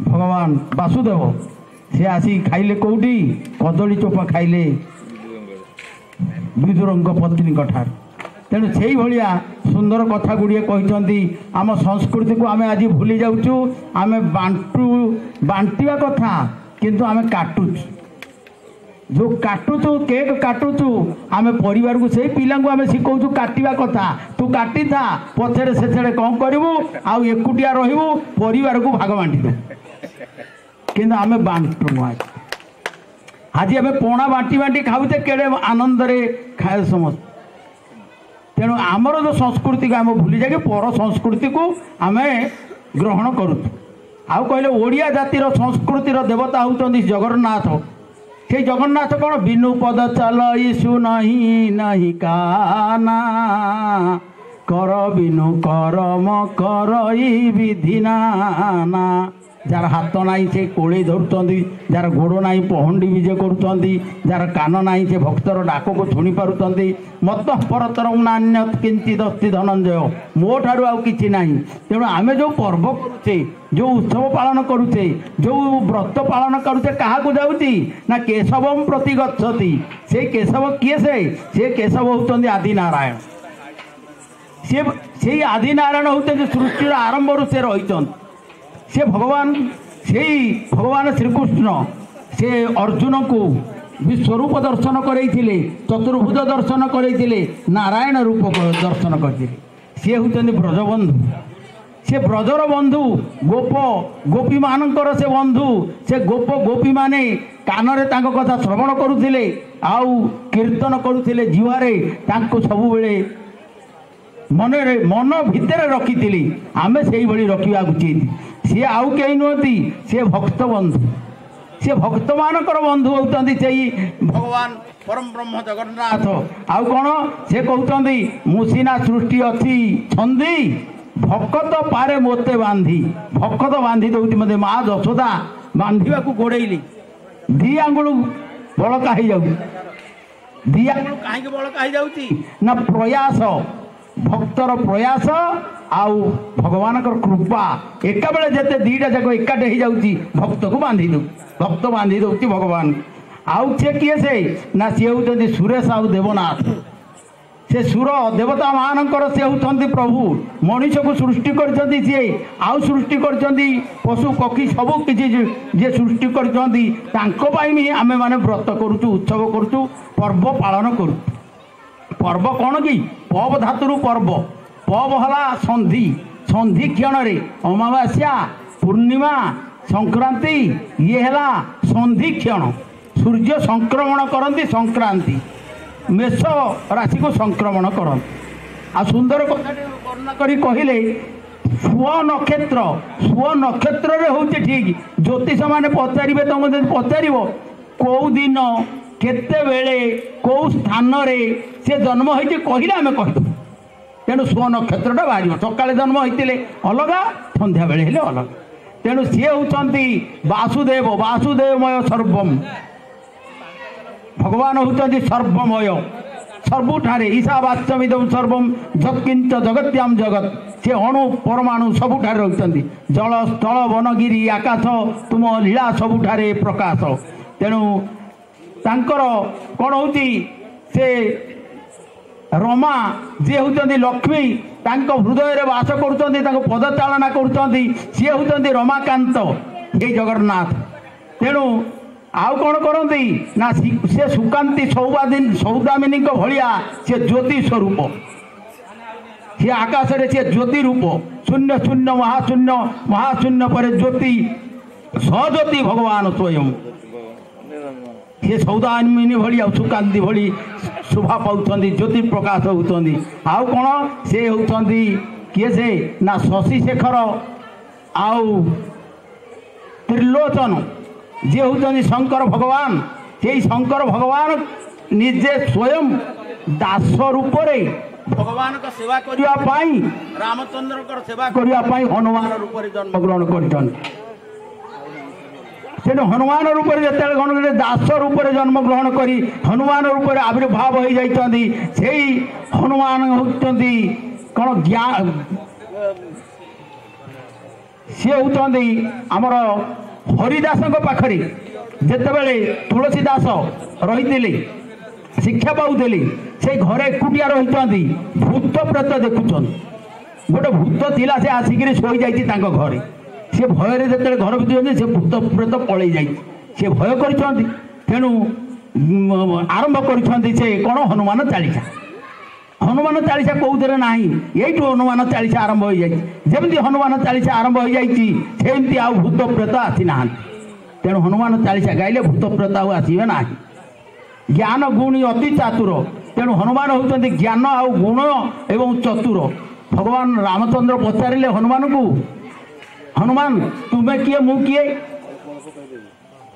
भगवान वासुदेव से आसी खाइले कौटी कदली चोपा खाइले विदुरंग पत्नी ठार। तेणु से भाया सुंदर कथा गुड़िए कहते आम संस्कृति को आम आज भूली जाऊँ। आम बांटा कथा किंतु आम काटुचु जो काटुचु केक काटुचु आम परिवार को से पिला आम शिखु काटा कथा तू काटी था पछे से कौन करूँ आउ एकुटिया रही परिवार को भाग बांटी दे कि आम बांटुनु। आज आम पणा बांटी बांटी खाऊचे केड़े आनंद खाए समस्त। तेणु आमर जो संस्कृति को आम भूली जाए पर संस्कृति को आम ग्रहण करूँ आउ कहले ओडिया जातिर संस्कृतिर देवता होती जगन्नाथ से जगन्नाथ कौन बिनु पद चल ईशु नहीं नहीं काना कर बिनु करम कर विधि नाना जार हाथ नाई से कोड़े धरुंच जार गोड़ नाई पहंडी विजे करुँच जार कान नाई से भक्तर डाक को शुणी पार्टी मत परतर नान्य किंचित अस्ति धनंजय मो ठार आउ कि ना तेणु आम जो पर्व करुचे जो उत्सव पालन करुचे जो व्रत पालन करुचे क्या जाऊँगी ना केशव प्रति गच्छति से केशव किए से केशव होती आदि नारायण से आदि नारायण होते सृष्टिर आरंभ से रही से भगवान श्रीकृष्ण से अर्जुन को विश्वरूप दर्शन करते चतुर्भुज दर्शन करते नारायण रूप दर्शन करते सी होती ब्रजबंधु से ब्रजर बंधु गोप गोपी मानकर से बंधु से गोप गोपी माने कान कथा श्रवण करुले आउ कीर्तन करुले जीवारे सब बेले मन भितर रखी आमे से रखा उचित सी आउ कहीं नुहति सी भक्त बंधु सी भक्त मानकर बंधु होती से भगवान परम ब्रह्म जगन्नाथ आउ कौन से कहते मुसीना सृष्टि अच्छी छंदी भक्त पारे मोते बांधी भक्त बांधी दौती मत माँ जशोदा बांधा गोड़ेली दी आंगुल बड़का हो जाऊ दी आंगुल कहीं बड़का हो जाऊँगी ना प्रयास भक्तर प्रयास आउ भगवान कृपा एका बेले जिते दीटा जाक एकाटे हो जाऊँगी भक्त को बांधी दौ भक्त बांधी दौर भगवान आउ सी किए से ना सी होती सुरेश आउ देवनाथ से सुर देवता मानकर से होती प्रभु मनीष को सृष्टि करछंती सी आउ सृष्टि करछंती पशु पक्षी सब किसी जे सृष्टि करछंती तांको पाई भी आमे माने व्रत करूँ उत्सव करूँ पर्व पालन करूँ पर्व कौन कि पव धातु पर्व पव हला संधि संधि क्षण रे अमावास्या पूर्णिमा संक्रांति ये है संधि क्षण सूर्य संक्रमण करती संक्रांति मेष राशि को संक्रमण कर आ सुंदर कथा वर्णना करी कहले स्व नक्षत्र हूँ ठीक ज्योतिष मैंने पचारे तुम पचार कौ दिन केते बेले कौ स्थान रे से जन्म होती कहले आम कहू तेणु स्व नक्षत्रटा बाहर सकाले जन्म होते अलग संध्या बेले हेले अलग तेणु सी होती वासुदेव वासुदेवमय सर्वम भगवान होती सर्वमय सबुठारे ईशावास्यमिदं सर्वम जत्किंच जगत्याम जगत से अणु परमाणु सबुठारे रही जल स्थल वनगिरी आकाश तुम लीला सबुठारे प्रकाश तेणु तांकर कौन होती से रमा जे होती लक्ष्मी तांको हृदय वास कर पदचालना सी होती रमाकांत ये जगन्नाथ तेणु आउ कौन करती ना से सुकांति सौदामिनी भाया सी ज्योति स्वरूप सी आकाश सी ज्योति रूप शून्य शून्य महाशून्य पर ज्योति सज्योति भगवान स्वयं सी सौदामिनी भाया सुकांति भली शोभा पाँच ज्योति प्रकाश होती आउ कौन से होती किए से ना शशि शेखर आउ त्रिलोचन जे होती शंकर भगवान से शंकर भगवान निजे स्वयं दास रूप भगवान का सेवा करने रामचंद्र सेवा करने हनुमान रूप जन्म ग्रहण कर हनुमान रूप जो दास रूप जन्म ग्रहण कर हनुमान रूप आविर्भाव हो जाती से हनुमान होती कौन ज्ञान सी होती आमर हरिदास पाखरे जितेबले तुलसीदास रही शिक्षा पाऊली से घरे एकुटिया रही भूत प्रेत देखुं गोटे भूत थिला से आसिक शोई जाती घरे सी भय जो घर भितर से भूत प्रेत पलि जा भय कर तेणु आरंभ कर कौन हनुमान चालीसा कौन ना यू हनुमान चालीसा आरंभ हो जाती हनुमान चालीसा आरंभ हो जाती आउ भूत प्रेत आसी ना तेणु हनुमान चालीसा गाइले भूत प्रेत आसवे ना ज्ञान गुणी अति चातुर तेणु हनुमान होउछन्ति ज्ञान आउ गुण एवं चतुर। भगवान रामचंद्र पचारिले हनुमान को, हनुमान तुम्हें किए मु किए?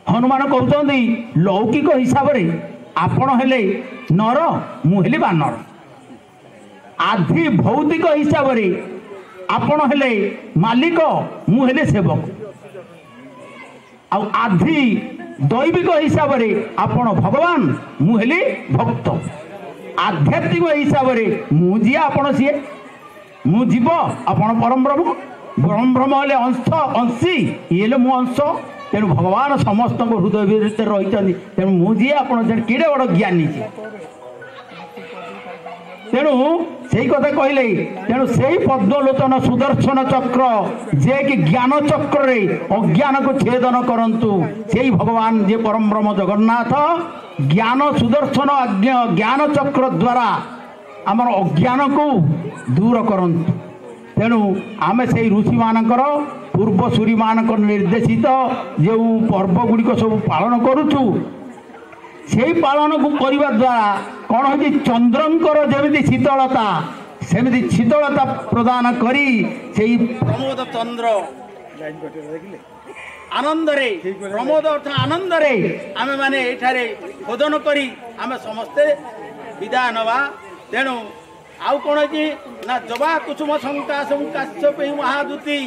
हनुमान कहते लौकिक हिसाब से आपण हेले नर मु हेली बानर, आधि भौतिक हिसाब से आपण हेले मालिक मु हेले सेवक, आधि दैविक हिसाब से आपण भगवान मु हेली भक्त, आध्यात्मिक हिसाब से मुझे आपण सीए मु जीव आपण परम ब्रह्म, परम ब्रह्म हेले अंश अंशी ये मु अंश। तेणु भगवान समस्त हृदय भितर रही, तेणु मुझे आप किड़े बड़ ज्ञानी तेणु से कथा कहले। तेणु से पद्मलोचन सुदर्शन चक्र जे कि ज्ञान चक्र अज्ञान को छेदन करंतु, से भगवान जे परम ब्रह्म जगन्नाथ ज्ञान सुदर्शन ज्ञान चक्र द्वारा आमर अज्ञान को दूर करंतु। तेणु आमे से ऋषि मानकर पूर्वसूरी मानक निर्देशित जो पर्व गुड़िक सब पालन करुचु, से पालन को करने द्वारा कौन हो चंद्रंकर जमी शीतलता सेमती शीतलता प्रदान करी से प्रमोद चंद्र आनंद रे प्रमोद अर्थ आनंद रे आमे माने एठारे भोजन करी आमे समस्ते विदाय नवा। तेणु आउ कौन ना जबा कुसुम शंका शंकाश्य महादूती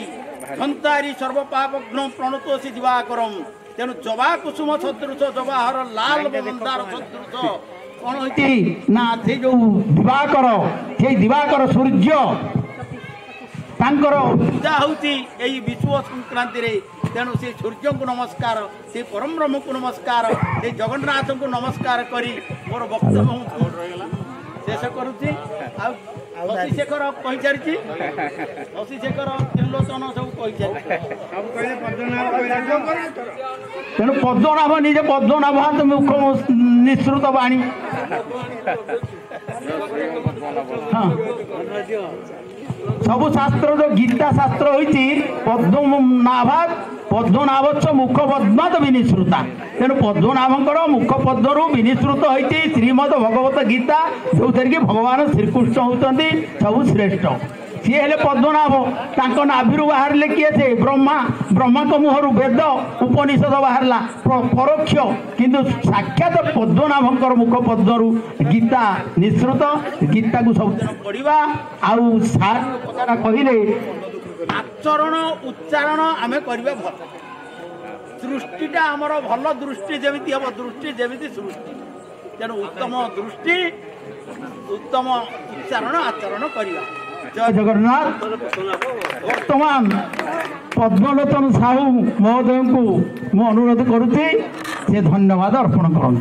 घंतारी सर्वपापघ्न प्रणतोषी दिवाकरम। तेणु जबा कुसुम सदृश जवाहर लाल मंदार सदृश कौन होती ना से जो दिवाकर से दिवाकर सूर्य तांकर पूजा होती यही विश्व संक्रांति रे। तेणु से सूर्य को नमस्कार, से परम ब्रह्म को नमस्कार, से जगन्नाथ को नमस्कार करी मोर वक्तव्य शेष करुच्ची। शशिशेखर कही सारी शशिशेखर त्रिलोचन सब कही सारी तेणु पद्मनाभ निजे पद्मनाभ मुख निःसृत वाणी सबु शास्त्र जो गीता शास्त्र होती पद्मनाभात पद्मनाभच मुख पद्मात विनिश्रुता। तेणु पद्मनाभंकर मुख पद्मरू विनिश्रुत होती श्रीमद भगवत गीता जो कि भगवान श्रीकृष्ण होती सबु श्रेष्ठ। सी हेले पद्मनाभ तांको नाभिरू बाहर किए थे ब्रह्मा, ब्रह्मा को मुहर वेद उपनिषद बाहरला परोक्ष, किंतु साक्षात पद्मनाभंकर मुख पद्मरू गीता निश्रुत। गीता को सब पढ़ा आउ सार कथा कहले आचरण उच्चारण आमे करबा भल, सृष्टिटा हमर भल दृष्टि जेमिति हम दृष्टि जेमिति सृष्टि। तेणु उत्तम दृष्टि उत्तम उच्चारण आचरण करबा। जय जगन्नाथ। वर्तमान पद्मलोचन साहू महोदय को मु अनुरोध करुच्ची से धन्यवाद अर्पण करन।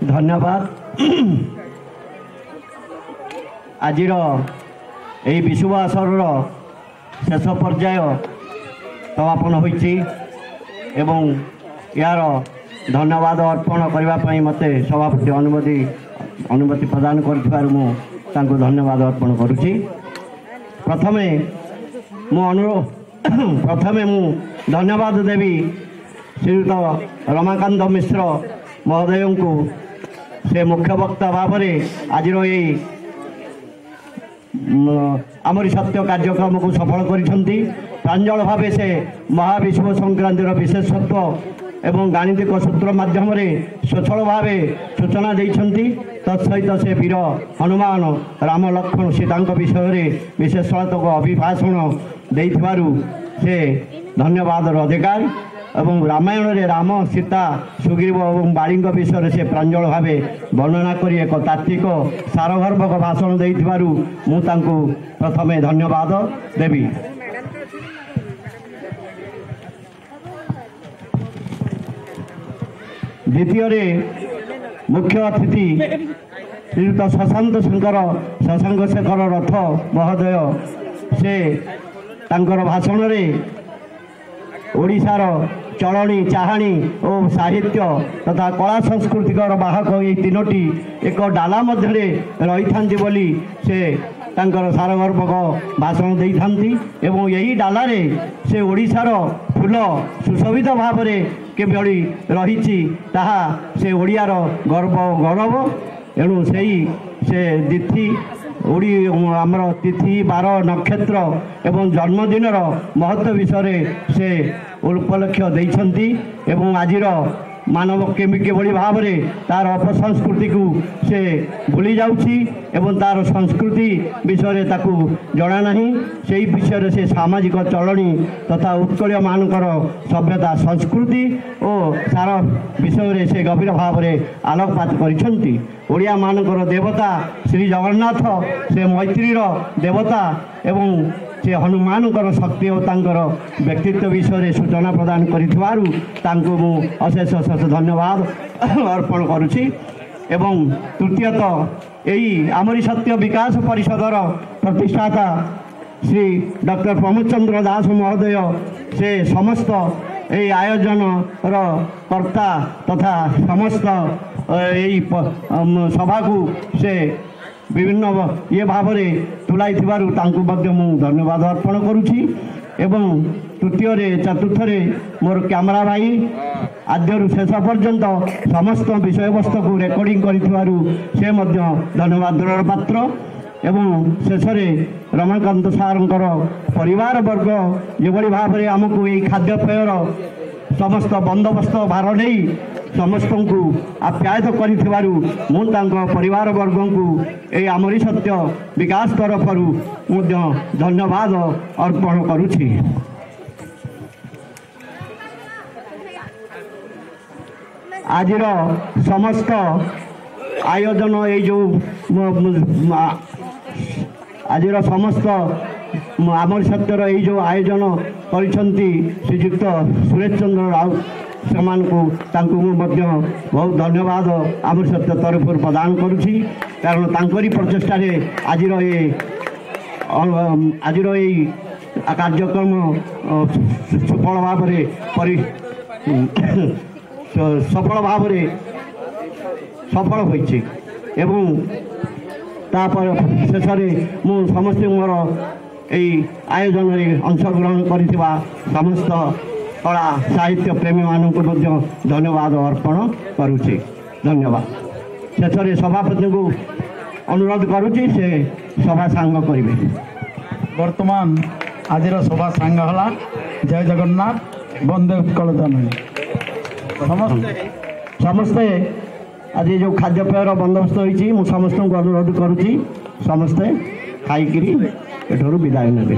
धन्यवाद। आज यही विशुभ आसर शेष पर्याय समापन होइछि एवं यार धन्यवाद अर्पण करने मते सभापति अनुमति प्रदान कर धन्यवाद अर्पण करुछि। प्रथमे मु धन्यवाद देवी श्रीयुत रमाकांत मिश्र महोदय को से मुख्य वक्ता भाव में आज आमरी सत्य कार्यक्रम को सफल करिसेंती। प्रांजल भाव से महाविश्व संक्रांतिर विशेषत्व एवं गाणितिक सूत्र माध्यम स्वच्छल भाव सूचना देइछंती। तत्सहित से वीर हनुमान राम लक्ष्मण सीता विषय विशेषत्व अभिभाषण देइथिबारु से धन्यवाद अधिकार एवं रामायण रे राम सीता सुग्रीव और बाली विषय से प्रांजल भाव वर्णना करी एक तात्विक सारगर्भक भाषण देइथिबारु मु तांको प्रथमे धन्यवाद देवी। द्वितीय मुख्य अतिथि श्रीयुत शशांक शेखर रथ महोदय से तांकर भाषण रे ଓଡ଼ିଶାର ଚଳଣି ଚାହାଣୀ ଓ ସାହିତ୍ୟ ତଥା କଳା ସଂସ୍କୃତିକର ବାହକ ଏହି ତିନୋଟି ଏକ ଡାଲା ମଧ୍ୟରେ ରହିଥାନ୍ତି ବୋଲି ସେ ତାଙ୍କର ସାରଗର୍ଭକ ଭାଷଣ ଦେଇଥାନ୍ତି ଏବଂ ଏହି ଡାଲାରେ ସେ ଓଡ଼ିଶାର ଫୁଲ ସୁଶୋଭିତ ଭାବରେ କିଭଳି ରହିଛି ତାହା ସେ ଓଡ଼ିଆର ଗର୍ବ ଗୌରବ। ଏଣୁ ସେହି ସେ ତିଥି ଆମର ତିଥି ବାର ନକ୍ଷତ୍ର ଏବଂ ଜନ୍ମଦିନର ମହତ୍ଵ ବିଷୟରେ ସେ ଉପଲକ୍ଷ ଦେଇଛନ୍ତି ଏବଂ ଆଜିର ମାନବ କିଭଳି ଭାବରେ ତାର ଅପସଂସ୍କୃତିକୁ ସେ ଭୁଲି ଯାଉଛି ଏବଂ ତାର ସଂସ୍କୃତି ବିଷୟରେ ତାକୁ ଜଣା ନାହିଁ। ସେହି ବିଷୟରେ ସେ ସାମାଜିକ ଚଳଣି ତଥା ଉତ୍କଳୀୟମାନଙ୍କର ସଭ୍ୟତା ସଂସ୍କୃତି ଓ ସାର ବିଷୟରେ ସେ ଗଭୀର ଭାବରେ ଆଲୋକପାତ କରିଛନ୍ତି। ଓଡ଼ିଆମାନଙ୍କର ଦେବତା ଶ୍ରୀ ଜଗନ୍ନାଥ ସେ ମୈତ୍ରୀର ଦେବତା ଏବଂ ସେ ହନୁମାନଙ୍କର ଶକ୍ତି ଓ ତାଙ୍କର ବ୍ୟକ୍ତିତ୍ୱ ବିଷୟରେ ସୂଚନା ପ୍ରଦାନ କରିଥିବାରୁ ତାଙ୍କୁ ମୁଁ ଅଶେଷ ଅଶେଷ ଧନ୍ୟବାଦ ଅର୍ପଣ କରୁଛି। ଏବଂ ତୃତୀୟତଃ ଏହି ଆମରି ସତ୍ୟ ବିକାଶ ପରିଷଦର ପ୍ରତିଷ୍ଠାତା ଶ୍ରୀ ଡକ୍ଟର ପ୍ରମୋଦ ଚନ୍ଦ୍ର ଦାସ ମହୋଦୟ ସେ ସମସ୍ତ ଏହି ଆୟୋଜନର କର୍ତ୍ତା ତଥା ସମସ୍ତ ଏହି ସଭାକୁ ସେ ବିଭିନ୍ନ ଇଏ ଭାବରେ ତୁଲାଇଥିବାରୁ ତାଙ୍କୁ ମଧ୍ୟ ମୁଁ ଧନ୍ୟବାଦ ଅର୍ପଣ କରୁଛି। ଏବଂ ତୃତୀୟରେ ଚତୁର୍ଥରେ ମୋର କ୍ୟାମେରା ଭାଇ ଆଦ୍ୟରୁ ଶେଷ ପର୍ଯ୍ୟନ୍ତ ସମସ୍ତ ବିଷୟବସ୍ତୁକୁ ରେକର୍ଡ଼ିଂ କରିଥିବାରୁ ସେ ମଧ୍ୟ ଧନ୍ୟବାଦର ପାତ୍ର। ଏବଂ ଶେଷରେ ରମାକାନ୍ତ ସାର୍ଙ୍କର ପରିବାର ବର୍ଗ ଯେଭଳି ଭାବରେ ଆମକୁ ଏହି ଖାଦ୍ୟପେୟର ସମସ୍ତ ବନ୍ଦୋବସ୍ତ ଭାର ନେଇ ସମସ୍ତଙ୍କୁ ଆପ୍ୟାୟିତ କରିଥିବାରୁ ମୁଁ ତାଙ୍କ ପରିବାର ବର୍ଗଙ୍କୁ ଏହି ଆମରି ସତ୍ୟ ବିକାଶ ତରଫରୁ ମଧ୍ୟ ଧନ୍ୟବାଦ ଅର୍ପଣ କରୁଛି। ଆଜିର ସମସ୍ତ ଆୟୋଜନ ଏଇ ଯେଉଁ ଆଜିର ସମସ୍ତ ଆମରି ସତ୍ୟର ଏଇ ଯେଉଁ ଆୟୋଜନ କରିଛନ୍ତି ଶ୍ରୀଯୁକ୍ତ ସୁରେଶ ଚନ୍ଦ୍ର ରାଉତ ସେମାନଙ୍କୁ ତାଙ୍କୁ ମୁଁ ମଧ୍ୟ ବହୁତ ଧନ୍ୟବାଦ ଆମରି ସତ୍ୟ ତରଫରୁ ପ୍ରଦାନ କରୁଛି। କାରଣ ତାଙ୍କରି ପ୍ରଚେଷ୍ଟାରେ ଆଜିର ଏଇ କାର୍ଯ୍ୟକ୍ରମ ସଫଳ ଭାବରେ ସଫଳ ହୋଇଛି। ଏବଂ ତାପରେ ଶେଷରେ ମୁଁ ସମସ୍ତଙ୍କର ଏହି ଆୟୋଜନରେ ଅଂଶଗ୍ରହଣ କରିଥିବା ସମସ୍ତ କଳା ସାହିତ୍ୟ ପ୍ରେମୀମାନଙ୍କୁ ମଧ୍ୟ ଧନ୍ୟବାଦ ଅର୍ପଣ କରୁଛି। ଧନ୍ୟବାଦ। ଶେଷରେ ସଭାପତିଙ୍କୁ ଅନୁରୋଧ କରୁଛି ସେ ସଭା ସାଙ୍ଗ କରିବେ। ବର୍ତ୍ତମାନ ଆଜିର ସଭା ସାଙ୍ଗ ହେଲା ଜୟ ଜଗନ୍ନାଥ ବନ୍ଦେ ଉତ୍କଳ ଜନନୀ। ସମସ୍ତେ ଆଜି ଯେଉଁ ଖାଦ୍ୟପେୟର ବନ୍ଦୋବସ୍ତ ହୋଇଛି ମୁଁ ସମସ୍ତଙ୍କୁ ଅନୁରୋଧ କରୁଛି ସମସ୍ତେ ଖାଇକିରି ଏଠାରୁ ବିଦାୟ ନେବେ।